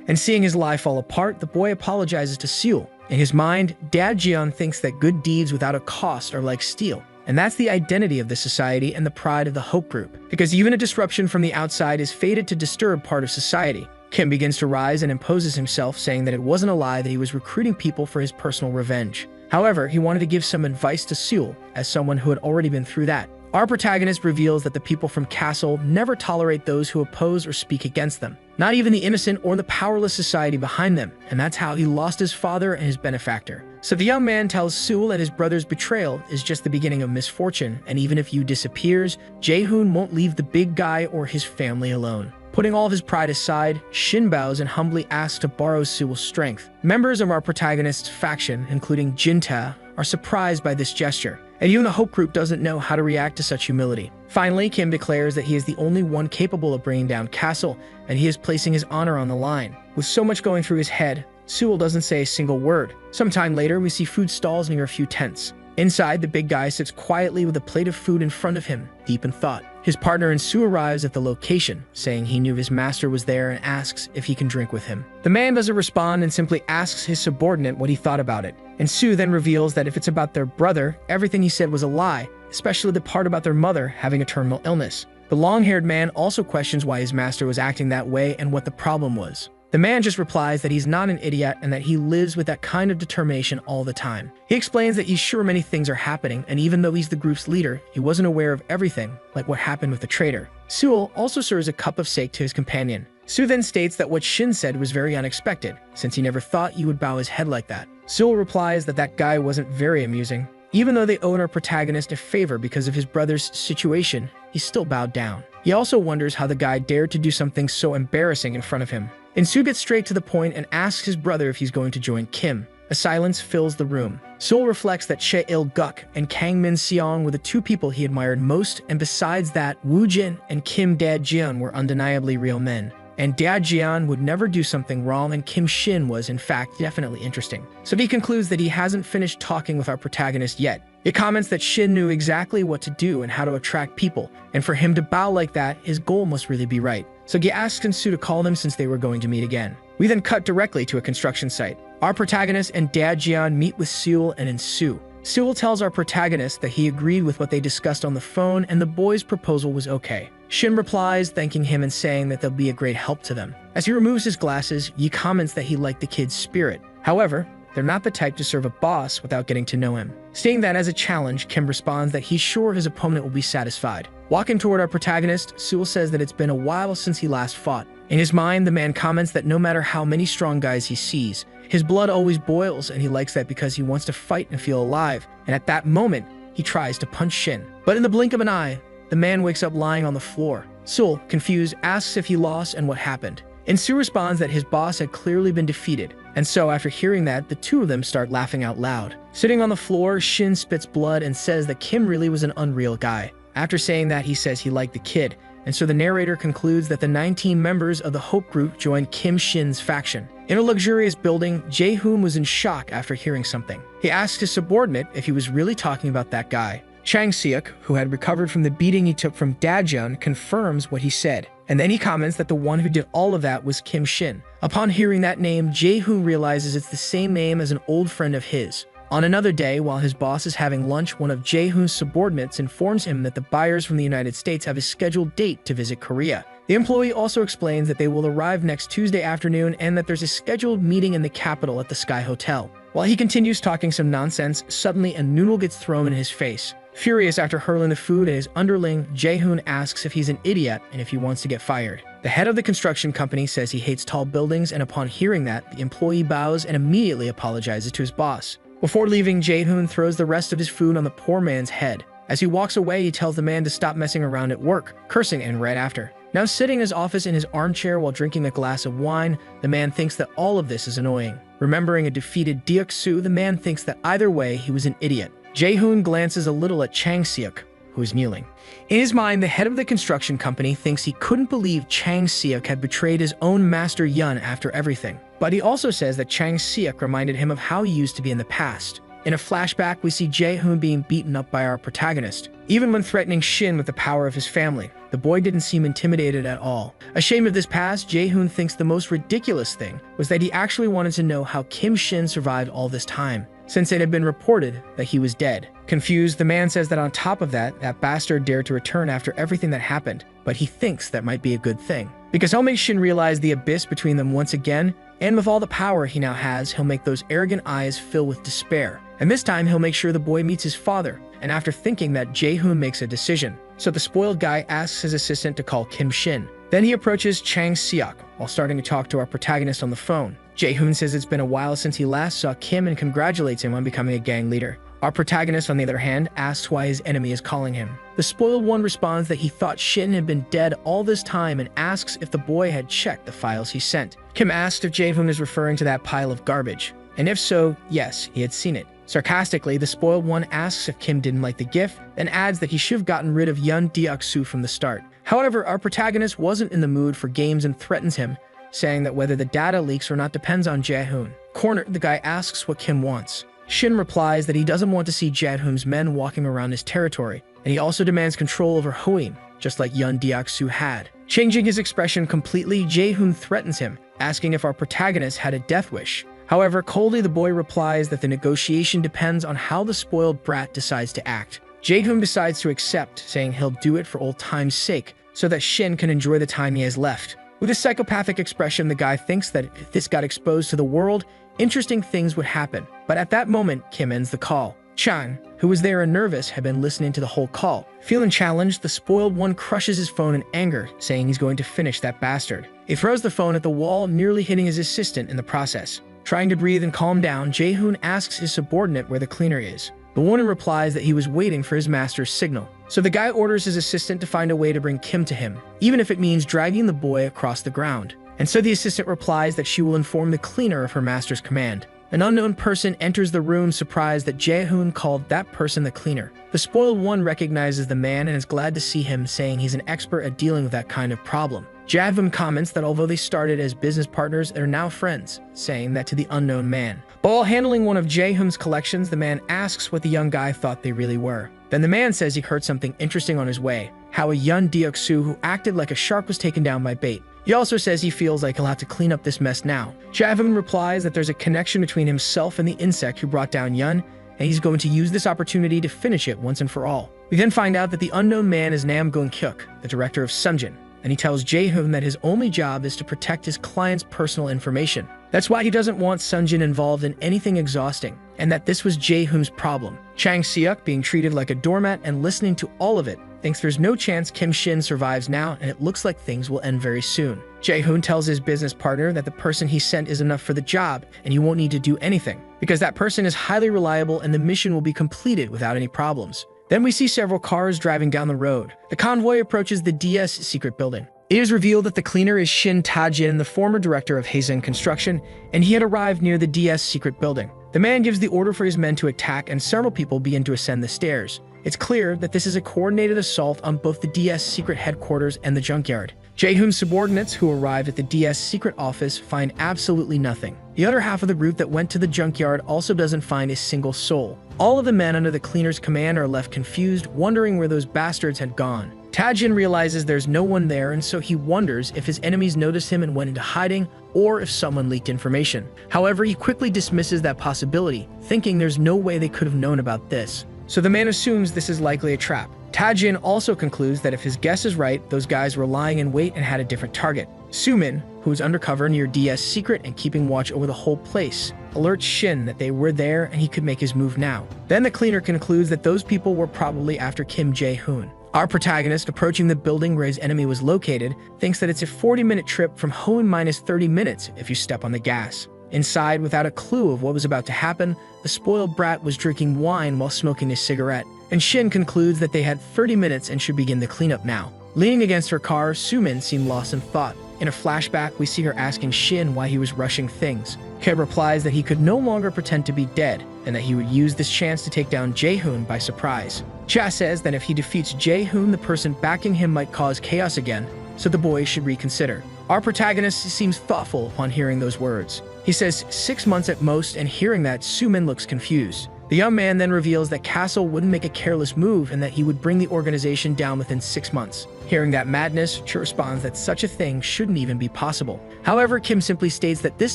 And seeing his lie fall apart, the boy apologizes to Sewell. In his mind, Dad Jeon thinks that good deeds without a cost are like steel. And that's the identity of the society and the pride of the Hope Group. Because even a disruption from the outside is fated to disturb part of society. Kim begins to rise and imposes himself, saying that it wasn't a lie that he was recruiting people for his personal revenge. However, he wanted to give some advice to Sewell, as someone who had already been through that. Our protagonist reveals that the people from Castle never tolerate those who oppose or speak against them. Not even the innocent or the powerless society behind them, and that's how he lost his father and his benefactor. So the young man tells Sewell that his brother's betrayal is just the beginning of misfortune, and even if Yu disappears, Jae-hoon won't leave the big guy or his family alone. Putting all of his pride aside, Shin bows and humbly asks to borrow Sewell's strength. Members of our protagonist's faction, including Jinta, are surprised by this gesture, and even the Hope Group doesn't know how to react to such humility. Finally, Kim declares that he is the only one capable of bringing down Castle, and he is placing his honor on the line. With so much going through his head, Sewell doesn't say a single word. Sometime later, we see food stalls near a few tents. Inside, the big guy sits quietly with a plate of food in front of him, deep in thought. His partner and Sue arrives at the location, saying he knew his master was there and asks if he can drink with him. The man doesn't respond and simply asks his subordinate what he thought about it. And Sue then reveals that if it's about their brother, everything he said was a lie, especially the part about their mother having a terminal illness. The long-haired man also questions why his master was acting that way and what the problem was. The man just replies that he's not an idiot and that he lives with that kind of determination all the time. He explains that he's sure many things are happening, and even though he's the group's leader, he wasn't aware of everything, like what happened with the traitor. Sewell also serves a cup of sake to his companion. Sue then states that what Shin said was very unexpected, since he never thought you would bow his head like that. Sewell replies that that guy wasn't very amusing. Even though they owed our protagonist a favor because of his brother's situation, he still bowed down. He also wonders how the guy dared to do something so embarrassing in front of him. And Sue gets straight to the point and asks his brother if he's going to join Kim. A silence fills the room. Sewell reflects that Che Il-guk and Kang Min-seong were the two people he admired most, and besides that, Woo Jin and Kim Da-jeon were undeniably real men. And Da-jeon would never do something wrong, and Kim Shin was, in fact, definitely interesting. So he concludes that he hasn't finished talking with our protagonist yet. He comments that Shin knew exactly what to do and how to attract people, and for him to bow like that, his goal must really be right. So he asks Sue to call them since they were going to meet again. We then cut directly to a construction site. Our protagonist and Da-jeon meet with Sewell and Sue. Sewell tells our protagonist that he agreed with what they discussed on the phone and the boys' proposal was okay. Shin replies, thanking him and saying that they'll be a great help to them. As he removes his glasses, Yi comments that he liked the kid's spirit. However, they're not the type to serve a boss without getting to know him. Seeing that as a challenge, Kim responds that he's sure his opponent will be satisfied. Walking toward our protagonist, Sewell says that it's been a while since he last fought. In his mind, the man comments that no matter how many strong guys he sees, his blood always boils, and he likes that because he wants to fight and feel alive. And at that moment, he tries to punch Shin. But in the blink of an eye, the man wakes up lying on the floor. Sewell, confused, asks if he lost and what happened. And Sue responds that his boss had clearly been defeated. And so after hearing that, the two of them start laughing out loud. Sitting on the floor, Shin spits blood and says that Kim really was an unreal guy. After saying that, he says he liked the kid. And so the narrator concludes that the 19 members of the Hope Group joined Kim Shin's faction. In a luxurious building, Jae-hoon was in shock after hearing something. He asked his subordinate if he was really talking about that guy. Chang Seok, who had recovered from the beating he took from Da-jeon, confirms what he said. And then he comments that the one who did all of that was Kim Shin. Upon hearing that name, Jae-hoon realizes it's the same name as an old friend of his. On another day, while his boss is having lunch, one of Jae-hoon's subordinates informs him that the buyers from the United States have a scheduled date to visit Korea. The employee also explains that they will arrive next Tuesday afternoon and that there's a scheduled meeting in the capital at the Sky Hotel. While he continues talking some nonsense, suddenly a noodle gets thrown in his face. Furious after hurling the food at his underling, Jae-hoon asks if he's an idiot and if he wants to get fired. The head of the construction company says he hates tall buildings, and upon hearing that, the employee bows and immediately apologizes to his boss. Before leaving, Jae-hoon throws the rest of his food on the poor man's head. As he walks away, he tells the man to stop messing around at work, cursing him right after. Now sitting in his office in his armchair while drinking a glass of wine, the man thinks that all of this is annoying. Remembering a defeated Deok-soo, the man thinks that either way, he was an idiot. Jae-hoon glances a little at Chang Seok, who is kneeling. In his mind, the head of the construction company thinks he couldn't believe Chang Seok had betrayed his own master Yun after everything. But he also says that Chang Seok reminded him of how he used to be in the past. In a flashback, we see Jae-hoon being beaten up by our protagonist. Even when threatening Shin with the power of his family, the boy didn't seem intimidated at all. Ashamed of this past, Jae-hoon thinks the most ridiculous thing was that he actually wanted to know how Kim Shin survived all this time, since it had been reported that he was dead. Confused, the man says that on top of that, that bastard dared to return after everything that happened, but he thinks that might be a good thing. Because he'll make Shin realize the abyss between them once again, and with all the power he now has, he'll make those arrogant eyes fill with despair. And this time, he'll make sure the boy meets his father, and after thinking that, Jae-hoon makes a decision. So the spoiled guy asks his assistant to call Kim Shin. Then he approaches Chang Seok while starting to talk to our protagonist on the phone. Jae-hoon says it's been a while since he last saw Kim and congratulates him on becoming a gang leader. Our protagonist, on the other hand, asks why his enemy is calling him. The spoiled one responds that he thought Shin had been dead all this time and asks if the boy had checked the files he sent. Kim asks if Jae-hoon is referring to that pile of garbage, and if so, yes, he had seen it. Sarcastically, the spoiled one asks if Kim didn't like the gift, then adds that he should have gotten rid of Yun Deok-soo from the start. However, our protagonist wasn't in the mood for games and threatens him, saying that whether the data leaks or not depends on Jae-hoon. Cornered, the guy asks what Kim wants. Shin replies that he doesn't want to see Jae-hoon's men walking around his territory, and he also demands control over Hoim, just like Yun Deok-soo had. Changing his expression completely, Jae-hoon threatens him, asking if our protagonist had a death wish. However, coldly the boy replies that the negotiation depends on how the spoiled brat decides to act. Jae-hoon decides to accept, saying he'll do it for old time's sake, so that Shin can enjoy the time he has left. With a psychopathic expression, the guy thinks that if this got exposed to the world, interesting things would happen. But at that moment, Kim ends the call. Chang, who was there and nervous, had been listening to the whole call. Feeling challenged, the spoiled one crushes his phone in anger, saying he's going to finish that bastard. He throws the phone at the wall, nearly hitting his assistant in the process. Trying to breathe and calm down, Jae-hoon asks his subordinate where the cleaner is. The woman replies that he was waiting for his master's signal. So the guy orders his assistant to find a way to bring Kim to him, even if it means dragging the boy across the ground. And so the assistant replies that she will inform the cleaner of her master's command. An unknown person enters the room, surprised that Jae-hoon called that person the cleaner. The spoiled one recognizes the man and is glad to see him, saying he's an expert at dealing with that kind of problem. Jadvim comments that although they started as business partners, they're now friends, saying that to the unknown man. But while handling one of Jae-hoon's collections, the man asks what the young guy thought they really were. Then the man says he heard something interesting on his way, how a Yun Deok-soo who acted like a shark was taken down by bait. He also says he feels like he'll have to clean up this mess now. Jadvim replies that there's a connection between himself and the insect who brought down Yun, and he's going to use this opportunity to finish it once and for all. We then find out that the unknown man is Nam Gung-kyuk, the director of Sumjin, and he tells Jae-hoon that his only job is to protect his client's personal information. That's why he doesn't want Sumjin involved in anything exhausting, and that this was Jae-hoon's problem. Chang Seok, being treated like a doormat and listening to all of it, thinks there's no chance Kim Shin survives now, and it looks like things will end very soon. Jae-hoon tells his business partner that the person he sent is enough for the job, and he won't need to do anything, because that person is highly reliable and the mission will be completed without any problems. Then we see several cars driving down the road. The convoy approaches the DS secret building. It is revealed that the cleaner is Shin Ta-jin, the former director of Hazen Construction, and he had arrived near the DS secret building. The man gives the order for his men to attack, and several people begin to ascend the stairs. It's clear that this is a coordinated assault on both the DS secret headquarters and the junkyard. Jae-hoon's subordinates who arrived at the DS secret office find absolutely nothing. The other half of the group that went to the junkyard also doesn't find a single soul. All of the men under the cleaner's command are left confused, wondering where those bastards had gone. Ta-jin realizes there's no one there, and so he wonders if his enemies noticed him and went into hiding, or if someone leaked information. However, he quickly dismisses that possibility, thinking there's no way they could have known about this. So the man assumes this is likely a trap. Ta-jin also concludes that if his guess is right, those guys were lying in wait and had a different target. Sumin, who is undercover near DS secret and keeping watch over the whole place, alerts Shin that they were there and he could make his move now. Then the cleaner concludes that those people were probably after Kim Jae-hoon. Our protagonist, approaching the building where his enemy was located, thinks that it's a 40-minute trip from home minus 30 minutes if you step on the gas. Inside, without a clue of what was about to happen, the spoiled brat was drinking wine while smoking a cigarette, and Shin concludes that they had 30 minutes and should begin the cleanup now. Leaning against her car, Sumin seemed lost in thought. In a flashback, we see her asking Shin why he was rushing things. Kid replies that he could no longer pretend to be dead, and that he would use this chance to take down Jae-hoon by surprise. Cha says that if he defeats Jae-hoon, the person backing him might cause chaos again, so the boy should reconsider. Our protagonist seems thoughtful upon hearing those words. He says 6 months at most, and hearing that, Sumin looks confused. The young man then reveals that Castle wouldn't make a careless move and that he would bring the organization down within 6 months. Hearing that madness, Cha responds that such a thing shouldn't even be possible. However, Kim simply states that this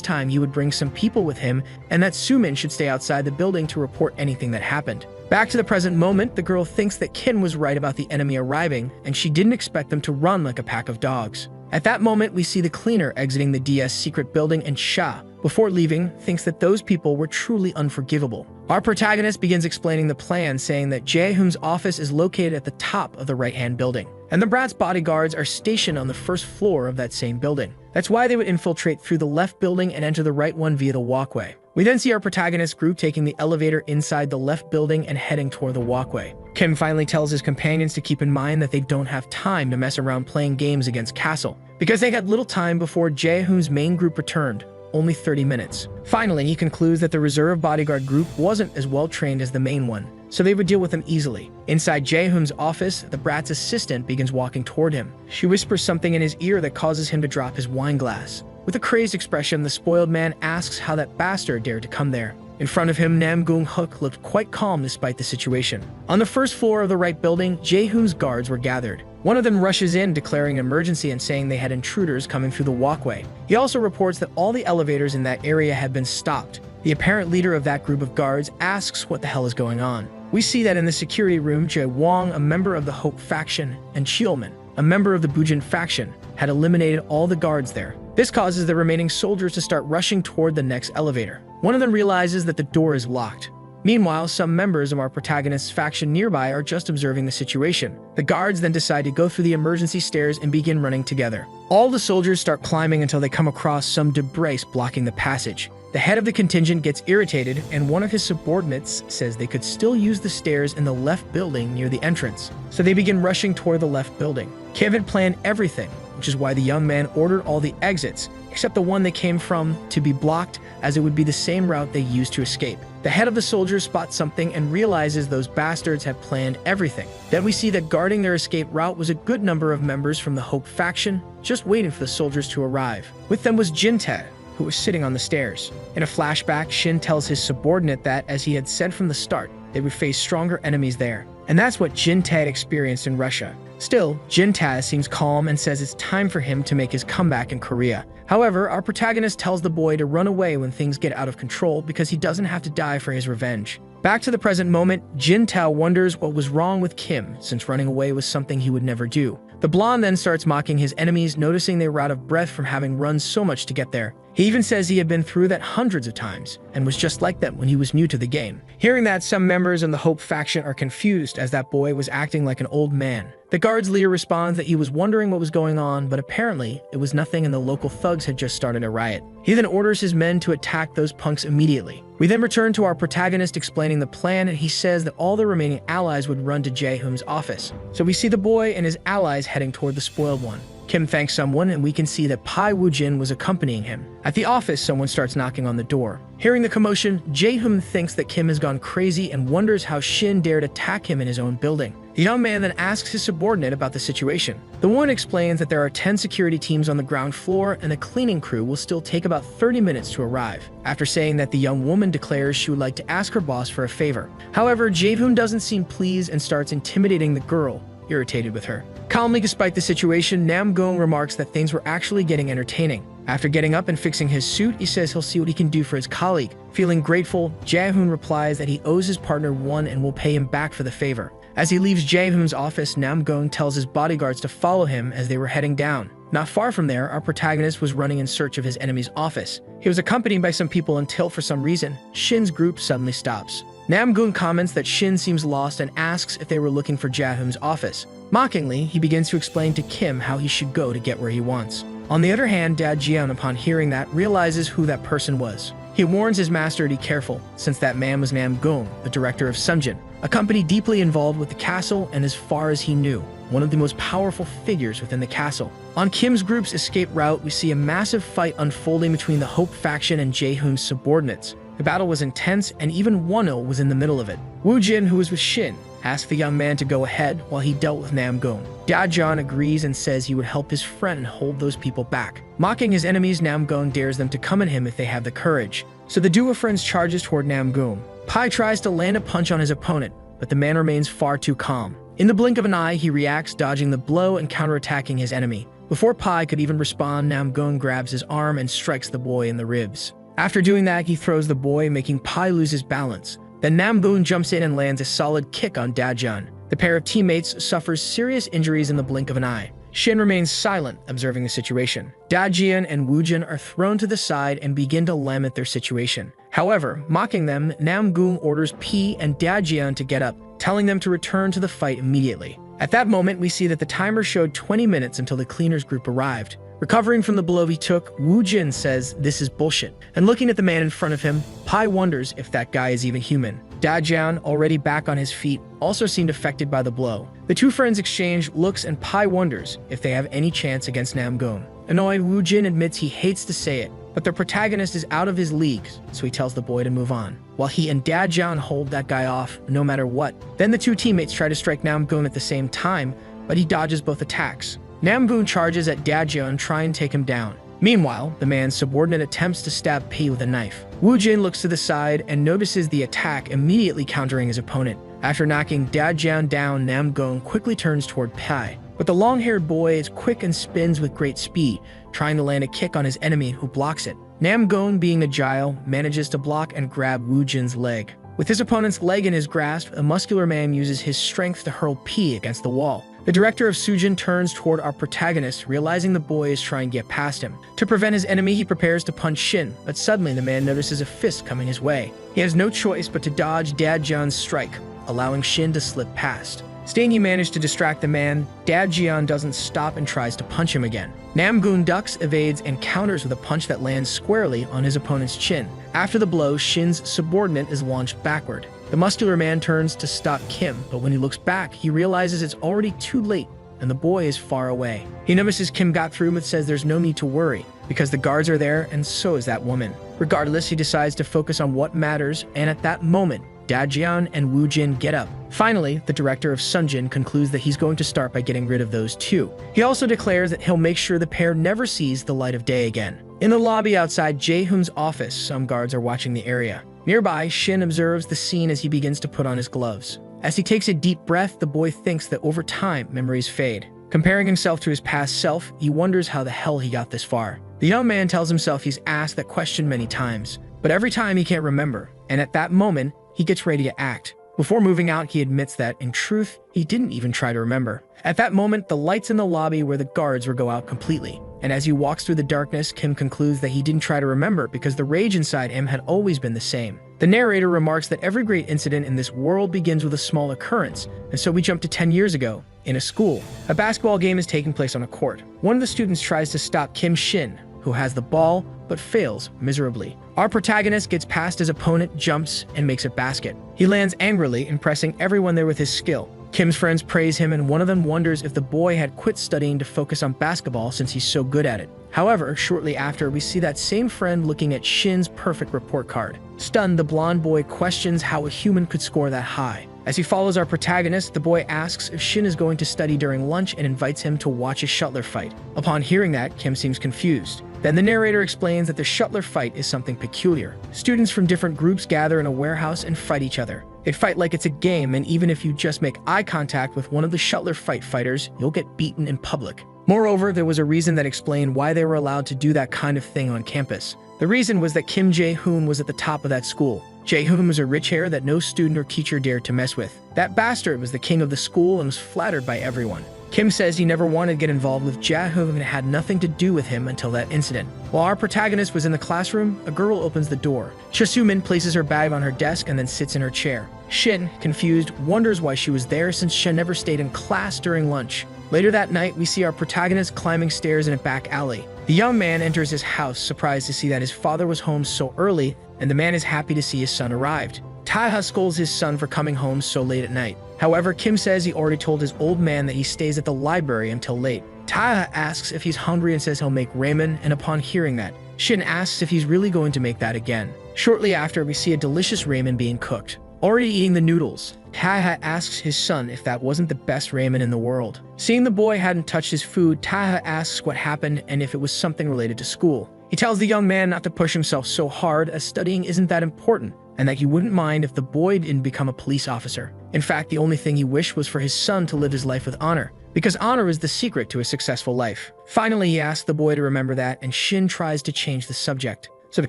time he would bring some people with him and that Sumin should stay outside the building to report anything that happened. Back to the present moment, the girl thinks that Kim was right about the enemy arriving, and she didn't expect them to run like a pack of dogs. At that moment, we see the cleaner exiting the DS secret building, and Cha, before leaving, thinks that those people were truly unforgivable. Our protagonist begins explaining the plan, saying that Jae-hoon's office is located at the top of the right-hand building, and the brat's bodyguards are stationed on the first floor of that same building. That's why they would infiltrate through the left building and enter the right one via the walkway. We then see our protagonist group taking the elevator inside the left building and heading toward the walkway. Kim finally tells his companions to keep in mind that they don't have time to mess around playing games against Castle, because they had little time before Jae-hoon's main group returned, only 30 minutes. Finally, he concludes that the reserve bodyguard group wasn't as well trained as the main one, so they would deal with him easily. Inside Jae-hoon's office, the brat's assistant begins walking toward him. She whispers something in his ear that causes him to drop his wine glass. With a crazed expression, the spoiled man asks how that bastard dared to come there. In front of him, Nam Gung-hook looked quite calm despite the situation. On the first floor of the right building, Jae-hoon's guards were gathered. One of them rushes in, declaring an emergency and saying they had intruders coming through the walkway. He also reports that all the elevators in that area had been stopped. The apparent leader of that group of guards asks what the hell is going on. We see that in the security room, Jae Wong, a member of the Hope faction, and Cheolman, a member of the Bujin faction, had eliminated all the guards there. This causes the remaining soldiers to start rushing toward the next elevator. One of them realizes that the door is locked. Meanwhile, some members of our protagonist's faction nearby are just observing the situation. The guards then decide to go through the emergency stairs and begin running together. All the soldiers start climbing until they come across some debris blocking the passage. The head of the contingent gets irritated, and one of his subordinates says they could still use the stairs in the left building near the entrance. So they begin rushing toward the left building. Kim had planned everything, which is why the young man ordered all the exits, except the one they came from, to be blocked, as it would be the same route they used to escape. The head of the soldiers spots something and realizes those bastards have planned everything. Then we see that guarding their escape route was a good number of members from the Hope faction, just waiting for the soldiers to arrive. With them was Jin-tae, who was sitting on the stairs. In a flashback, Shin tells his subordinate that, as he had said from the start, they would face stronger enemies there. And that's what Jin-tae had experienced in Russia. Still, Jin-tae seems calm and says it's time for him to make his comeback in Korea. However, our protagonist tells the boy to run away when things get out of control because he doesn't have to die for his revenge. Back to the present moment, Jin-tae wonders what was wrong with Kim, since running away was something he would never do. The blonde then starts mocking his enemies, noticing they were out of breath from having run so much to get there. He even says he had been through that hundreds of times, and was just like them when he was new to the game. Hearing that, some members in the Hope faction are confused as that boy was acting like an old man. The guard's leader responds that he was wondering what was going on, but apparently it was nothing and the local thugs had just started a riot. He then orders his men to attack those punks immediately. We then return to our protagonist explaining the plan, and he says that all the remaining allies would run to Jae-hoon's office. So we see the boy and his allies heading toward the spoiled one. Kim thanks someone, and we can see that Pai Woo-jin was accompanying him. At the office, someone starts knocking on the door. Hearing the commotion, Jae-hoon thinks that Kim has gone crazy and wonders how Shin dared attack him in his own building. The young man then asks his subordinate about the situation. The woman explains that there are 10 security teams on the ground floor and the cleaning crew will still take about 30 minutes to arrive. After saying that, the young woman declares she would like to ask her boss for a favor. However, Jae-hoon doesn't seem pleased and starts intimidating the girl, irritated with her. Calmly despite the situation, Nam Gung remarks that things were actually getting entertaining. After getting up and fixing his suit, he says he'll see what he can do for his colleague. Feeling grateful, Jae-hoon replies that he owes his partner one and will pay him back for the favor. As he leaves Jae-hoon's office, Nam Gung tells his bodyguards to follow him as they were heading down. Not far from there, our protagonist was running in search of his enemy's office. He was accompanied by some people until, for some reason, Shin's group suddenly stops. Nam Gung comments that Shin seems lost and asks if they were looking for Jae-hoon's office. Mockingly, he begins to explain to Kim how he should go to get where he wants. On the other hand, Dad Jeon, upon hearing that, realizes who that person was. He warns his master to be careful, since that man was Nam Gung, the director of Sunjin, a company deeply involved with the castle and, as far as he knew, one of the most powerful figures within the castle. On Kim's group's escape route, we see a massive fight unfolding between the Hope faction and Jae-hoon's subordinates. The battle was intense, and even Wonil was in the middle of it. Woo-jin, who was with Shin, asked the young man to go ahead while he dealt with Namgoon. Dajeon agrees and says he would help his friend hold those people back. Mocking his enemies, Namgoon dares them to come at him if they have the courage. So the duo of friends charges toward Namgoon. Pai tries to land a punch on his opponent, but the man remains far too calm. In the blink of an eye, he reacts, dodging the blow and counterattacking his enemy. Before Pai could even respond, Namgoon grabs his arm and strikes the boy in the ribs. After doing that, he throws the boy, making Pai lose his balance. Then Namgoon jumps in and lands a solid kick on Dajeon. The pair of teammates suffers serious injuries in the blink of an eye. Shin remains silent, observing the situation. Dajeon and Woojin are thrown to the side and begin to lament their situation. However, mocking them, Namgoon orders P and Dajeon to get up, telling them to return to the fight immediately. At that moment, we see that the timer showed 20 minutes until the cleaners group arrived. Recovering from the blow he took, Woojin says this is bullshit. And looking at the man in front of him, Pai wonders if that guy is even human. Dajeon, already back on his feet, also seemed affected by the blow. The two friends exchange looks and Pai wonders if they have any chance against Namgoon. Annoyed, Woojin admits he hates to say it, but their protagonist is out of his league, so he tells the boy to move on, while he and Dajeon hold that guy off no matter what. Then the two teammates try to strike Namgoon at the same time, but he dodges both attacks. Namgoon charges at Dajeon, trying to take him down. Meanwhile, the man's subordinate attempts to stab P with a knife. Woojin looks to the side and notices the attack, immediately countering his opponent. After knocking Dajeon down, Namgoon quickly turns toward Pai. But the long-haired boy is quick and spins with great speed, trying to land a kick on his enemy, who blocks it. Namgoon, being agile, manages to block and grab Woojin's leg. With his opponent's leg in his grasp, a muscular man uses his strength to hurl P against the wall. The director of Sujin turns toward our protagonist, realizing the boy is trying to get past him. To prevent his enemy, he prepares to punch Shin, but suddenly the man notices a fist coming his way. He has no choice but to dodge Dajeon's strike, allowing Shin to slip past. Seeing he managed to distract the man, Dajeon doesn't stop and tries to punch him again. Namgoon ducks, evades, and counters with a punch that lands squarely on his opponent's chin. After the blow, Shin's subordinate is launched backward. The muscular man turns to stop Kim, but when he looks back, he realizes it's already too late and the boy is far away. He notices Kim got through but says there's no need to worry because the guards are there and so is that woman. Regardless, he decides to focus on what matters, and at that moment, Dajeon and Woojin get up. Finally, the director of Sunjin concludes that he's going to start by getting rid of those two. He also declares that he'll make sure the pair never sees the light of day again. In the lobby outside Jae-hoon's office, some guards are watching the area. Nearby, Shin observes the scene as he begins to put on his gloves. As he takes a deep breath, the boy thinks that over time, memories fade. Comparing himself to his past self, he wonders how the hell he got this far. The young man tells himself he's asked that question many times, but every time he can't remember, and at that moment, he gets ready to act. Before moving out, he admits that, in truth, he didn't even try to remember. At that moment, the lights in the lobby where the guards will go out completely. And as he walks through the darkness, Kim concludes that he didn't try to remember because the rage inside him had always been the same. The narrator remarks that every great incident in this world begins with a small occurrence, and so we jump to 10 years ago, in a school. A basketball game is taking place on a court. One of the students tries to stop Kim Shin, who has the ball, but fails miserably. Our protagonist gets past his opponent, jumps, and makes a basket. He lands angrily, impressing everyone there with his skill. Kim's friends praise him, and one of them wonders if the boy had quit studying to focus on basketball since he's so good at it. However, shortly after, we see that same friend looking at Shin's perfect report card. Stunned, the blonde boy questions how a human could score that high. As he follows our protagonist, the boy asks if Shin is going to study during lunch and invites him to watch a shuttler fight. Upon hearing that, Kim seems confused. Then the narrator explains that the shuttler fight is something peculiar. Students from different groups gather in a warehouse and fight each other. They fight like it's a game, and even if you just make eye contact with one of the shuttler fight fighters, you'll get beaten in public. Moreover, there was a reason that explained why they were allowed to do that kind of thing on campus. The reason was that Kim Jae-hoon was at the top of that school. Jae-hoon was a rich hair that no student or teacher dared to mess with. That bastard was the king of the school and was flattered by everyone. Kim says he never wanted to get involved with Jae-hoon and it had nothing to do with him until that incident. While our protagonist was in the classroom, a girl opens the door. Cha-soo-min places her bag on her desk and then sits in her chair. Shin, confused, wonders why she was there since she never stayed in class during lunch. Later that night, we see our protagonist climbing stairs in a back alley. The young man enters his house, surprised to see that his father was home so early, and the man is happy to see his son arrived. Taeha scolds his son for coming home so late at night. However, Kim says he already told his old man that he stays at the library until late. Taeha asks if he's hungry and says he'll make ramen, and upon hearing that, Shin asks if he's really going to make that again. Shortly after, we see a delicious ramen being cooked. Already eating the noodles, Taha asks his son if that wasn't the best ramen in the world. Seeing the boy hadn't touched his food, Taha asks what happened and if it was something related to school. He tells the young man not to push himself so hard as studying isn't that important, and that he wouldn't mind if the boy didn't become a police officer. In fact, the only thing he wished was for his son to live his life with honor, because honor is the secret to a successful life. Finally, he asks the boy to remember that, and Shin tries to change the subject. So the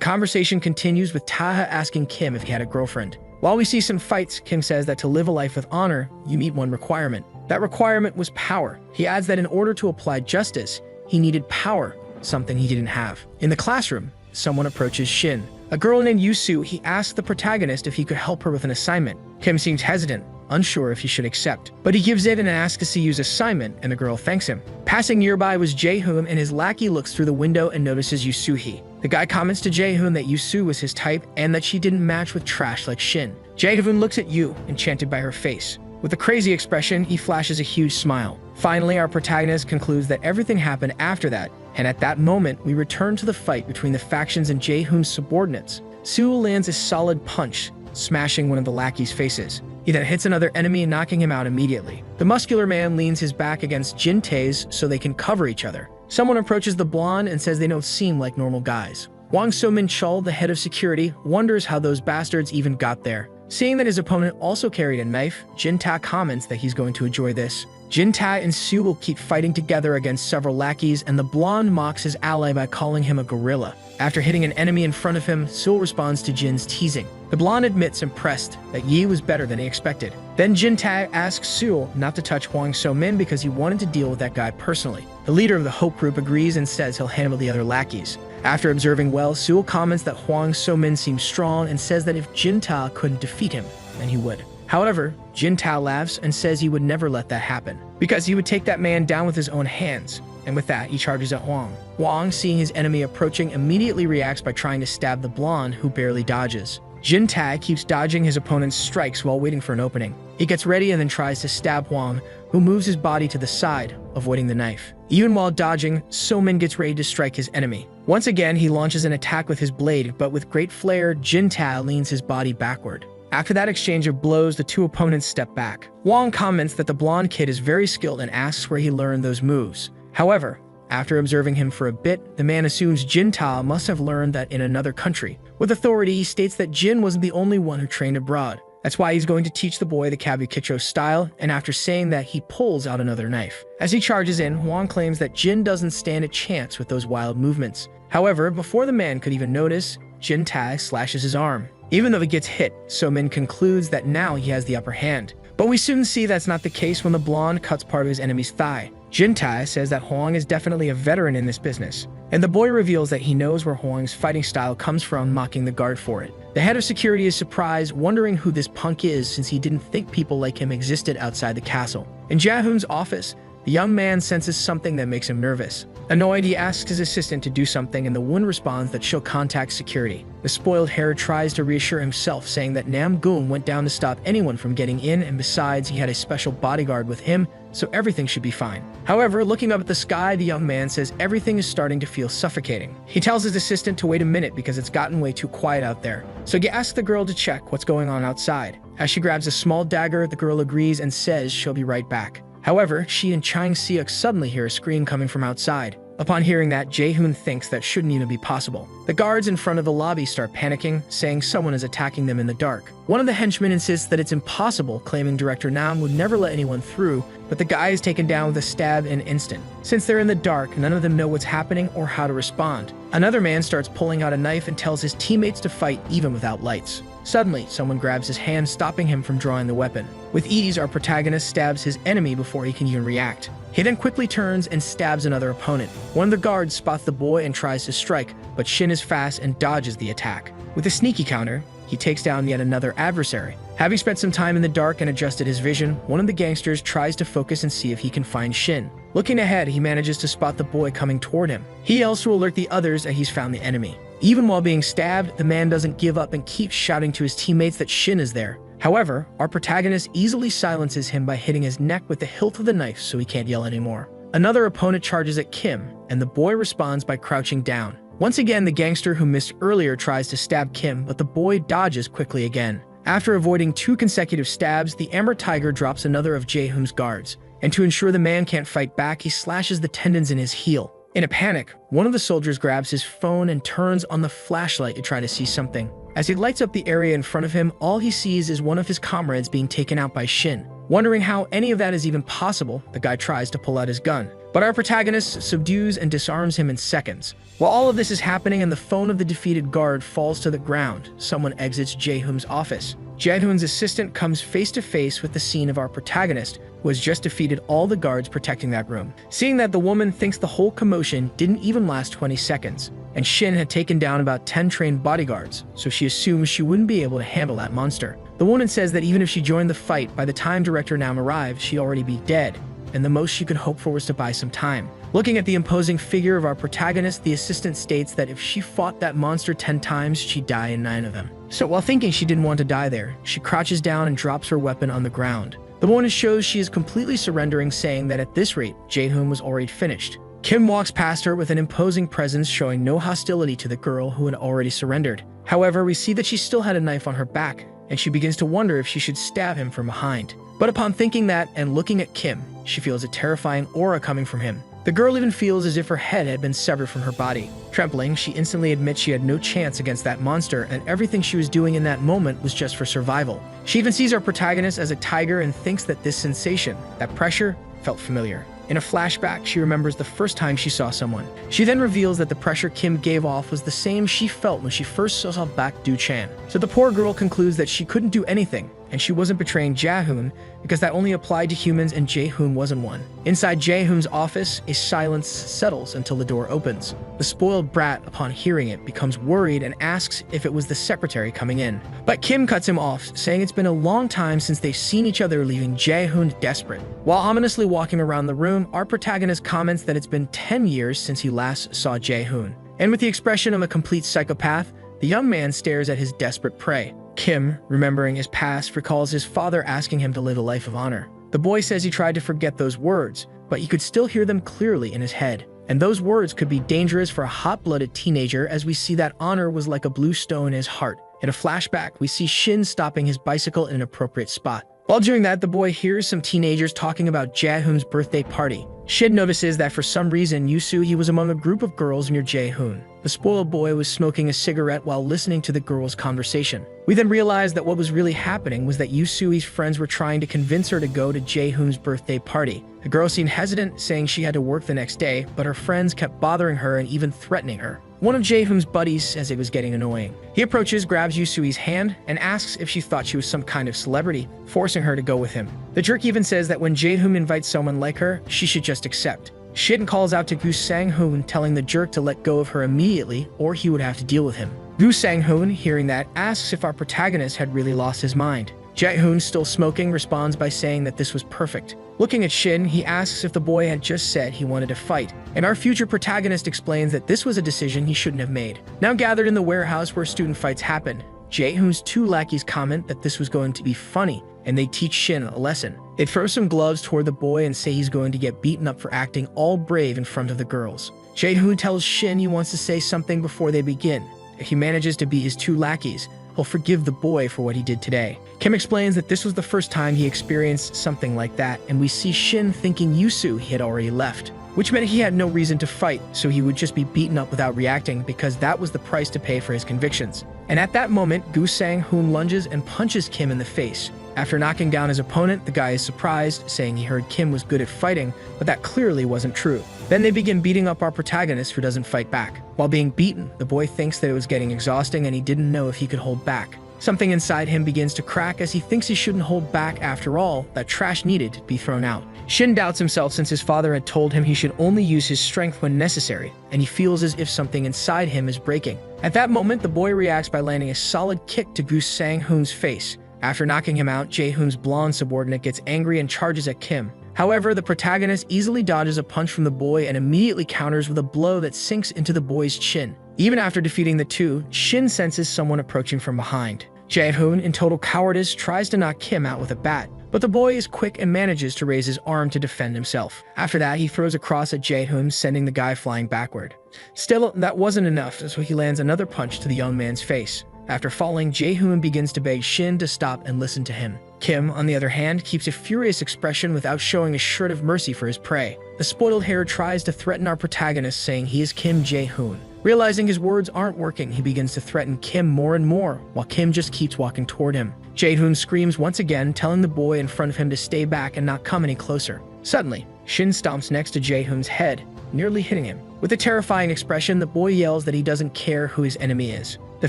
conversation continues with Taha asking Kim if he had a girlfriend. While we see some fights, Kim says that to live a life with honor, you meet one requirement. That requirement was power. He adds that in order to apply justice, he needed power, something he didn't have. In the classroom, someone approaches Shin. A girl named Yusu. He asks the protagonist if he could help her with an assignment. Kim seems hesitant, unsure if he should accept. But he gives in and asks to see Yu's assignment, and the girl thanks him. Passing nearby was Jae-hoon, and his lackey looks through the window and notices Yusuhi. The guy comments to Jae-hoon that Yusu was his type and that she didn't match with trash like Shin. Jae-hoon looks at Yu, enchanted by her face. With a crazy expression, he flashes a huge smile. Finally, our protagonist concludes that everything happened after that, and at that moment, we return to the fight between the factions and Jae-hoon's subordinates. Soo lands a solid punch, smashing one of the lackey's faces. He then hits another enemy, knocking him out immediately. The muscular man leans his back against Jin Tae's so they can cover each other. Someone approaches the blonde and says they don't seem like normal guys. Hwang So-min Chul, the head of security, wonders how those bastards even got there. Seeing that his opponent also carried a knife, Jin Tae comments that he's going to enjoy this. Jin Tae and Soo will keep fighting together against several lackeys, and the blonde mocks his ally by calling him a gorilla. After hitting an enemy in front of him, Soo responds to Jin's teasing. The blonde admits, impressed, that Yi was better than he expected. Then Jin Tae asks Soo not to touch Hwang So-min because he wanted to deal with that guy personally. The leader of the Hope Group agrees and says he'll handle the other lackeys. After observing well, Soo comments that Hwang So-min seems strong and says that if Jin Tae couldn't defeat him, then he would. However, Jin Tae laughs and says he would never let that happen, because he would take that man down with his own hands. And with that, he charges at Hwang. Hwang, seeing his enemy approaching, immediately reacts by trying to stab the blonde, who barely dodges. Jin Tae keeps dodging his opponent's strikes while waiting for an opening. He gets ready and then tries to stab Hwang, who moves his body to the side, avoiding the knife. Even while dodging, So-min gets ready to strike his enemy. Once again, he launches an attack with his blade, but with great flair, Jin Tae leans his body backward. After that exchange of blows, the two opponents step back. Hwang comments that the blonde kid is very skilled and asks where he learned those moves. However, after observing him for a bit, the man assumes Jin Tae must have learned that in another country. With authority, he states that Jin wasn't the only one who trained abroad. That's why he's going to teach the boy the Kabukicho style, and after saying that, he pulls out another knife. As he charges in, Hwang claims that Jin doesn't stand a chance with those wild movements. However, before the man could even notice, Jin Tae slashes his arm. Even though he gets hit, So-min concludes that now he has the upper hand. But we soon see that's not the case when the blonde cuts part of his enemy's thigh. Jin Tae says that Hwang is definitely a veteran in this business, and the boy reveals that he knows where Hwang's fighting style comes from, mocking the guard for it. The head of security is surprised, wondering who this punk is since he didn't think people like him existed outside the castle. In Jae-hoon's office, the young man senses something that makes him nervous. Annoyed, he asks his assistant to do something, and the woman responds that she'll contact security. The spoiled hare tries to reassure himself, saying that Nam-goon went down to stop anyone from getting in, and besides, he had a special bodyguard with him, so everything should be fine. However, looking up at the sky, the young man says everything is starting to feel suffocating. He tells his assistant to wait a minute because it's gotten way too quiet out there. So he asks the girl to check what's going on outside. As she grabs a small dagger, the girl agrees and says she'll be right back. However, she and Chang Seok suddenly hear a scream coming from outside. Upon hearing that, Jae-hoon thinks that shouldn't even be possible. The guards in front of the lobby start panicking, saying someone is attacking them in the dark. One of the henchmen insists that it's impossible, claiming Director Nam would never let anyone through, but the guy is taken down with a stab in an instant. Since they're in the dark, none of them know what's happening or how to respond. Another man starts pulling out a knife and tells his teammates to fight even without lights. Suddenly, someone grabs his hand, stopping him from drawing the weapon. With ease, our protagonist stabs his enemy before he can even react. He then quickly turns and stabs another opponent. One of the guards spots the boy and tries to strike, but Shin is fast and dodges the attack. With a sneaky counter, he takes down yet another adversary. Having spent some time in the dark and adjusted his vision, one of the gangsters tries to focus and see if he can find Shin. Looking ahead, he manages to spot the boy coming toward him. He yells to alert the others that he's found the enemy. Even while being stabbed, the man doesn't give up and keeps shouting to his teammates that Shin is there. However, our protagonist easily silences him by hitting his neck with the hilt of the knife so he can't yell anymore. Another opponent charges at Kim, and the boy responds by crouching down. Once again, the gangster who missed earlier tries to stab Kim, but the boy dodges quickly again. After avoiding 2 consecutive stabs, the Amber Tiger drops another of Jae-hoon's guards, and to ensure the man can't fight back, he slashes the tendons in his heel. In a panic, one of the soldiers grabs his phone and turns on the flashlight to try to see something. As he lights up the area in front of him, all he sees is one of his comrades being taken out by Shin. Wondering how any of that is even possible, the guy tries to pull out his gun. But our protagonist subdues and disarms him in seconds. While all of this is happening and the phone of the defeated guard falls to the ground, someone exits Jae-hoon's office. Jae-hoon's assistant comes face to face with the scene of our protagonist, who has just defeated all the guards protecting that room. Seeing that, the woman thinks the whole commotion didn't even last 20 seconds, and Shin had taken down about 10 trained bodyguards, so she assumes she wouldn't be able to handle that monster. The woman says that even if she joined the fight, by the time Director Nam arrived, she'd already be dead, and the most she could hope for was to buy some time. Looking at the imposing figure of our protagonist, the assistant states that if she fought that monster 10 times, she'd die in 9 of them. So while thinking she didn't want to die there, she crouches down and drops her weapon on the ground. The woman shows she is completely surrendering, saying that at this rate, Jae-hoon was already finished. Kim walks past her with an imposing presence, showing no hostility to the girl who had already surrendered. However, we see that she still had a knife on her back, and she begins to wonder if she should stab him from behind. But upon thinking that and looking at Kim, she feels a terrifying aura coming from him. The girl even feels as if her head had been severed from her body. Trembling, she instantly admits she had no chance against that monster, and everything she was doing in that moment was just for survival. She even sees our protagonist as a tiger and thinks that this sensation, that pressure, felt familiar. In a flashback, she remembers the first time she saw someone. She then reveals that the pressure Kim gave off was the same she felt when she first saw Baek Do-chan. So the poor girl concludes that she couldn't do anything, and she wasn't betraying Jae-hoon because that only applied to humans and Jae-hoon wasn't one. Inside Jae-hoon's office, a silence settles until the door opens. The spoiled brat, upon hearing it, becomes worried and asks if it was the secretary coming in. But Kim cuts him off, saying it's been a long time since they've seen each other, leaving Jae-hoon desperate. While ominously walking around the room, our protagonist comments that it's been 10 years since he last saw Jae-hoon. And with the expression of a complete psychopath, the young man stares at his desperate prey. Kim, remembering his past, recalls his father asking him to live a life of honor. The boy says he tried to forget those words, but he could still hear them clearly in his head. And those words could be dangerous for a hot-blooded teenager, as we see that honor was like a blue stone in his heart. In a flashback, we see Shin stopping his bicycle in an appropriate spot. While doing that, the boy hears some teenagers talking about Jae-hoon's birthday party. Shin notices that for some reason, Yusu was among a group of girls near Jae-hoon. The spoiled boy was smoking a cigarette while listening to the girls' conversation. We then realize that what was really happening was that Yusui's friends were trying to convince her to go to Jae-hoon's birthday party. The girl seemed hesitant, saying she had to work the next day, but her friends kept bothering her and even threatening her. One of Jae-hoon's buddies says it was getting annoying. He approaches, grabs Yusui's hand, and asks if she thought she was some kind of celebrity, forcing her to go with him. The jerk even says that when Jae-hoon invites someone like her, she should just accept. Shin calls out to Gu Sang-hoon, telling the jerk to let go of her immediately or he would have to deal with him. Gu Sang-hoon, hearing that, asks if our protagonist had really lost his mind. Jae-hoon, still smoking, responds by saying that this was perfect. Looking at Shin, he asks if the boy had just said he wanted to fight, and our future protagonist explains that this was a decision he shouldn't have made. Now gathered in the warehouse where student fights happen, Jae-hoon's 2 lackeys comment that this was going to be funny, and they teach Shin a lesson. They throw some gloves toward the boy and say he's going to get beaten up for acting all brave in front of the girls. Jae-hoon tells Shin he wants to say something before they begin. If he manages to beat his 2 lackeys, he'll forgive the boy for what he did today. Kim explains that this was the first time he experienced something like that, and we see Shin thinking Yusu had already left, which meant he had no reason to fight, so he would just be beaten up without reacting because that was the price to pay for his convictions. And at that moment, Gu Sang-hoon lunges and punches Kim in the face. After knocking down his opponent, the guy is surprised, saying he heard Kim was good at fighting, but that clearly wasn't true. Then they begin beating up our protagonist, who doesn't fight back. While being beaten, the boy thinks that it was getting exhausting and he didn't know if he could hold back. Something inside him begins to crack as he thinks he shouldn't hold back after all, that trash needed to be thrown out. Shin doubts himself since his father had told him he should only use his strength when necessary, and he feels as if something inside him is breaking. At that moment, the boy reacts by landing a solid kick to Gu Sang-hoon's face. After knocking him out, Jae-hoon's blonde subordinate gets angry and charges at Kim. However, the protagonist easily dodges a punch from the boy and immediately counters with a blow that sinks into the boy's chin. Even after defeating the two, Shin senses someone approaching from behind. Jae-hoon, in total cowardice, tries to knock Kim out with a bat, but the boy is quick and manages to raise his arm to defend himself. After that, he throws a cross at Jae-hoon, sending the guy flying backward. Still, that wasn't enough, so he lands another punch to the young man's face. After falling, Jae-hoon begins to beg Shin to stop and listen to him. Kim, on the other hand, keeps a furious expression without showing a shred of mercy for his prey. The spoiled hare tries to threaten our protagonist, saying he is Kim Jae-hoon. Realizing his words aren't working, he begins to threaten Kim more and more, while Kim just keeps walking toward him. Jae-hoon screams once again, telling the boy in front of him to stay back and not come any closer. Suddenly, Shin stomps next to Jae-hoon's head, nearly hitting him. With a terrifying expression, the boy yells that he doesn't care who his enemy is. The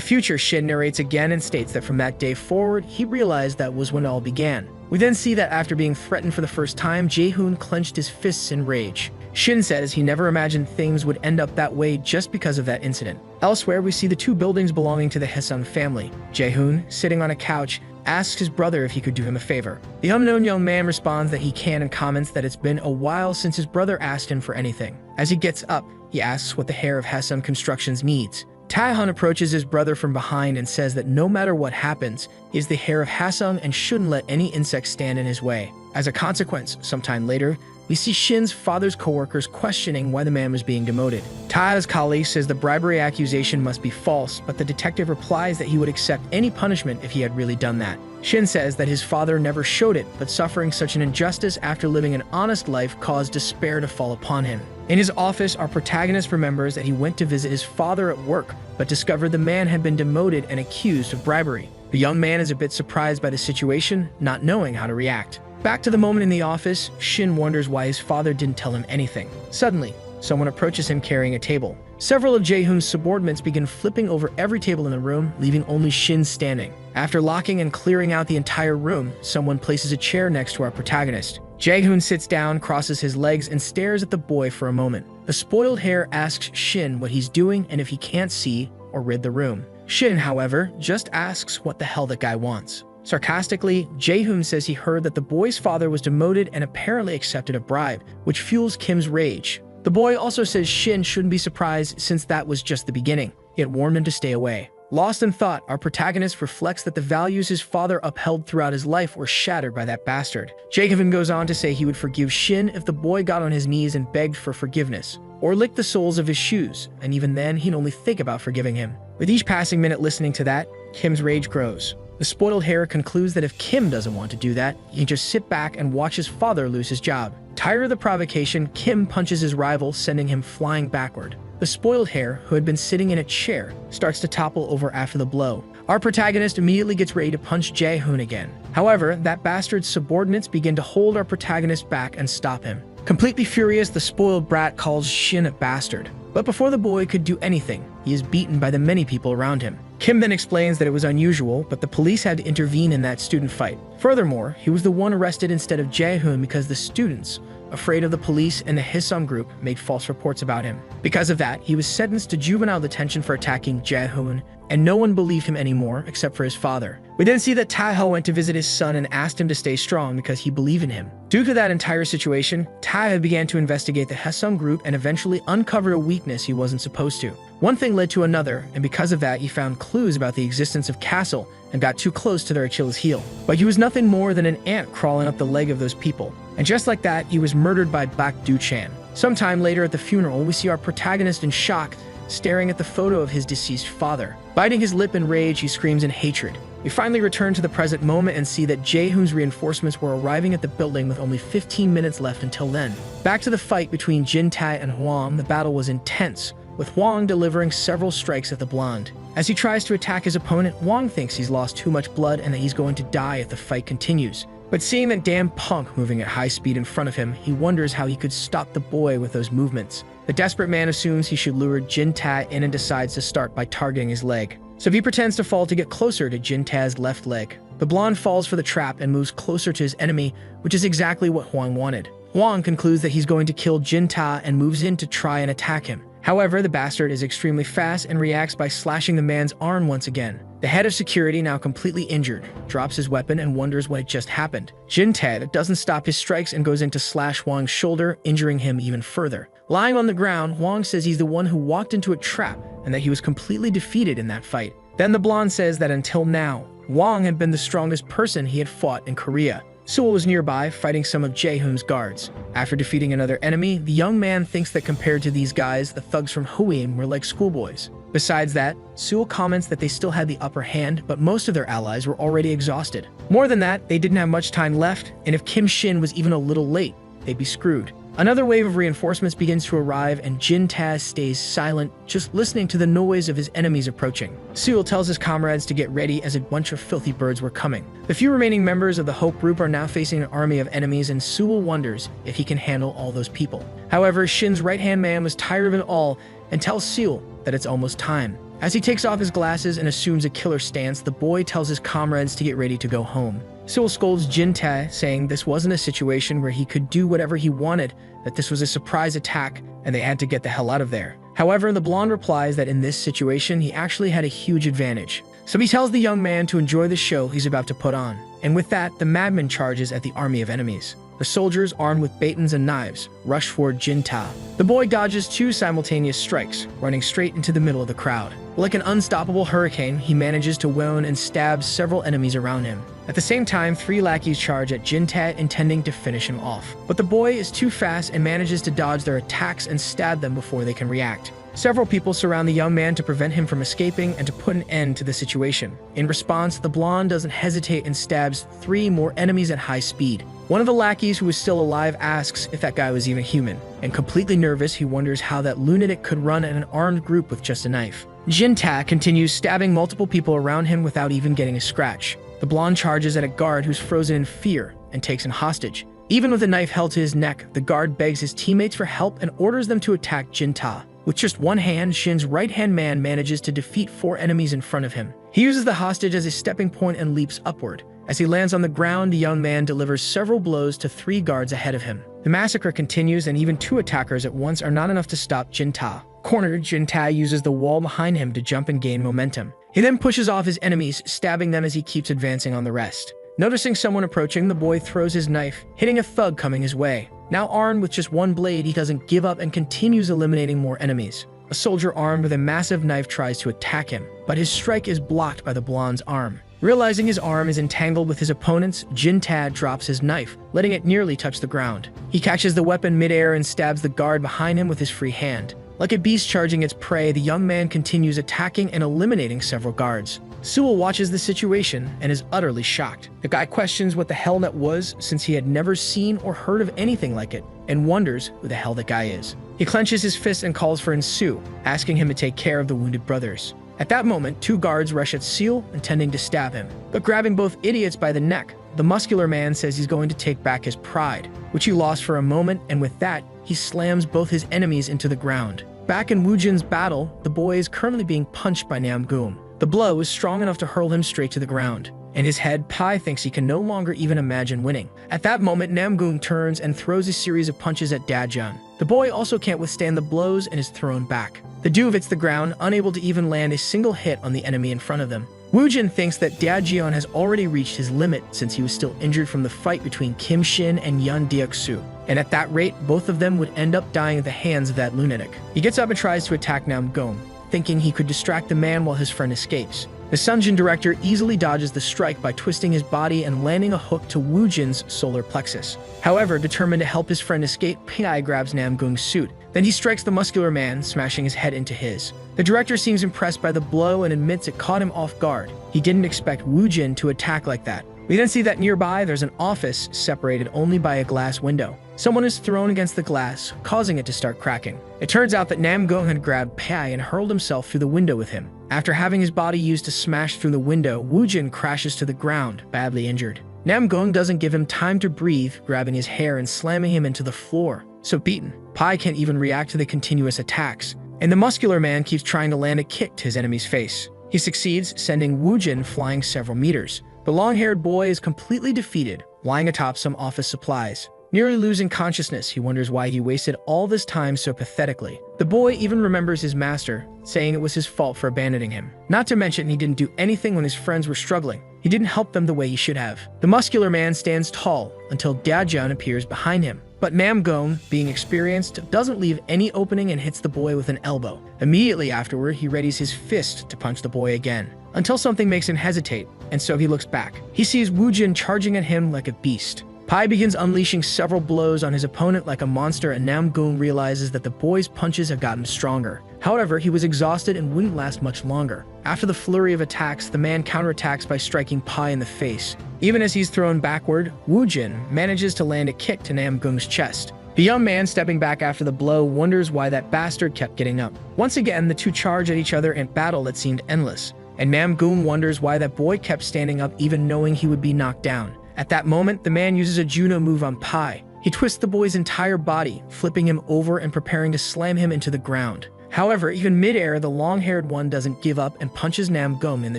future Shin narrates again and states that from that day forward, he realized that was when it all began. We then see that after being threatened for the first time, Jae-hoon clenched his fists in rage. Shin says he never imagined things would end up that way just because of that incident. Elsewhere, we see the two buildings belonging to the Haesung family. Jae-hoon, sitting on a couch, asks his brother if he could do him a favor. The unknown young man responds that he can and comments that it's been a while since his brother asked him for anything. As he gets up, he asks what the heir of Haesung Constructions needs. Tae-hun approaches his brother from behind and says that no matter what happens, he is the heir of Haesung and shouldn't let any insect stand in his way. As a consequence, sometime later, we see Shin's father's co-workers questioning why the man was being demoted. Tae's colleague says the bribery accusation must be false, but the detective replies that he would accept any punishment if he had really done that. Shin says that his father never showed it, but suffering such an injustice after living an honest life caused despair to fall upon him. In his office, our protagonist remembers that he went to visit his father at work, but discovered the man had been demoted and accused of bribery. The young man is a bit surprised by the situation, not knowing how to react. Back to the moment in the office, Shin wonders why his father didn't tell him anything. Suddenly, someone approaches him carrying a table. Several of Jae-hoon's subordinates begin flipping over every table in the room, leaving only Shin standing. After locking and clearing out the entire room, someone places a chair next to our protagonist. Jae-hoon sits down, crosses his legs, and stares at the boy for a moment. The spoiled hare asks Shin what he's doing and if he can't see or rid the room. Shin, however, just asks what the hell that guy wants. Sarcastically, Jae-hoon says he heard that the boy's father was demoted and apparently accepted a bribe, which fuels Kim's rage. The boy also says Shin shouldn't be surprised since that was just the beginning. It warned him to stay away. Lost in thought, our protagonist reflects that the values his father upheld throughout his life were shattered by that bastard. Jae-hoon goes on to say he would forgive Shin if the boy got on his knees and begged for forgiveness, or licked the soles of his shoes, and even then he'd only think about forgiving him. With each passing minute listening to that, Kim's rage grows. The spoiled hare concludes that if Kim doesn't want to do that, he can just sit back and watch his father lose his job. Tired of the provocation, Kim punches his rival, sending him flying backward. The spoiled hare, who had been sitting in a chair, starts to topple over after the blow. Our protagonist immediately gets ready to punch Jae-hoon again. However, that bastard's subordinates begin to hold our protagonist back and stop him. Completely furious, the spoiled brat calls Shin a bastard. But before the boy could do anything, he is beaten by the many people around him. Kim then explains that it was unusual, but the police had to intervene in that student fight. Furthermore, he was the one arrested instead of Jae-hoon because the students, afraid of the police and the Haesung group, made false reports about him. Because of that, he was sentenced to juvenile detention for attacking Jae-hoon, and no one believed him anymore except for his father. We then see that Tae-ho went to visit his son and asked him to stay strong because he believed in him. Due to that entire situation, Tae-ho began to investigate the Haesung group and eventually uncovered a weakness he wasn't supposed to. One thing led to another, and because of that, he found clues about the existence of Castle and got too close to their Achilles heel. But he was nothing more than an ant crawling up the leg of those people. And just like that, he was murdered by Black Du-chan. Sometime later at the funeral, we see our protagonist in shock, staring at the photo of his deceased father. Biting his lip in rage, he screams in hatred. We finally return to the present moment and see that Jae-hoon's reinforcements were arriving at the building with only 15 minutes left until then. Back to the fight between Jin-tae and Hwang, the battle was intense, with Hwang delivering several strikes at the blonde. As he tries to attack his opponent, Hwang thinks he's lost too much blood and that he's going to die if the fight continues. But seeing that damn punk moving at high speed in front of him, he wonders how he could stop the boy with those movements. The desperate man assumes he should lure Jin-tae in and decides to start by targeting his leg. So he pretends to fall to get closer to Jin-tae's left leg. The blonde falls for the trap and moves closer to his enemy, which is exactly what Hwang wanted. Hwang concludes that he's going to kill Jin-tae and moves in to try and attack him. However, the bastard is extremely fast and reacts by slashing the man's arm once again. The head of security, now completely injured, drops his weapon and wonders what had just happened. Jin-tae doesn't stop his strikes and goes in to slash Hwang's shoulder, injuring him even further. Lying on the ground, Hwang says he's the one who walked into a trap and that he was completely defeated in that fight. Then the blonde says that until now, Hwang had been the strongest person he had fought in Korea. Sewell was nearby, fighting some of Jae-hoon's guards. After defeating another enemy, the young man thinks that compared to these guys, the thugs from Huim were like schoolboys. Besides that, Sewell comments that they still had the upper hand, but most of their allies were already exhausted. More than that, they didn't have much time left, and if Kim Shin was even a little late, they'd be screwed. Another wave of reinforcements begins to arrive, and Jin Taz stays silent, just listening to the noise of his enemies approaching. Sewell tells his comrades to get ready as a bunch of filthy birds were coming. The few remaining members of the Hope group are now facing an army of enemies, and Sewell wonders if he can handle all those people. However, Shin's right-hand man was tired of it all and tells Sewell that it's almost time. As he takes off his glasses and assumes a killer stance, the boy tells his comrades to get ready to go home. Sewell scolds Jin Tae, saying this wasn't a situation where he could do whatever he wanted, that this was a surprise attack and they had to get the hell out of there. However, the blonde replies that in this situation, he actually had a huge advantage. So he tells the young man to enjoy the show he's about to put on. And with that, the madman charges at the army of enemies. The soldiers, armed with batons and knives, rush toward Jin Ta. The boy dodges 2 simultaneous strikes, running straight into the middle of the crowd. Like an unstoppable hurricane, he manages to wound and stab several enemies around him. At the same time, 3 lackeys charge at Jin Ta, intending to finish him off. But the boy is too fast and manages to dodge their attacks and stab them before they can react. Several people surround the young man to prevent him from escaping and to put an end to the situation. In response, the blonde doesn't hesitate and stabs 3 more enemies at high speed. One of the lackeys who is still alive asks if that guy was even human, and completely nervous, he wonders how that lunatic could run at an armed group with just a knife. Jin Ta continues stabbing multiple people around him without even getting a scratch. The blonde charges at a guard who's frozen in fear and takes him hostage. Even with a knife held to his neck, the guard begs his teammates for help and orders them to attack Jin Ta. With just one hand, Shin's right-hand man manages to defeat 4 enemies in front of him. He uses the hostage as a stepping point and leaps upward. As he lands on the ground, the young man delivers several blows to 3 guards ahead of him. The massacre continues, and even 2 attackers at once are not enough to stop Jin Ta. Cornered, Jin Ta uses the wall behind him to jump and gain momentum. He then pushes off his enemies, stabbing them as he keeps advancing on the rest. Noticing someone approaching, the boy throws his knife, hitting a thug coming his way. Now armed with just 1 blade, he doesn't give up and continues eliminating more enemies. A soldier armed with a massive knife tries to attack him, but his strike is blocked by the blonde's arm. Realizing his arm is entangled with his opponent's, Jin Ta drops his knife, letting it nearly touch the ground. He catches the weapon midair and stabs the guard behind him with his free hand. Like a beast charging its prey, the young man continues attacking and eliminating several guards. Sewell watches the situation and is utterly shocked. The guy questions what the hell that was, since he had never seen or heard of anything like it, and wonders who the hell that guy is. He clenches his fist and calls for Insu, asking him to take care of the wounded brothers. At that moment, 2 guards rush at Sewell, intending to stab him. But grabbing both idiots by the neck, the muscular man says he's going to take back his pride, which he lost for a moment, and with that, he slams both his enemies into the ground. Back in Woojin's battle, the boy is currently being punched by Namgoong. The blow is strong enough to hurl him straight to the ground. In his head, Pai thinks he can no longer even imagine winning. At that moment, Namgoong turns and throws a series of punches at Dajeon. The boy also can't withstand the blows and is thrown back. The dude hits the ground, unable to even land a single hit on the enemy in front of them. Woojin thinks that Dajeon has already reached his limit since he was still injured from the fight between Kim Shin and Yun Deok-soo. And at that rate, both of them would end up dying at the hands of that lunatic. He gets up and tries to attack Namgoong, thinking he could distract the man while his friend escapes. The Sunjin director easily dodges the strike by twisting his body and landing a hook to Woojin's solar plexus. However, determined to help his friend escape, Pai grabs Namgoong's suit. Then he strikes the muscular man, smashing his head into his. The director seems impressed by the blow and admits it caught him off guard. He didn't expect Woojin to attack like that. We then see that nearby there's an office separated only by a glass window. Someone is thrown against the glass, causing it to start cracking. It turns out that Namgoong had grabbed Pai and hurled himself through the window with him. After having his body used to smash through the window, Woojin crashes to the ground, badly injured. Namgoong doesn't give him time to breathe, grabbing his hair and slamming him into the floor. So beaten, Pai can't even react to the continuous attacks, and the muscular man keeps trying to land a kick to his enemy's face. He succeeds, sending Woojin flying several meters. The long-haired boy is completely defeated, lying atop some office supplies. Nearly losing consciousness, he wonders why he wasted all this time so pathetically. The boy even remembers his master, saying it was his fault for abandoning him. Not to mention he didn't do anything when his friends were struggling. He didn't help them the way he should have. The muscular man stands tall until Dajeon appears behind him. But Namgoong, being experienced, doesn't leave any opening and hits the boy with an elbow. Immediately afterward, he readies his fist to punch the boy again. until something makes him hesitate, and so he looks back. He sees Woojin charging at him like a beast. Pai begins unleashing several blows on his opponent like a monster, and Namgoong realizes that the boy's punches have gotten stronger. However, he was exhausted and wouldn't last much longer. After the flurry of attacks, the man counterattacks by striking Pai in the face. Even as he's thrown backward, Woojin manages to land a kick to Namgoong's chest. The young man, stepping back after the blow, wonders why that bastard kept getting up. Once again, the two charge at each other in battle that seemed endless, and Namgoong wonders why that boy kept standing up even knowing he would be knocked down. At that moment, the man uses a Juno move on Pai. He twists the boy's entire body, flipping him over and preparing to slam him into the ground. However, even mid-air, the long-haired one doesn't give up and punches Namgoong in the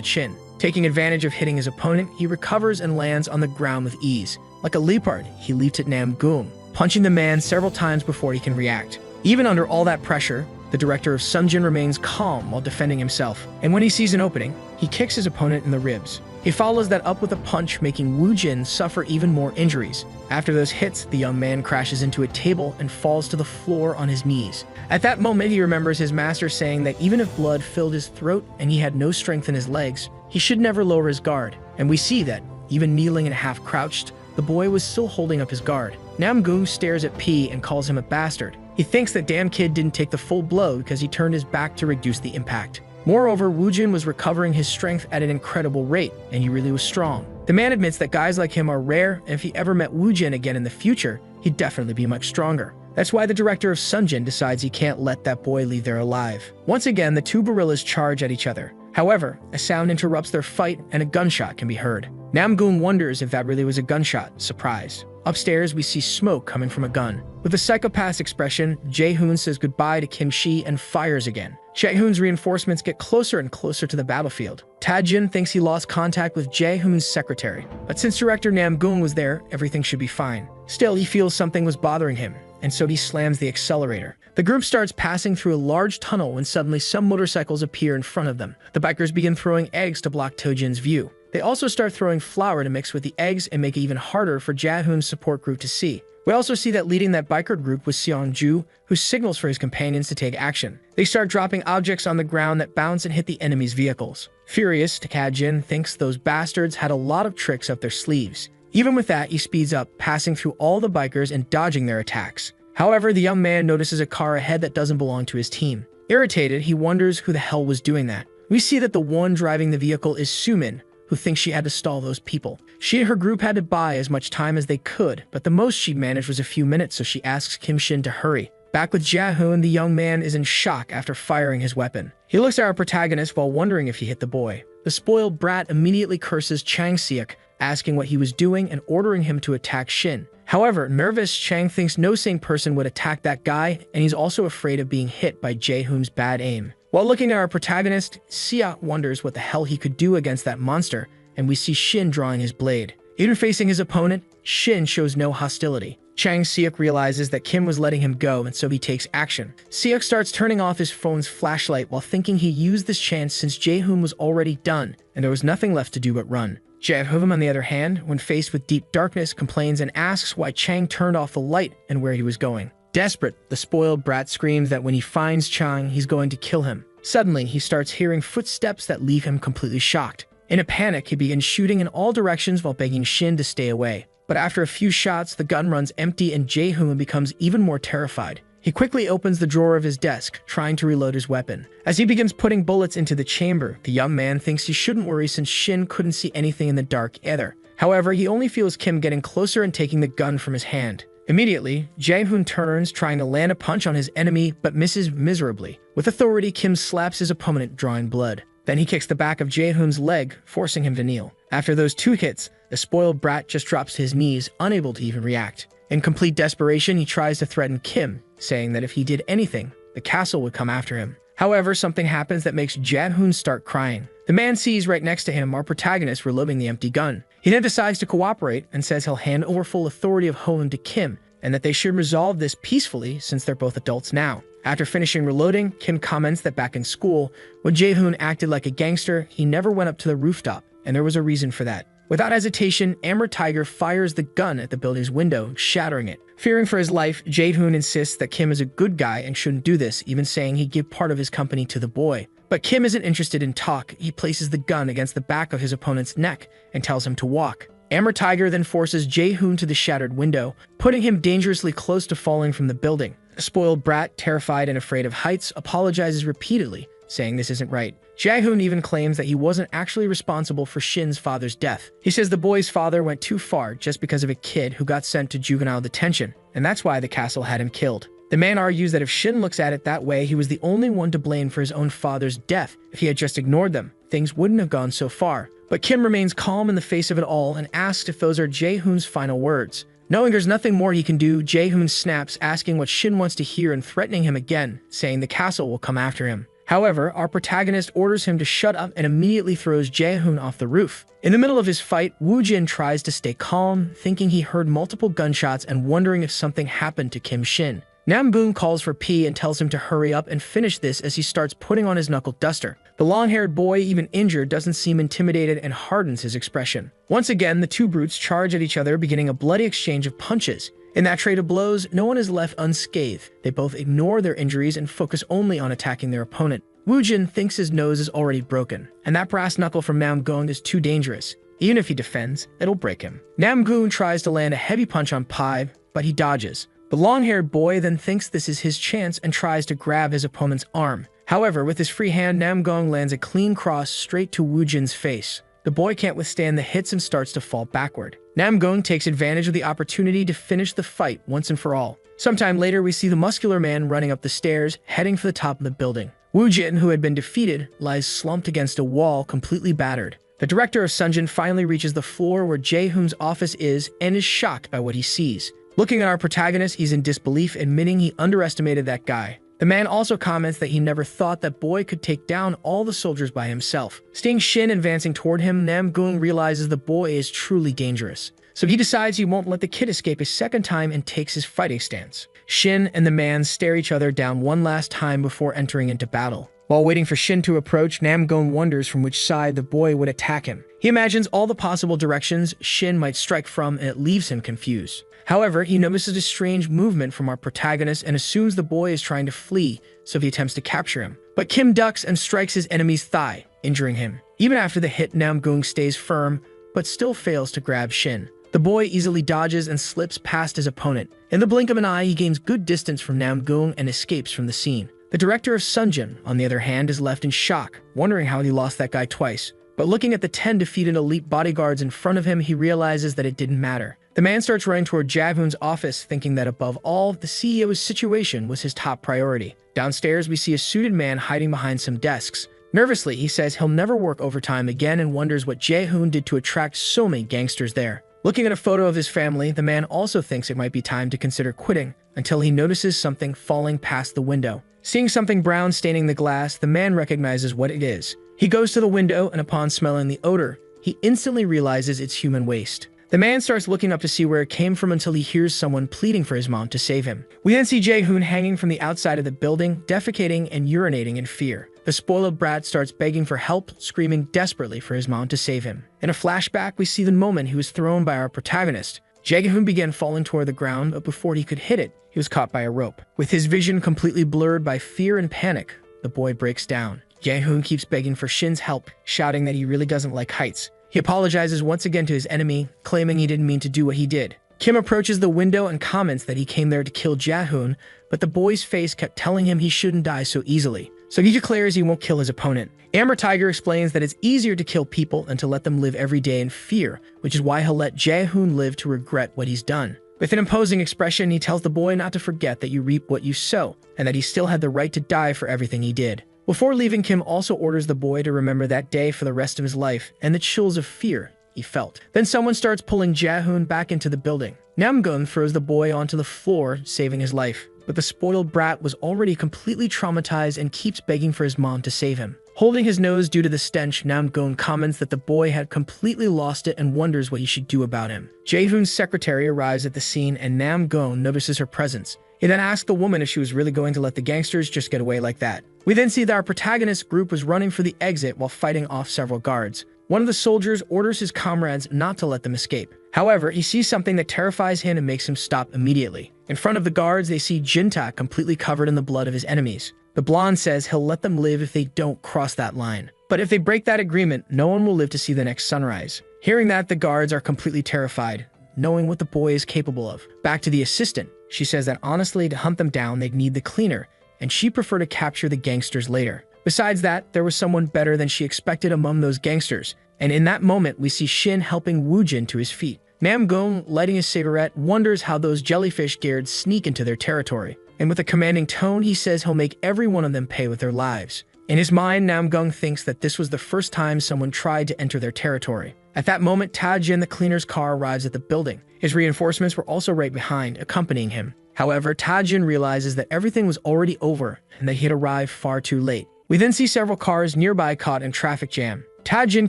chin. Taking advantage of hitting his opponent, he recovers and lands on the ground with ease. Like a leopard, he leaps at Namgoong, punching the man several times before he can react. Even under all that pressure, the director of Sunjin remains calm while defending himself, and when he sees an opening, he kicks his opponent in the ribs. He follows that up with a punch, making Woojin suffer even more injuries. After those hits, the young man crashes into a table and falls to the floor on his knees. At that moment, he remembers his master saying that even if blood filled his throat and he had no strength in his legs, he should never lower his guard. And we see that, even kneeling and half-crouched, the boy was still holding up his guard. Namgoong stares at P and calls him a bastard. He thinks that damn kid didn't take the full blow because he turned his back to reduce the impact. Moreover, Woojin was recovering his strength at an incredible rate, and he really was strong. The man admits that guys like him are rare, and if he ever met Woojin again in the future, he'd definitely be much stronger. That's why the director of Sunjin decides he can't let that boy leave there alive. Once again, the two gorillas charge at each other. However, a sound interrupts their fight, and a gunshot can be heard. Namgoong wonders if that really was a gunshot, surprised. Upstairs, we see smoke coming from a gun. With a psychopath's expression, Jae-hoon says goodbye to Kim Shi and fires again. Jae-hoon's reinforcements get closer and closer to the battlefield. Ta-jin thinks he lost contact with Jae-hoon's secretary, but since director Namgoong was there, everything should be fine. Still, he feels something was bothering him, and so he slams the accelerator. The group starts passing through a large tunnel when suddenly some motorcycles appear in front of them. The bikers begin throwing eggs to block Tojin's view. They also start throwing flour to mix with the eggs and make it even harder for Jae-hoon's support group to see. We also see that leading that biker group was Seong-ju, who signals for his companions to take action. They start dropping objects on the ground that bounce and hit the enemy's vehicles. Furious, Ta-jin thinks those bastards had a lot of tricks up their sleeves. Even with that, he speeds up, passing through all the bikers and dodging their attacks. However, the young man notices a car ahead that doesn't belong to his team. Irritated, he wonders who the hell was doing that. We see that the one driving the vehicle is Sumin, who thinks she had to stall those people. She and her group had to buy as much time as they could, but the most she managed was a few minutes, so she asks Kim Shin to hurry. Back with Jae-hoon, the young man is in shock after firing his weapon. He looks at our protagonist while wondering if he hit the boy. The spoiled brat immediately curses Chang Seok, asking what he was doing and ordering him to attack Shin. However, nervous, Chang thinks no sane person would attack that guy, and he's also afraid of being hit by Jae-hoon's bad aim. While looking at our protagonist, Seok wonders what the hell he could do against that monster, and we see Shin drawing his blade. Even facing his opponent, Shin shows no hostility. Chang Seok realizes that Kim was letting him go, and so he takes action. Seok starts turning off his phone's flashlight while thinking he used this chance since Jae-hoon was already done, and there was nothing left to do but run. Jae-hoon, on the other hand, when faced with deep darkness, complains and asks why Chang turned off the light and where he was going. Desperate, the spoiled brat screams that when he finds Chang, he's going to kill him. Suddenly, he starts hearing footsteps that leave him completely shocked. In a panic, he begins shooting in all directions while begging Shin to stay away. But after a few shots, the gun runs empty and Jae-hoon becomes even more terrified. He quickly opens the drawer of his desk, trying to reload his weapon. As he begins putting bullets into the chamber, the young man thinks he shouldn't worry since Shin couldn't see anything in the dark either. However, he only feels Kim getting closer and taking the gun from his hand. Immediately, Jae-hoon turns, trying to land a punch on his enemy, but misses miserably. With authority, Kim slaps his opponent, drawing blood. Then he kicks the back of Jae-hoon's leg, forcing him to kneel. After those two hits, the spoiled brat just drops to his knees, unable to even react. In complete desperation, he tries to threaten Kim, saying that if he did anything, the castle would come after him. However, something happens that makes Jae-hoon start crying. The man sees right next to him our protagonist reloading the empty gun. He then decides to cooperate and says he'll hand over full authority of Hoon to Kim, and that they should resolve this peacefully since they're both adults now. After finishing reloading, Kim comments that back in school, when Jae-hoon acted like a gangster, he never went up to the rooftop, and there was a reason for that. Without hesitation, Amber Tiger fires the gun at the building's window, shattering it. Fearing for his life, Jae-hoon insists that Kim is a good guy and shouldn't do this, even saying he'd give part of his company to the boy. But Kim isn't interested in talk. He places the gun against the back of his opponent's neck and tells him to walk. Amber Tiger then forces Jae-hoon to the shattered window, putting him dangerously close to falling from the building. The spoiled brat, terrified and afraid of heights, apologizes repeatedly, saying this isn't right. Jae-hoon even claims that he wasn't actually responsible for Shin's father's death. He says the boy's father went too far just because of a kid who got sent to juvenile detention, and that's why the castle had him killed. The man argues that if Shin looks at it that way, he was the only one to blame for his own father's death. If he had just ignored them, things wouldn't have gone so far. But Kim remains calm in the face of it all and asks if those are Jae-hoon's final words. Knowing there's nothing more he can do, Jae-hoon snaps, asking what Shin wants to hear and threatening him again, saying the castle will come after him. However, our protagonist orders him to shut up and immediately throws Jae-hoon off the roof. In the middle of his fight, Woo-jin tries to stay calm, thinking he heard multiple gunshots and wondering if something happened to Kim Shin. Nam-goong calls for P and tells him to hurry up and finish this as he starts putting on his knuckle duster. The long-haired boy, even injured, doesn't seem intimidated and hardens his expression. Once again, the two brutes charge at each other, beginning a bloody exchange of punches. In that trade of blows, no one is left unscathed. They both ignore their injuries and focus only on attacking their opponent. Woo-jin thinks his nose is already broken, and that brass knuckle from Nam-goong is too dangerous. Even if he defends, it'll break him. Nam-goong tries to land a heavy punch on Pai, but he dodges. The long-haired boy then thinks this is his chance and tries to grab his opponent's arm. However, with his free hand, Nam-goong lands a clean cross straight to Woo-jin's face. The boy can't withstand the hits and starts to fall backward. Nam-goong takes advantage of the opportunity to finish the fight once and for all. Sometime later, we see the muscular man running up the stairs, heading for the top of the building. Woo-jin, who had been defeated, lies slumped against a wall, completely battered. The director of Sunjin finally reaches the floor where Jae-hoon's office is and is shocked by what he sees. Looking at our protagonist, he's in disbelief, admitting he underestimated that guy. The man also comments that he never thought that boy could take down all the soldiers by himself. Seeing Shin advancing toward him, Nam-goong realizes the boy is truly dangerous. So he decides he won't let the kid escape a second time and takes his fighting stance. Shin and the man stare each other down one last time before entering into battle. While waiting for Shin to approach, Nam-goong wonders from which side the boy would attack him. He imagines all the possible directions Shin might strike from, and it leaves him confused. However, he notices a strange movement from our protagonist and assumes the boy is trying to flee, so he attempts to capture him. But Kim ducks and strikes his enemy's thigh, injuring him. Even after the hit, Nam-goong stays firm, but still fails to grab Shin. The boy easily dodges and slips past his opponent. In the blink of an eye, he gains good distance from Nam-goong and escapes from the scene. The director of Sunjin, on the other hand, is left in shock, wondering how he lost that guy twice. But looking at the 10 defeated elite bodyguards in front of him, he realizes that it didn't matter. The man starts running toward Jae-hoon's office, thinking that above all, the CEO's situation was his top priority. Downstairs, we see a suited man hiding behind some desks. Nervously, he says he'll never work overtime again and wonders what Jae-hoon did to attract so many gangsters there. Looking at a photo of his family, the man also thinks it might be time to consider quitting, until he notices something falling past the window. Seeing something brown staining the glass, the man recognizes what it is. He goes to the window, and upon smelling the odor, he instantly realizes it's human waste. The man starts looking up to see where it came from until he hears someone pleading for his mom to save him. We then see Jae-hoon hanging from the outside of the building, defecating and urinating in fear. The spoiled brat starts begging for help, screaming desperately for his mom to save him. In a flashback, we see the moment he was thrown by our protagonist. Jae-hoon began falling toward the ground, but before he could hit it, he was caught by a rope. With his vision completely blurred by fear and panic, the boy breaks down. Jae-hoon keeps begging for Shin's help, shouting that he really doesn't like heights. He apologizes once again to his enemy, claiming he didn't mean to do what he did. Kim approaches the window and comments that he came there to kill Jae-hoon, but the boy's face kept telling him he shouldn't die so easily. So he declares he won't kill his opponent. Amber Tiger explains that it's easier to kill people than to let them live every day in fear, which is why he'll let Jae-hoon live to regret what he's done. With an imposing expression, he tells the boy not to forget that you reap what you sow, and that he still had the right to die for everything he did. Before leaving, Kim also orders the boy to remember that day for the rest of his life and the chills of fear he felt. Then someone starts pulling Jae-hoon back into the building. Nam-goong throws the boy onto the floor, saving his life. But the spoiled brat was already completely traumatized and keeps begging for his mom to save him. Holding his nose due to the stench, Nam-goong comments that the boy had completely lost it and wonders what he should do about him. Jae-hoon's secretary arrives at the scene and Nam-goong notices her presence. He then asks the woman if she was really going to let the gangsters just get away like that. We then see that our protagonist group was running for the exit while fighting off several guards. One of the soldiers orders his comrades not to let them escape. However, he sees something that terrifies him and makes him stop immediately. In front of the guards, they see Jintak completely covered in the blood of his enemies. The blonde says he'll let them live if they don't cross that line. But if they break that agreement, no one will live to see the next sunrise. Hearing that, the guards are completely terrified, knowing what the boy is capable of. Back to the assistant. She says that honestly, to hunt them down, they'd need the cleaner, and she'd prefer to capture the gangsters later. Besides that, there was someone better than she expected among those gangsters, and in that moment, we see Shin helping Woojin to his feet. Namgung, lighting his cigarette, wonders how those jellyfish dared sneak into their territory. And with a commanding tone, he says he'll make every one of them pay with their lives. In his mind, Namgung thinks that this was the first time someone tried to enter their territory. At that moment, Ta-jin, the cleaner's car, arrives at the building. His reinforcements were also right behind, accompanying him. However, Ta-jin realizes that everything was already over and that he had arrived far too late. We then see several cars nearby caught in traffic jam. Ta-jin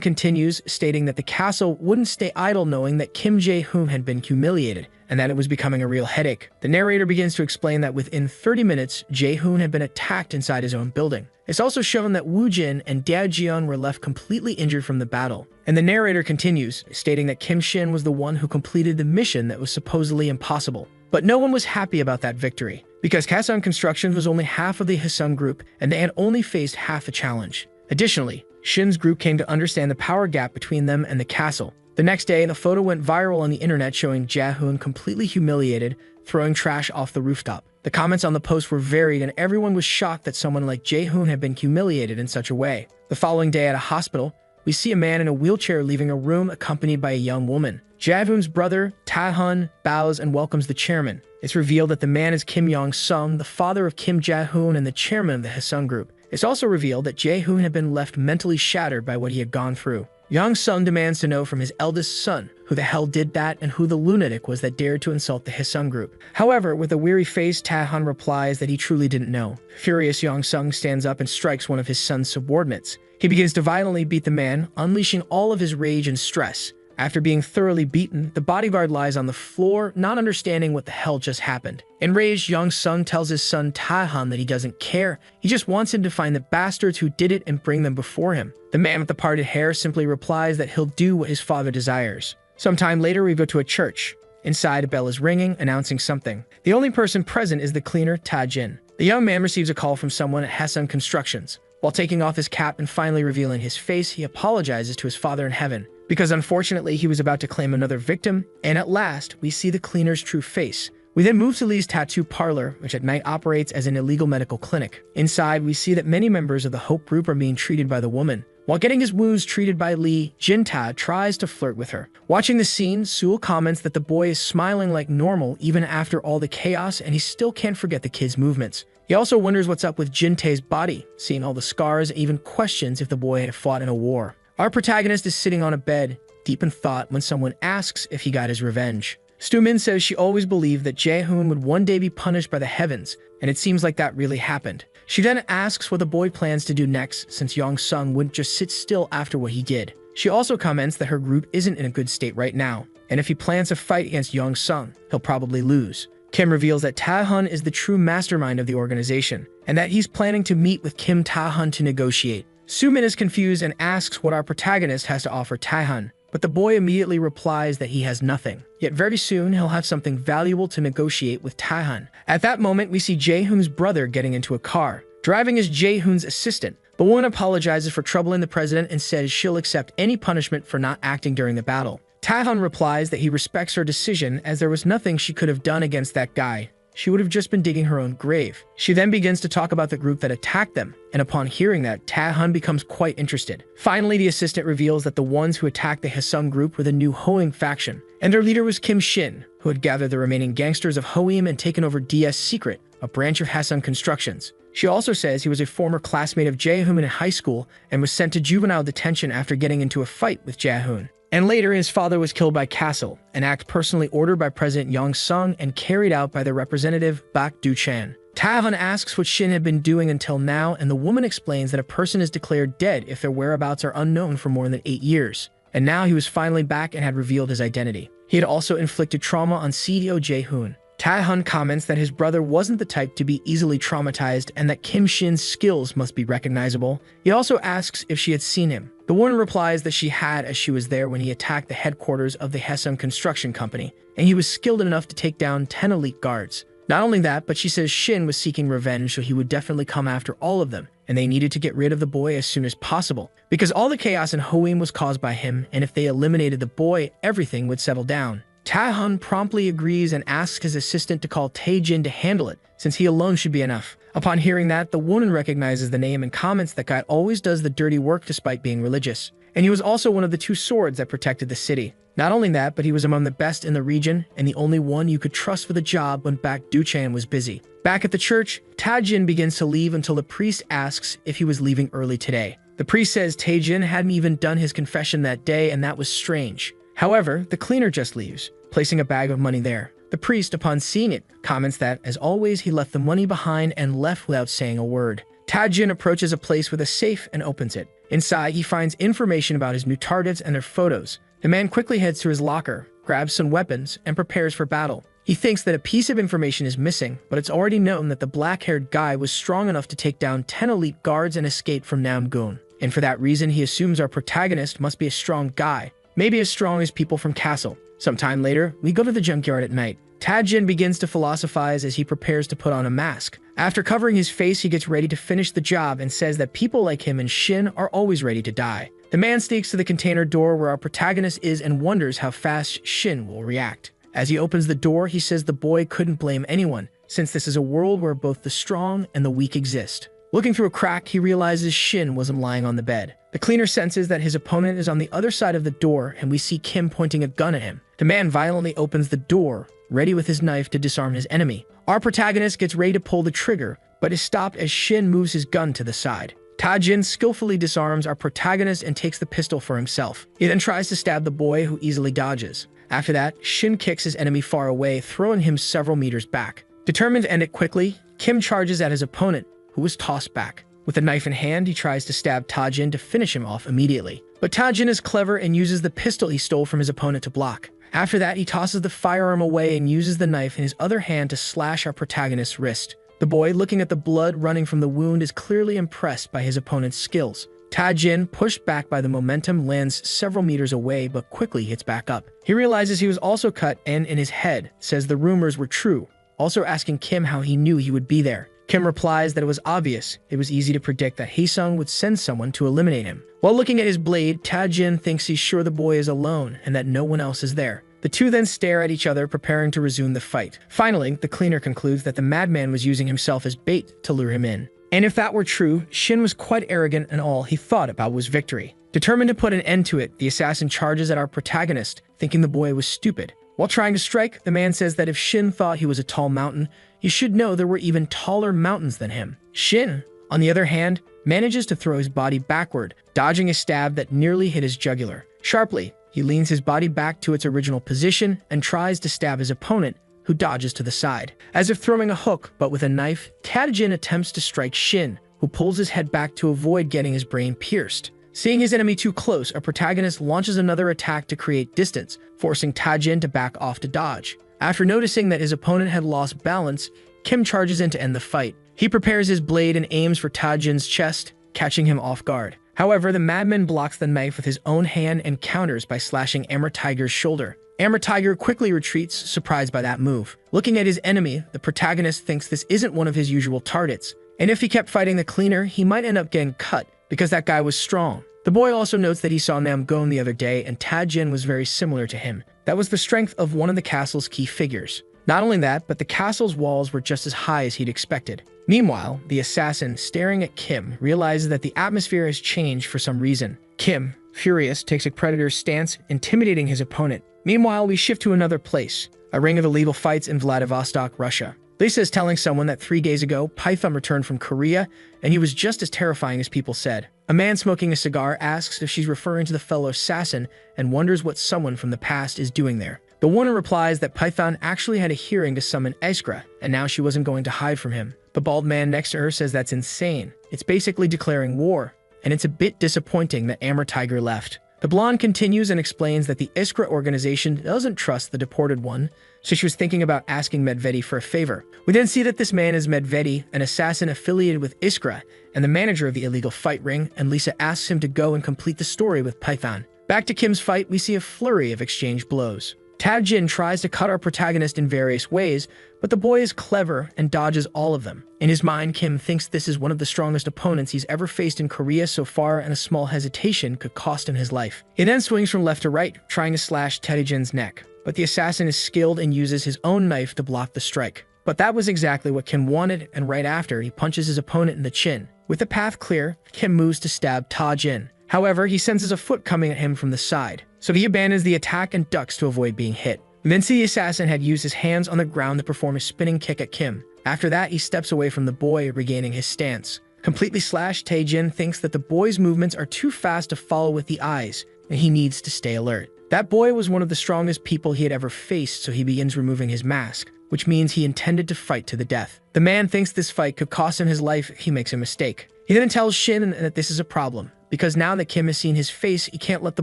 continues, stating that the castle wouldn't stay idle knowing that Kim Jae-hoon had been humiliated and that it was becoming a real headache. The narrator begins to explain that within 30 minutes, Jae-hoon had been attacked inside his own building. It's also shown that Woojin and Daejeon were left completely injured from the battle. And the narrator continues, stating that Kim Shin was the one who completed the mission that was supposedly impossible. But no one was happy about that victory, because Hasan Constructions was only half of the Hasan group and they had only faced half the challenge. Additionally, Shin's group came to understand the power gap between them and the castle. The next day, a photo went viral on the internet showing Jae-hoon completely humiliated, throwing trash off the rooftop. The comments on the post were varied and everyone was shocked that someone like Jae-hoon had been humiliated in such a way. The following day at a hospital, we see a man in a wheelchair leaving a room accompanied by a young woman. Jae-hoon's brother, Ta-hun, bows and welcomes the chairman. It's revealed that the man is Kim Yong-sung, the father of Kim Jae-hoon and the chairman of the Hasan group. It's also revealed that Jae-hoon had been left mentally shattered by what he had gone through. Yong-sung demands to know from his eldest son who the hell did that and who the lunatic was that dared to insult the Hasan group. However, with a weary face, Ta-hun replies that he truly didn't know. Furious, Yong-sung stands up and strikes one of his son's subordinates. He begins to violently beat the man, unleashing all of his rage and stress. After being thoroughly beaten, the bodyguard lies on the floor, not understanding what the hell just happened. Enraged, Yong-sung tells his son Ta-hun that he doesn't care. He just wants him to find the bastards who did it and bring them before him. The man with the parted hair simply replies that he'll do what his father desires. Sometime later, we go to a church. Inside, a bell is ringing, announcing something. The only person present is the cleaner, Ta-jin. The young man receives a call from someone at Hasan Constructions. While taking off his cap and finally revealing his face, he apologizes to his father in heaven, because unfortunately he was about to claim another victim, and at last, we see the cleaner's true face. We then move to Lee's tattoo parlor, which at night operates as an illegal medical clinic. Inside, we see that many members of the Hope group are being treated by the woman. While getting his wounds treated by Lee, Jinta tries to flirt with her. Watching the scene, Sewell comments that the boy is smiling like normal even after all the chaos, and he still can't forget the kid's movements. He also wonders what's up with Jintae's body, seeing all the scars, and even questions if the boy had fought in a war. Our protagonist is sitting on a bed, deep in thought, when someone asks if he got his revenge. Stu-min says she always believed that Jae-hoon would one day be punished by the heavens, and it seems like that really happened. She then asks what the boy plans to do next, since Yong-sung wouldn't just sit still after what he did. She also comments that her group isn't in a good state right now, and if he plans to fight against Yong-sung, he'll probably lose. Kim reveals that Ta-hun is the true mastermind of the organization, and that he's planning to meet with Kim Ta-hun to negotiate. Soo-min is confused and asks what our protagonist has to offer Ta-hun, but the boy immediately replies that he has nothing. Yet very soon, he'll have something valuable to negotiate with Ta-hun. At that moment, we see Jae-hoon's brother getting into a car. Driving is Jae-hoon's assistant. The woman apologizes for troubling the president and says she'll accept any punishment for not acting during the battle. Ta-hun replies that he respects her decision as there was nothing she could have done against that guy. She would have just been digging her own grave. She then begins to talk about the group that attacked them, and upon hearing that, Ta-hun becomes quite interested. Finally, the assistant reveals that the ones who attacked the Haesung group were the new Hoing faction, and their leader was Kim Shin, who had gathered the remaining gangsters of Hoim and taken over DS Secret, a branch of Haesung Constructions. She also says he was a former classmate of Jae-hoon in high school and was sent to juvenile detention after getting into a fight with Jae-hoon. And later, his father was killed by Castle, an act personally ordered by President Yong-sung and carried out by their representative, Bak Du-chan. Ta-hun asks what Shin had been doing until now, and the woman explains that a person is declared dead if their whereabouts are unknown for more than 8 years. And now he was finally back and had revealed his identity. He had also inflicted trauma on CEO Jae-hoon. Ta-hun comments that his brother wasn't the type to be easily traumatized and that Kim Shin's skills must be recognizable. He also asks if she had seen him. The woman replies that she had, as she was there when he attacked the headquarters of the Haesung Construction Company, and he was skilled enough to take down 10 elite guards. Not only that, but she says Shin was seeking revenge, so he would definitely come after all of them, and they needed to get rid of the boy as soon as possible, because all the chaos in Hoim was caused by him, and if they eliminated the boy, everything would settle down. Tae-hun promptly agrees and asks his assistant to call Tae-jin to handle it, since he alone should be enough. Upon hearing that, the woman recognizes the name and comments that guy always does the dirty work despite being religious. And he was also one of the 2 swords that protected the city. Not only that, but he was among the best in the region and the only one you could trust for the job when Baek Duchan was busy. Back at the church, Tae-jin begins to leave until the priest asks if he was leaving early today. The priest says Tae-jin hadn't even done his confession that day, and that was strange. However, the cleaner just leaves, placing a bag of money there. The priest, upon seeing it, comments that, as always, he left the money behind and left without saying a word. Tae-jin approaches a place with a safe and opens it. Inside, he finds information about his new targets and their photos. The man quickly heads to his locker, grabs some weapons, and prepares for battle. He thinks that a piece of information is missing, but it's already known that the black-haired guy was strong enough to take down 10 elite guards and escape from Namgun. And for that reason, he assumes our protagonist must be a strong guy, maybe as strong as people from Castle. Sometime later, we go to the junkyard at night. Tae-jin begins to philosophize as he prepares to put on a mask. After covering his face, he gets ready to finish the job and says that people like him and Shin are always ready to die. The man sneaks to the container door where our protagonist is and wonders how fast Shin will react. As he opens the door, he says the boy couldn't blame anyone, since this is a world where both the strong and the weak exist. Looking through a crack, he realizes Shin wasn't lying on the bed. The cleaner senses that his opponent is on the other side of the door, and we see Kim pointing a gun at him. The man violently opens the door, ready with his knife to disarm his enemy. Our protagonist gets ready to pull the trigger, but is stopped as Shin moves his gun to the side. Tae-jin skillfully disarms our protagonist and takes the pistol for himself. He then tries to stab the boy, who easily dodges. After that, Shin kicks his enemy far away, throwing him several meters back. Determined to end it quickly, Kim charges at his opponent, who was tossed back. With a knife in hand, he tries to stab Tae-jin to finish him off immediately. But Tae-jin is clever and uses the pistol he stole from his opponent to block. After that, he tosses the firearm away and uses the knife in his other hand to slash our protagonist's wrist. The boy, looking at the blood running from the wound, is clearly impressed by his opponent's skills. Tae-jin, pushed back by the momentum, lands several meters away but quickly hits back up. He realizes he was also cut and, in his head, says the rumors were true, also asking Kim how he knew he would be there. Kim replies that it was obvious. It was easy to predict that Haesung would send someone to eliminate him. While looking at his blade, Tae-jin thinks he's sure the boy is alone and that no one else is there. The two then stare at each other, preparing to resume the fight. Finally, the cleaner concludes that the madman was using himself as bait to lure him in. And if that were true, Shin was quite arrogant and all he thought about was victory. Determined to put an end to it, the assassin charges at our protagonist, thinking the boy was stupid. While trying to strike, the man says that if Shin thought he was a tall mountain, you should know there were even taller mountains than him. Shin, on the other hand, manages to throw his body backward, dodging a stab that nearly hit his jugular. Sharply, he leans his body back to its original position and tries to stab his opponent, who dodges to the side. As if throwing a hook, but with a knife, Tae-jin attempts to strike Shin, who pulls his head back to avoid getting his brain pierced. Seeing his enemy too close, our protagonist launches another attack to create distance, forcing Tae-jin to back off to dodge. After noticing that his opponent had lost balance, Kim charges in to end the fight. He prepares his blade and aims for Tae-jin's chest, catching him off guard. However, the madman blocks the knife with his own hand and counters by slashing Amber Tiger's shoulder. Amber Tiger quickly retreats, surprised by that move. Looking at his enemy, the protagonist thinks this isn't one of his usual targets, and if he kept fighting the cleaner, he might end up getting cut, because that guy was strong. The boy also notes that he saw Namgun the other day, and Tae-jin was very similar to him. That was the strength of one of the castle's key figures. Not only that, but the castle's walls were just as high as he'd expected. Meanwhile, the assassin, staring at Kim, realizes that the atmosphere has changed for some reason. Kim, furious, takes a predator's stance, intimidating his opponent. Meanwhile, we shift to another place, a ring of illegal fights in Vladivostok, Russia. Lisa is telling someone that 3 days ago, Python returned from Korea, and he was just as terrifying as people said. A man smoking a cigar asks if she's referring to the fellow assassin and wonders what someone from the past is doing there. The woman replies that Python actually had a hearing to summon Iskra, and now she wasn't going to hide from him. The bald man next to her says that's insane. It's basically declaring war, and it's a bit disappointing that Amber Tiger left. The blonde continues and explains that the Iskra organization doesn't trust the deported one, so she was thinking about asking Medvedi for a favor. We then see that this man is Medvedi, an assassin affiliated with Iskra, and the manager of the illegal fight ring, and Lisa asks him to go and complete the story with Python. Back to Kim's fight, we see a flurry of exchanged blows. Jin tries to cut our protagonist in various ways, but the boy is clever and dodges all of them. In his mind, Kim thinks this is one of the strongest opponents he's ever faced in Korea so far, and a small hesitation could cost him his life. He then swings from left to right, trying to slash Jin's neck, but the assassin is skilled and uses his own knife to block the strike. But that was exactly what Kim wanted, and right after, he punches his opponent in the chin. With the path clear, Kim moves to stab Jin. However, he senses a foot coming at him from the side, so he abandons the attack and ducks to avoid being hit. Mincy the assassin had used his hands on the ground to perform a spinning kick at Kim. After that, he steps away from the boy, regaining his stance. Completely slashed, Jin thinks that the boy's movements are too fast to follow with the eyes, and he needs to stay alert. That boy was one of the strongest people he had ever faced, so he begins removing his mask, which means he intended to fight to the death. The man thinks this fight could cost him his life if he makes a mistake. He then tells Shin that this is a problem, because now that Kim has seen his face, he can't let the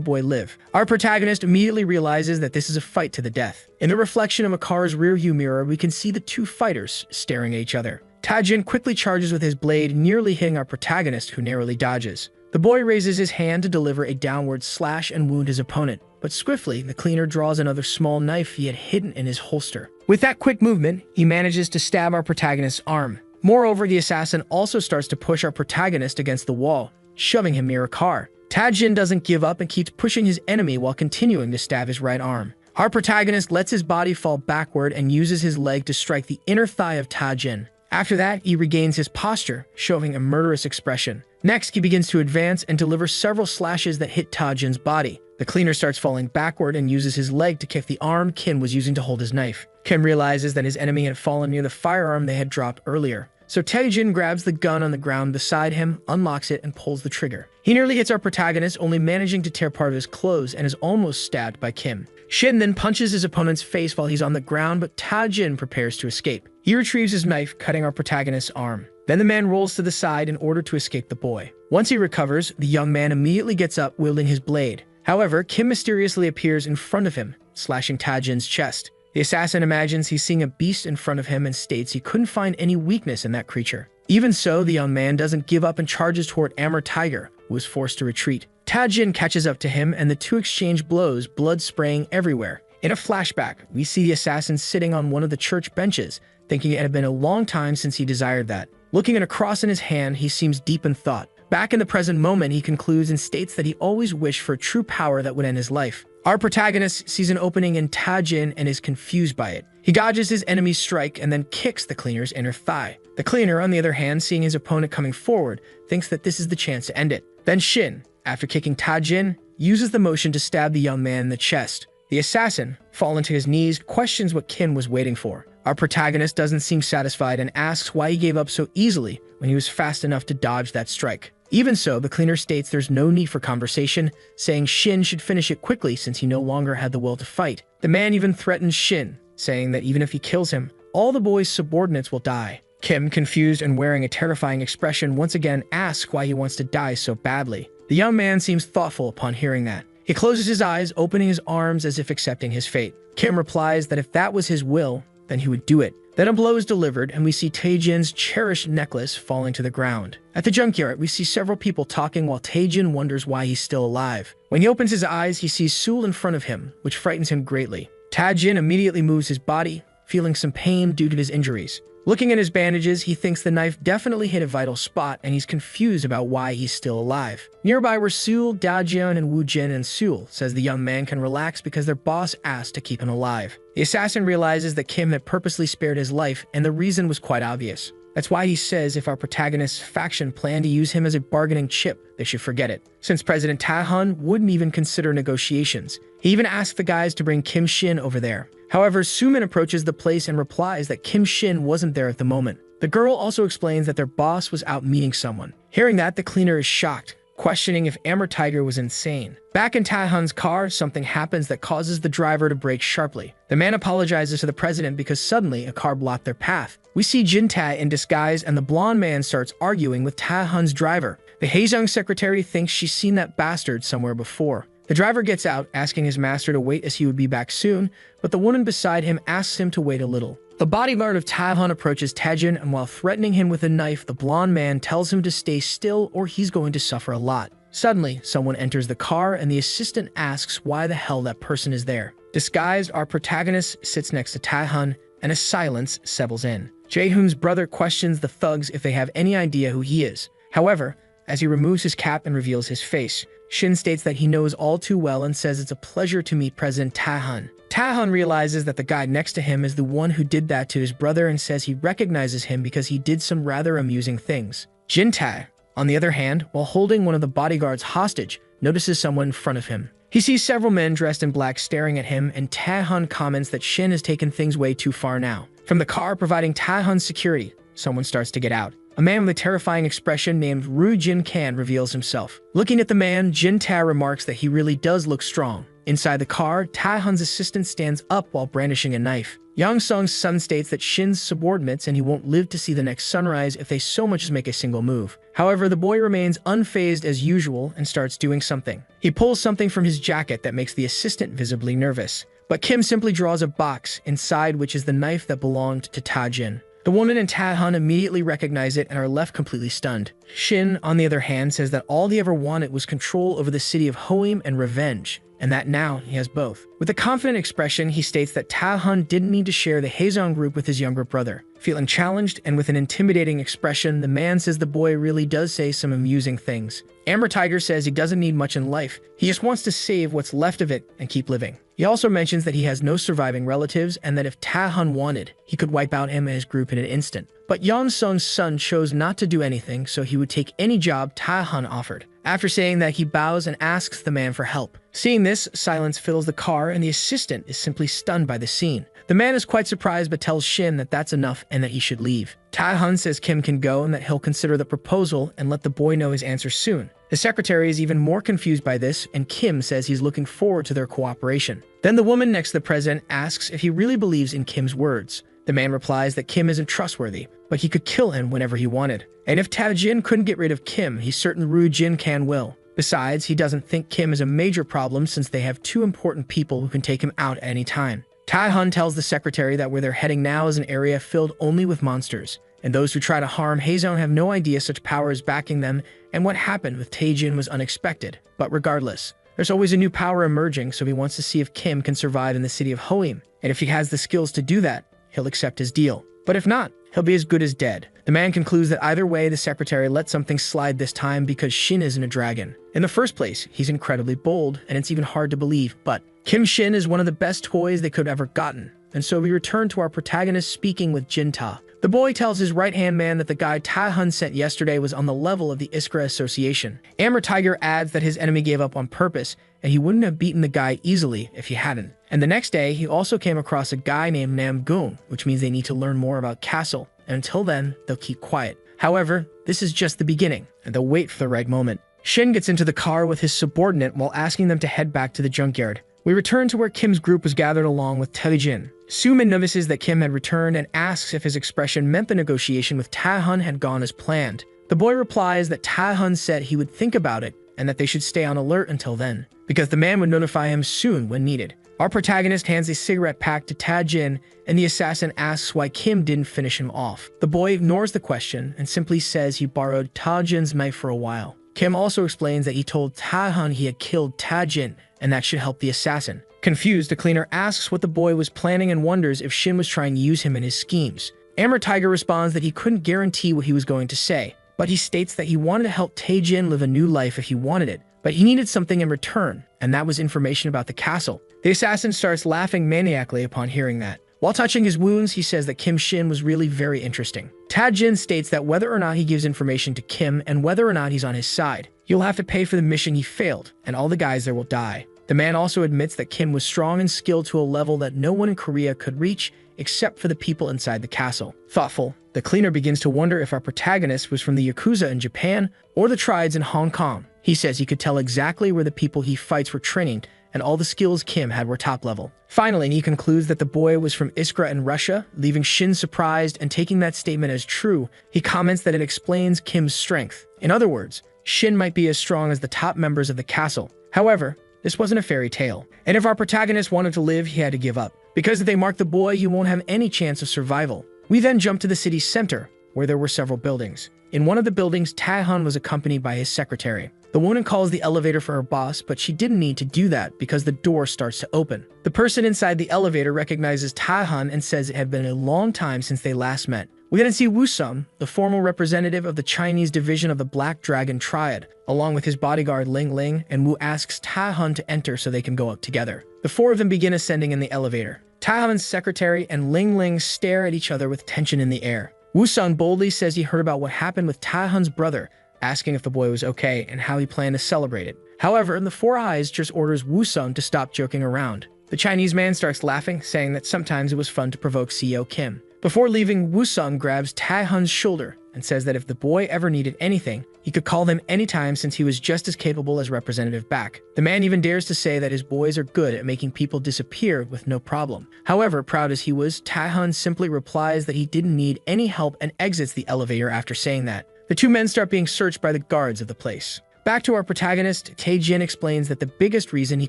boy live. Our protagonist immediately realizes that this is a fight to the death. In the reflection of a car's rearview mirror, we can see the two fighters staring at each other. Jin quickly charges with his blade, nearly hitting our protagonist, who narrowly dodges. The boy raises his hand to deliver a downward slash and wound his opponent, but swiftly, the cleaner draws another small knife he had hidden in his holster. With that quick movement, he manages to stab our protagonist's arm. Moreover, the assassin also starts to push our protagonist against the wall, shoving him near a car. Jin doesn't give up and keeps pushing his enemy while continuing to stab his right arm. Our protagonist lets his body fall backward and uses his leg to strike the inner thigh of Jin. After that, he regains his posture, showing a murderous expression. Next, he begins to advance and deliver several slashes that hit Jin's body. The cleaner starts falling backward and uses his leg to kick the arm Kim was using to hold his knife. Kim realizes that his enemy had fallen near the firearm they had dropped earlier. So Jin grabs the gun on the ground beside him, unlocks it, and pulls the trigger. He nearly hits our protagonist, only managing to tear part of his clothes, and is almost stabbed by Kim. Shin then punches his opponent's face while he's on the ground, but Jin prepares to escape. He retrieves his knife, cutting our protagonist's arm. Then the man rolls to the side in order to escape the boy. Once he recovers, the young man immediately gets up, wielding his blade. However, Kim mysteriously appears in front of him, slashing Jin's chest. The assassin imagines he's seeing a beast in front of him and states he couldn't find any weakness in that creature. Even so, the young man doesn't give up and charges toward Amber Tiger, who is forced to retreat. Jin catches up to him and the two exchange blows, blood spraying everywhere. In a flashback, we see the assassin sitting on one of the church benches, thinking it had been a long time since he desired that. Looking at a cross in his hand, he seems deep in thought. Back in the present moment, he concludes and states that he always wished for a true power that would end his life. Our protagonist sees an opening in Jin and is confused by it. He dodges his enemy's strike and then kicks the cleaner's inner thigh. The cleaner, on the other hand, seeing his opponent coming forward, thinks that this is the chance to end it. Then Shin, after kicking Jin, uses the motion to stab the young man in the chest. The assassin, falling to his knees, questions what Kim was waiting for. Our protagonist doesn't seem satisfied and asks why he gave up so easily when he was fast enough to dodge that strike. Even so, the cleaner states there's no need for conversation, saying Shin should finish it quickly since he no longer had the will to fight. The man even threatens Shin, saying that even if he kills him, all the boy's subordinates will die. Kim, confused and wearing a terrifying expression, once again asks why he wants to die so badly. The young man seems thoughtful upon hearing that. He closes his eyes, opening his arms as if accepting his fate. Kim replies that if that was his will, then he would do it. Then a blow is delivered, and we see Jin's cherished necklace falling to the ground. At the junkyard, we see several people talking while Jin wonders why he's still alive. When he opens his eyes, he sees Sul in front of him, which frightens him greatly. Jin immediately moves his body, feeling some pain due to his injuries. Looking at his bandages, he thinks the knife definitely hit a vital spot, and he's confused about why he's still alive. Nearby were Sul, Dajian, and Wu Jin, and Sul says the young man can relax because their boss asked to keep him alive. The assassin realizes that Kim had purposely spared his life, and the reason was quite obvious. That's why he says if our protagonist's faction planned to use him as a bargaining chip, they should forget it, since President Tae-hun wouldn't even consider negotiations. He even asked the guys to bring Kim Shin over there. However, Sumin approaches the place and replies that Kim Shin wasn't there at the moment. The girl also explains that their boss was out meeting someone. Hearing that, the cleaner is shocked, questioning if Amber Tiger was insane. Back in Tae-hun's car, something happens that causes the driver to brake sharply. The man apologizes to the president because suddenly a car blocked their path. We see Jin-tae in disguise, and the blonde man starts arguing with Tae-hun's driver. The Haejung secretary thinks she's seen that bastard somewhere before. The driver gets out, asking his master to wait as he would be back soon, but the woman beside him asks him to wait a little. The bodyguard of Tae-hun approaches Taejin, and while threatening him with a knife, the blonde man tells him to stay still or he's going to suffer a lot. Suddenly, someone enters the car and the assistant asks why the hell that person is there. Disguised, our protagonist sits next to Tae-hun and a silence settles in. Jae-hoon's brother questions the thugs if they have any idea who he is. However, as he removes his cap and reveals his face, Shin states that he knows all too well and says it's a pleasure to meet President Tae-hun. Tae-hun realizes that the guy next to him is the one who did that to his brother and says he recognizes him because he did some rather amusing things. Jin-tae, on the other hand, while holding one of the bodyguards hostage, notices someone in front of him. He sees several men dressed in black staring at him, and Tae-hun comments that Shin has taken things way too far now. From the car providing Tae-hun's security, someone starts to get out. A man with a terrifying expression named Roo Jin-kan reveals himself. Looking at the man, Jin-tae remarks that he really does look strong. Inside the car, Tae-hun's assistant stands up while brandishing a knife. Yang Sung's son states that Shin's subordinates and he won't live to see the next sunrise if they so much as make a single move. However, the boy remains unfazed as usual and starts doing something. He pulls something from his jacket that makes the assistant visibly nervous. But Kim simply draws a box, inside which is the knife that belonged to Ta-jin. The woman and Tae-hun immediately recognize it and are left completely stunned. Shin, on the other hand, says that all he ever wanted was control over the city of Hoim and revenge, and that now he has both. With a confident expression, he states that Tae-hun didn't need to share the Haezong group with his younger brother. Feeling challenged and with an intimidating expression, the man says the boy really does say some amusing things. Amber Tiger says he doesn't need much in life, he just wants to save what's left of it and keep living. He also mentions that he has no surviving relatives and that if Tae-hun wanted, he could wipe out him and his group in an instant. But Yang Sung's son chose not to do anything, so he would take any job Tae-hun offered. After saying that, he bows and asks the man for help. Seeing this, silence fills the car and the assistant is simply stunned by the scene. The man is quite surprised but tells Shin that that's enough and that he should leave. Tae-hun says Kim can go and that he'll consider the proposal and let the boy know his answer soon. The secretary is even more confused by this, and Kim says he's looking forward to their cooperation. Then the woman next to the president asks if he really believes in Kim's words. The man replies that Kim isn't trustworthy, but he could kill him whenever he wanted. And if Ta-jin couldn't get rid of Kim, he's certain Roo Jin-kan will. Besides, he doesn't think Kim is a major problem since they have two important people who can take him out at any time. Tae-hun tells the secretary that where they're heading now is an area filled only with monsters, and those who try to harm Haezong have no idea such power is backing them, and what happened with Tae-jin was unexpected. But regardless, there's always a new power emerging, so he wants to see if Kim can survive in the city of Hoim, and if he has the skills to do that, he'll accept his deal. But if not, he'll be as good as dead. The man concludes that either way, the secretary let something slide this time because Shin isn't a dragon. In the first place, he's incredibly bold, and it's even hard to believe, but Kim Shin is one of the best toys they could have ever gotten. And so we return to our protagonist speaking with Jin-ta. The boy tells his right-hand man that the guy Tae-hun sent yesterday was on the level of the Iskra Association. Amber Tiger adds that his enemy gave up on purpose, and he wouldn't have beaten the guy easily if he hadn't. And the next day, he also came across a guy named Nam-gung, which means they need to learn more about Castle, and until then, they'll keep quiet. However, this is just the beginning, and they'll wait for the right moment. Shin gets into the car with his subordinate while asking them to head back to the junkyard. We return to where Kim's group was gathered along with Tae-jin. Sumin notices that Kim had returned and asks if his expression meant the negotiation with Tae-hun had gone as planned. The boy replies that Tae-hun said he would think about it and that they should stay on alert until then, because the man would notify him soon when needed. Our protagonist hands a cigarette pack to Tae-jin, and the assassin asks why Kim didn't finish him off. The boy ignores the question and simply says he borrowed Tae-jin's knife for a while. Kim also explains that he told Tae-hun he had killed Tae-jin, and that should help the assassin. Confused, the cleaner asks what the boy was planning and wonders if Shin was trying to use him in his schemes. Amber Tiger responds that he couldn't guarantee what he was going to say, but he states that he wanted to help Tae-jin live a new life if he wanted it, but he needed something in return, and that was information about the castle. The assassin starts laughing maniacally upon hearing that. While touching his wounds, he says that Kim Shin was really very interesting. Tae-jin states that whether or not he gives information to Kim and whether or not he's on his side, he'll have to pay for the mission he failed, and all the guys there will die. The man also admits that Kim was strong and skilled to a level that no one in Korea could reach except for the people inside the castle. Thoughtful, the cleaner begins to wonder if our protagonist was from the Yakuza in Japan or the tribes in Hong Kong. He says he could tell exactly where the people he fights were training, and all the skills Kim had were top level. Finally, he concludes that the boy was from Iskra in Russia, leaving Shin surprised and taking that statement as true. He comments that it explains Kim's strength. In other words, Shin might be as strong as the top members of the castle. However, this wasn't a fairy tale, and if our protagonist wanted to live, he had to give up. Because if they mark the boy, he won't have any chance of survival. We then jump to the city's center, where there were several buildings. In one of the buildings, Tae-hun was accompanied by his secretary. The woman calls the elevator for her boss, but she didn't need to do that because the door starts to open. The person inside the elevator recognizes Taehan and says it had been a long time since they last met. We then see Woo-sung, the formal representative of the Chinese division of the Black Dragon Triad, along with his bodyguard Ling Ling, and Woo asks Taehan to enter so they can go up together. The four of them begin ascending in the elevator. Taehan's secretary and Ling Ling stare at each other with tension in the air. Woo-sung boldly says he heard about what happened with Taehan's brother, asking if the boy was okay and how he planned to celebrate it. However, the Four Eyes just orders Woo-sung to stop joking around. The Chinese man starts laughing, saying that sometimes it was fun to provoke CEO Kim. Before leaving, Woo-sung grabs Taehan's shoulder and says that if the boy ever needed anything, he could call them anytime since he was just as capable as Representative Baek. The man even dares to say that his boys are good at making people disappear with no problem. However, proud as he was, Taehan simply replies that he didn't need any help and exits the elevator after saying that. The two men start being searched by the guards of the place. Back to our protagonist, Tae-jin explains that the biggest reason he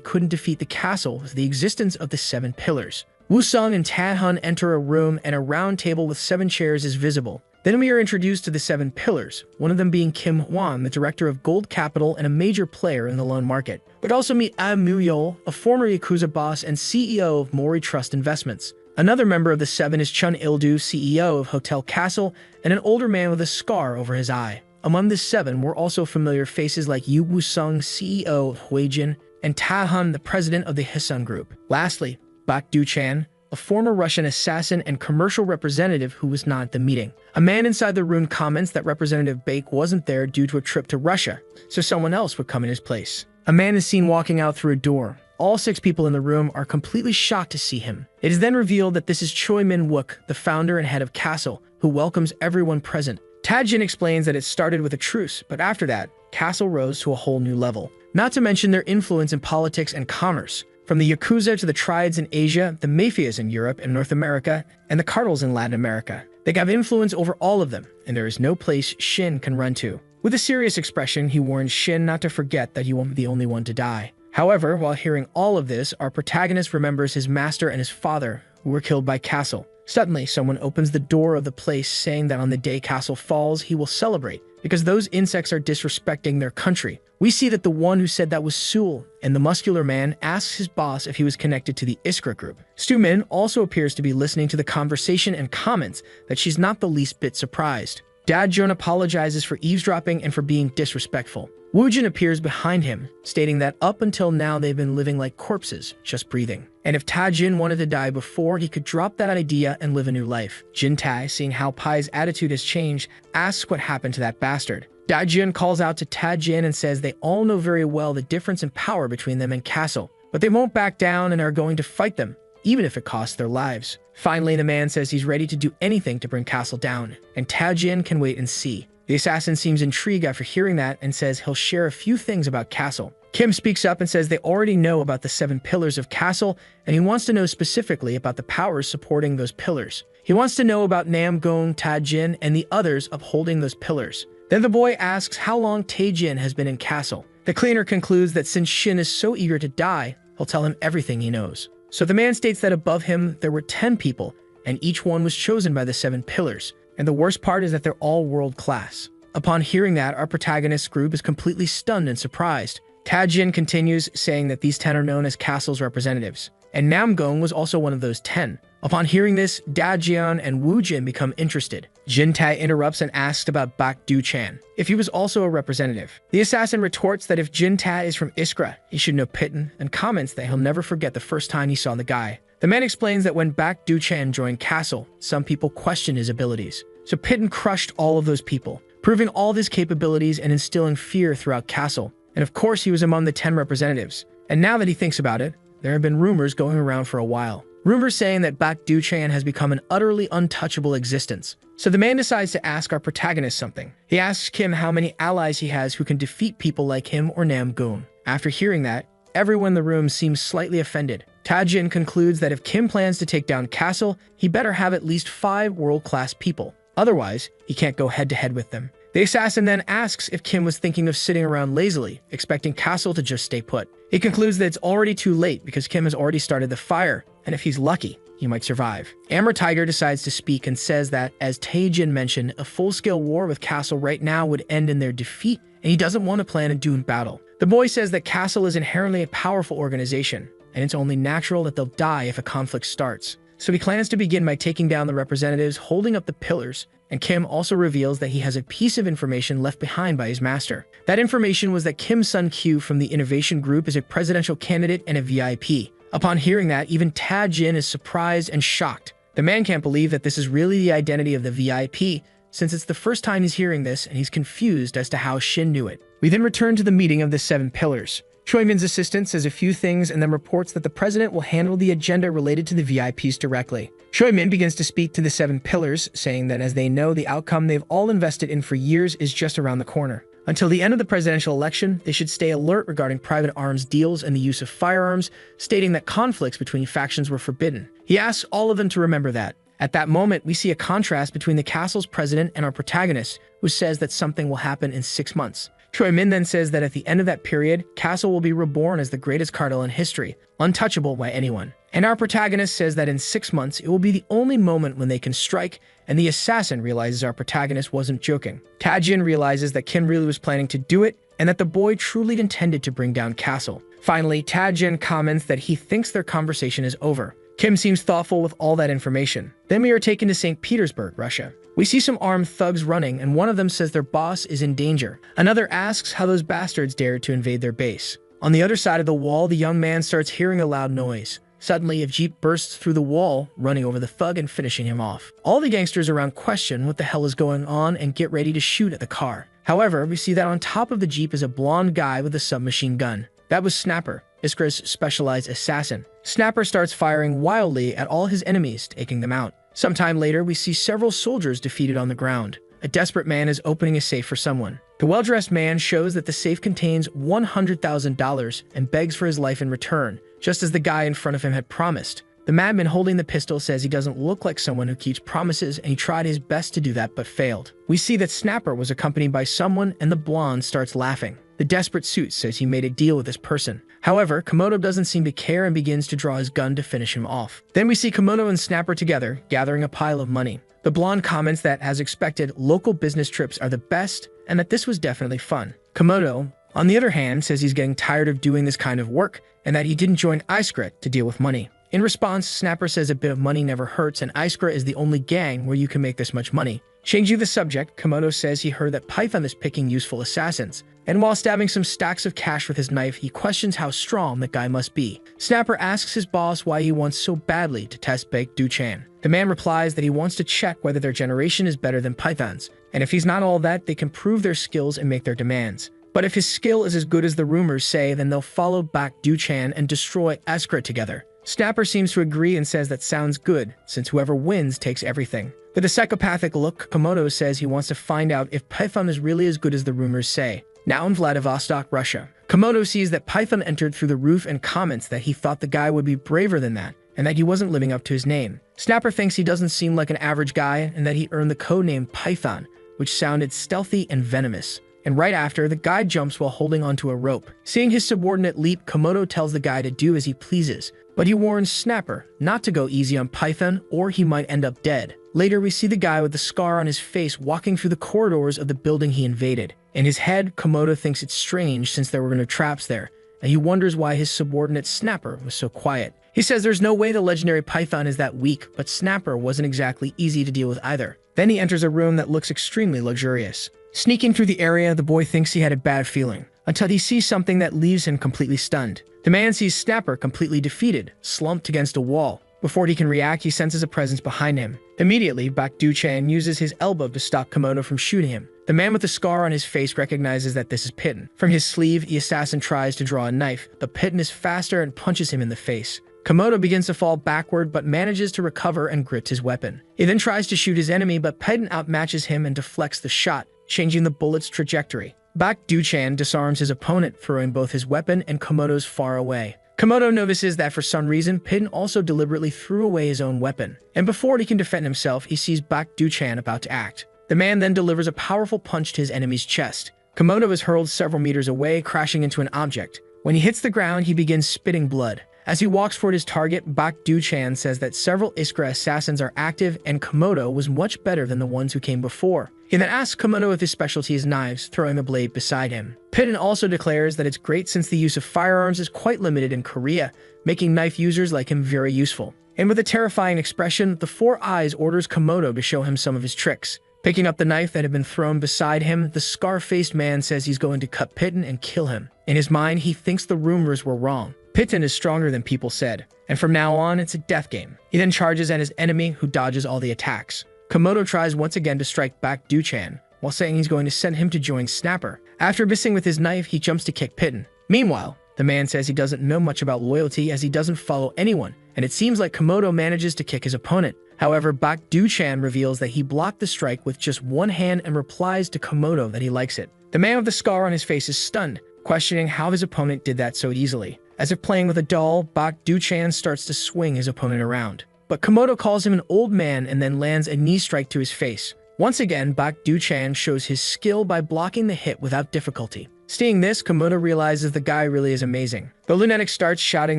couldn't defeat the castle was the existence of the 7 pillars. Woo-sung and Taehan enter a room and a round table with 7 chairs is visible. Then we are introduced to the 7 pillars, one of them being Kim Hwan, the director of Gold Capital and a major player in the loan market. We'd also meet Mu-yeol, a former Yakuza boss and CEO of Mori Trust Investments. Another member of the 7 is Chun Il-do, CEO of Hotel Castle, and an older man with a scar over his eye. Among the 7 were also familiar faces like Yu Woo-sung, CEO of Huijin, and Taehan, the president of the Hisun Group. Lastly, Baek Do-chan, a former Russian assassin and commercial representative who was not at the meeting. A man inside the room comments that Representative Baek wasn't there due to a trip to Russia, so someone else would come in his place. A man is seen walking out through a door. All 6 people in the room are completely shocked to see him. It is then revealed that this is Choi Min-wook, the founder and head of Castle, who welcomes everyone present. Tae-jin explains that it started with a truce, but after that, Castle rose to a whole new level. Not to mention their influence in politics and commerce. From the Yakuza to the Triads in Asia, the Mafias in Europe and North America, and the cartels in Latin America. They have influence over all of them, and there is no place Shin can run to. With a serious expression, he warns Shin not to forget that he won't be the only one to die. However, while hearing all of this, our protagonist remembers his master and his father, who were killed by Castle. Suddenly, someone opens the door of the place saying that on the day Castle falls, he will celebrate, because those insects are disrespecting their country. We see that the one who said that was Sewell, and the muscular man asks his boss if he was connected to the Iskra group. Stu-min also appears to be listening to the conversation and comments that she's not the least bit surprised. Dad-jun apologizes for eavesdropping and for being disrespectful. Woojin appears behind him, stating that up until now they've been living like corpses, just breathing. And if Ta-jin wanted to die before, he could drop that idea and live a new life. Jin-tae, seeing how Pai's attitude has changed, asks what happened to that bastard. Da-jun calls out to Ta-jin and says they all know very well the difference in power between them and Castle, but they won't back down and are going to fight them, even if it costs their lives. Finally, the man says he's ready to do anything to bring Castle down, and Ta-jin can wait and see. The assassin seems intrigued after hearing that and says he'll share a few things about Castle. Kim speaks up and says they already know about the 7 pillars of Castle, and he wants to know specifically about the powers supporting those pillars. He wants to know about Nam-gung, Ta-jin, and the others upholding those pillars. Then the boy asks how long Tae-jin has been in Castle. The cleaner concludes that since Shin is so eager to die, he'll tell him everything he knows. So the man states that above him there were 10 people, and each one was chosen by the 7 pillars. And the worst part is that they're all world-class. Upon hearing that, our protagonist's group is completely stunned and surprised. Ta-jin continues, saying that these 10 are known as Castle's representatives. And Nam-gung was also one of those 10. Upon hearing this, Da-jian and Woo-jin become interested. Jin-tae interrupts and asks about Baek Do-chan, if he was also a representative. The assassin retorts that if Jin-tae is from Iskra, he should know Pitten, and comments that he'll never forget the first time he saw the guy. The man explains that when Baek Do-chan joined Castle, some people questioned his abilities. So Pitten crushed all of those people, proving all of his capabilities and instilling fear throughout Castle. And of course, he was among the 10 representatives. And now that he thinks about it, there have been rumors going around for a while. Rumors saying that Baek Do-chan has become an utterly untouchable existence. So the man decides to ask our protagonist something. He asks Kim how many allies he has who can defeat people like him or Nam-gung. After hearing that, everyone in the room seems slightly offended. Ta-jin concludes that if Kim plans to take down Castle, he better have at least 5 world-class people. Otherwise, he can't go head-to-head with them. The assassin then asks if Kim was thinking of sitting around lazily, expecting Castle to just stay put. He concludes that it's already too late because Kim has already started the fire, and if he's lucky, he might survive. Amber Tiger decides to speak and says that, as Tae-jin mentioned, a full-scale war with Castle right now would end in their defeat, and he doesn't want to plan a doomed battle. The boy says that Castle is inherently a powerful organization, and it's only natural that they'll die if a conflict starts. So he plans to begin by taking down the representatives holding up the pillars, and Kim also reveals that he has a piece of information left behind by his master. That information was that Kim Sun-kyu from the Innovation Group is a presidential candidate and a VIP. Upon hearing that, even Ta-jin is surprised and shocked. The man can't believe that this is really the identity of the VIP, since it's the first time he's hearing this and he's confused as to how Shin knew it. We then return to the meeting of the 7 pillars. Choi-min's assistant says a few things and then reports that the president will handle the agenda related to the VIPs directly. Choi-min begins to speak to the 7 pillars, saying that as they know, the outcome they've all invested in for years is just around the corner. Until the end of the presidential election, they should stay alert regarding private arms deals and the use of firearms, stating that conflicts between factions were forbidden. He asks all of them to remember that. At that moment, we see a contrast between the castle's president and our protagonist, who says that something will happen in 6 months. Choi-min then says that at the end of that period, Castle will be reborn as the greatest cartel in history, untouchable by anyone. And our protagonist says that in 6 months, it will be the only moment when they can strike, and the assassin realizes our protagonist wasn't joking. Ta-jin realizes that Kim really was planning to do it, and that the boy truly intended to bring down Castle. Finally, Ta-jin comments that he thinks their conversation is over. Kim seems thoughtful with all that information. Then we are taken to St. Petersburg, Russia. We see some armed thugs running, and one of them says their boss is in danger. Another asks how those bastards dared to invade their base. On the other side of the wall, the young man starts hearing a loud noise. Suddenly, a jeep bursts through the wall, running over the thug and finishing him off. All the gangsters around question what the hell is going on and get ready to shoot at the car. However, we see that on top of the jeep is a blonde guy with a submachine gun. That was Snapper, Iskra's specialized assassin. Snapper starts firing wildly at all his enemies, taking them out. Sometime later, we see several soldiers defeated on the ground. A desperate man is opening a safe for someone. The well-dressed man shows that the safe contains $100,000 and begs for his life in return, just as the guy in front of him had promised. The madman holding the pistol says he doesn't look like someone who keeps promises, and he tried his best to do that but failed. We see that Snapper was accompanied by someone, and the blonde starts laughing. The desperate suit says he made a deal with this person. However, Komodo doesn't seem to care and begins to draw his gun to finish him off. Then we see Komodo and Snapper together, gathering a pile of money. The blonde comments that, as expected, local business trips are the best, and that this was definitely fun. Komodo, on the other hand, says he's getting tired of doing this kind of work, and that he didn't join Iskra to deal with money. In response, Snapper says a bit of money never hurts, and Iskra is the only gang where you can make this much money. Changing the subject, Komodo says he heard that Python is picking useful assassins, and while stabbing some stacks of cash with his knife, he questions how strong that guy must be. Snapper asks his boss why he wants so badly to test Baek Du-chan. The man replies that he wants to check whether their generation is better than Python's, and if he's not all that, they can prove their skills and make their demands. But if his skill is as good as the rumors say, then they'll follow Baek Du-chan and destroy Iskra together. Snapper seems to agree and says that sounds good, since whoever wins takes everything. With a psychopathic look, Komodo says he wants to find out if Python is really as good as the rumors say. Now in Vladivostok, Russia, Komodo sees that Python entered through the roof and comments that he thought the guy would be braver than that, and that he wasn't living up to his name. Snapper thinks he doesn't seem like an average guy, and that he earned the codename Python, which sounded stealthy and venomous. And right after, the guy jumps while holding onto a rope. Seeing his subordinate leap, Komodo tells the guy to do as he pleases, but he warns Snapper not to go easy on Python or he might end up dead. Later, we see the guy with the scar on his face walking through the corridors of the building he invaded. In his head, Komodo thinks it's strange since there were no traps there, and he wonders why his subordinate Snapper was so quiet. He says there's no way the legendary Python is that weak, but Snapper wasn't exactly easy to deal with either. Then he enters a room that looks extremely luxurious. Sneaking through the area, the boy thinks he had a bad feeling, until he sees something that leaves him completely stunned. The man sees Snapper completely defeated, slumped against a wall. Before he can react, he senses a presence behind him. Immediately, Baek Du-chan uses his elbow to stop Komodo from shooting him. The man with the scar on his face recognizes that this is Piton. From his sleeve, the assassin tries to draw a knife, but Piton is faster and punches him in the face. Komodo begins to fall backward but manages to recover and grips his weapon. He then tries to shoot his enemy, but Piton outmatches him and deflects the shot, changing the bullet's trajectory. Baek Du-chan disarms his opponent, throwing both his weapon and Komodo's far away. Komodo notices that for some reason, Piton also deliberately threw away his own weapon, and before he can defend himself, he sees Baek Du-chan about to act. The man then delivers a powerful punch to his enemy's chest. Komodo is hurled several meters away, crashing into an object. When he hits the ground, he begins spitting blood. As he walks toward his target, Bak Du-chan says that several Iskra assassins are active and Komodo was much better than the ones who came before. He then asks Komodo if his specialty is knives, throwing the blade beside him. Pitten also declares that it's great since the use of firearms is quite limited in Korea, making knife users like him very useful. And with a terrifying expression, the Four Eyes orders Komodo to show him some of his tricks. Picking up the knife that had been thrown beside him, the scar-faced man says he's going to cut Pitten and kill him. In his mind, he thinks the rumors were wrong. Pitten is stronger than people said, and from now on, it's a death game. He then charges at his enemy, who dodges all the attacks. Komodo tries once again to strike back Du-chan, while saying he's going to send him to join Snapper. After missing with his knife, he jumps to kick Pitten. Meanwhile, the man says he doesn't know much about loyalty as he doesn't follow anyone, and it seems like Komodo manages to kick his opponent. However, Bak Du-chan reveals that he blocked the strike with just one hand and replies to Komodo that he likes it. The man with the scar on his face is stunned, questioning how his opponent did that so easily. As if playing with a doll, Bak Du-chan starts to swing his opponent around. But Komodo calls him an old man and then lands a knee strike to his face. Once again, Bak Du-chan shows his skill by blocking the hit without difficulty. Seeing this, Komodo realizes the guy really is amazing. The lunatic starts shouting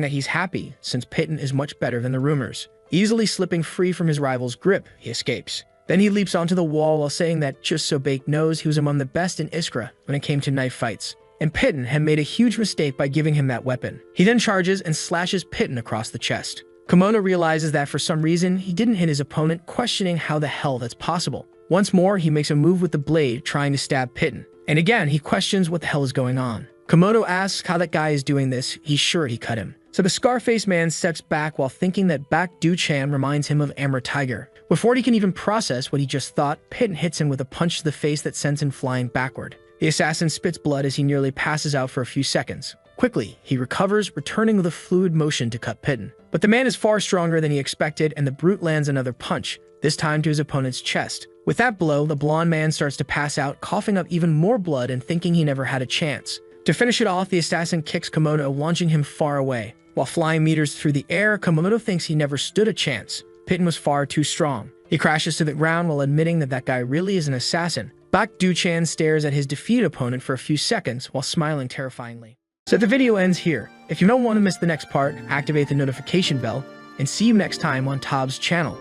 that he's happy, since Pitten is much better than the rumors. Easily slipping free from his rival's grip, he escapes. Then he leaps onto the wall while saying that just so Bake knows he was among the best in Iskra when it came to knife fights. And Pitten had made a huge mistake by giving him that weapon. He then charges and slashes Pitten across the chest. Komodo realizes that for some reason, he didn't hit his opponent, questioning how the hell that's possible. Once more, he makes a move with the blade, trying to stab Pitten. And again, he questions what the hell is going on. Komodo asks how that guy is doing this, he's sure he cut him. So the Scarface man steps back while thinking that Bak Du-chan reminds him of Amber Tiger. Before he can even process what he just thought, Pitten hits him with a punch to the face that sends him flying backward. The assassin spits blood as he nearly passes out for a few seconds. Quickly, he recovers, returning with a fluid motion to cut Pitten. But the man is far stronger than he expected, and the brute lands another punch, this time to his opponent's chest. With that blow, the blonde man starts to pass out, coughing up even more blood and thinking he never had a chance. To finish it off, the assassin kicks Komodo, launching him far away. While flying meters through the air, Komodo thinks he never stood a chance. Pitten was far too strong. He crashes to the ground while admitting that that guy really is an assassin. Bak Du-chan stares at his defeated opponent for a few seconds while smiling terrifyingly. So the video ends here. If you don't want to miss the next part, activate the notification bell, and see you next time on Tob's channel.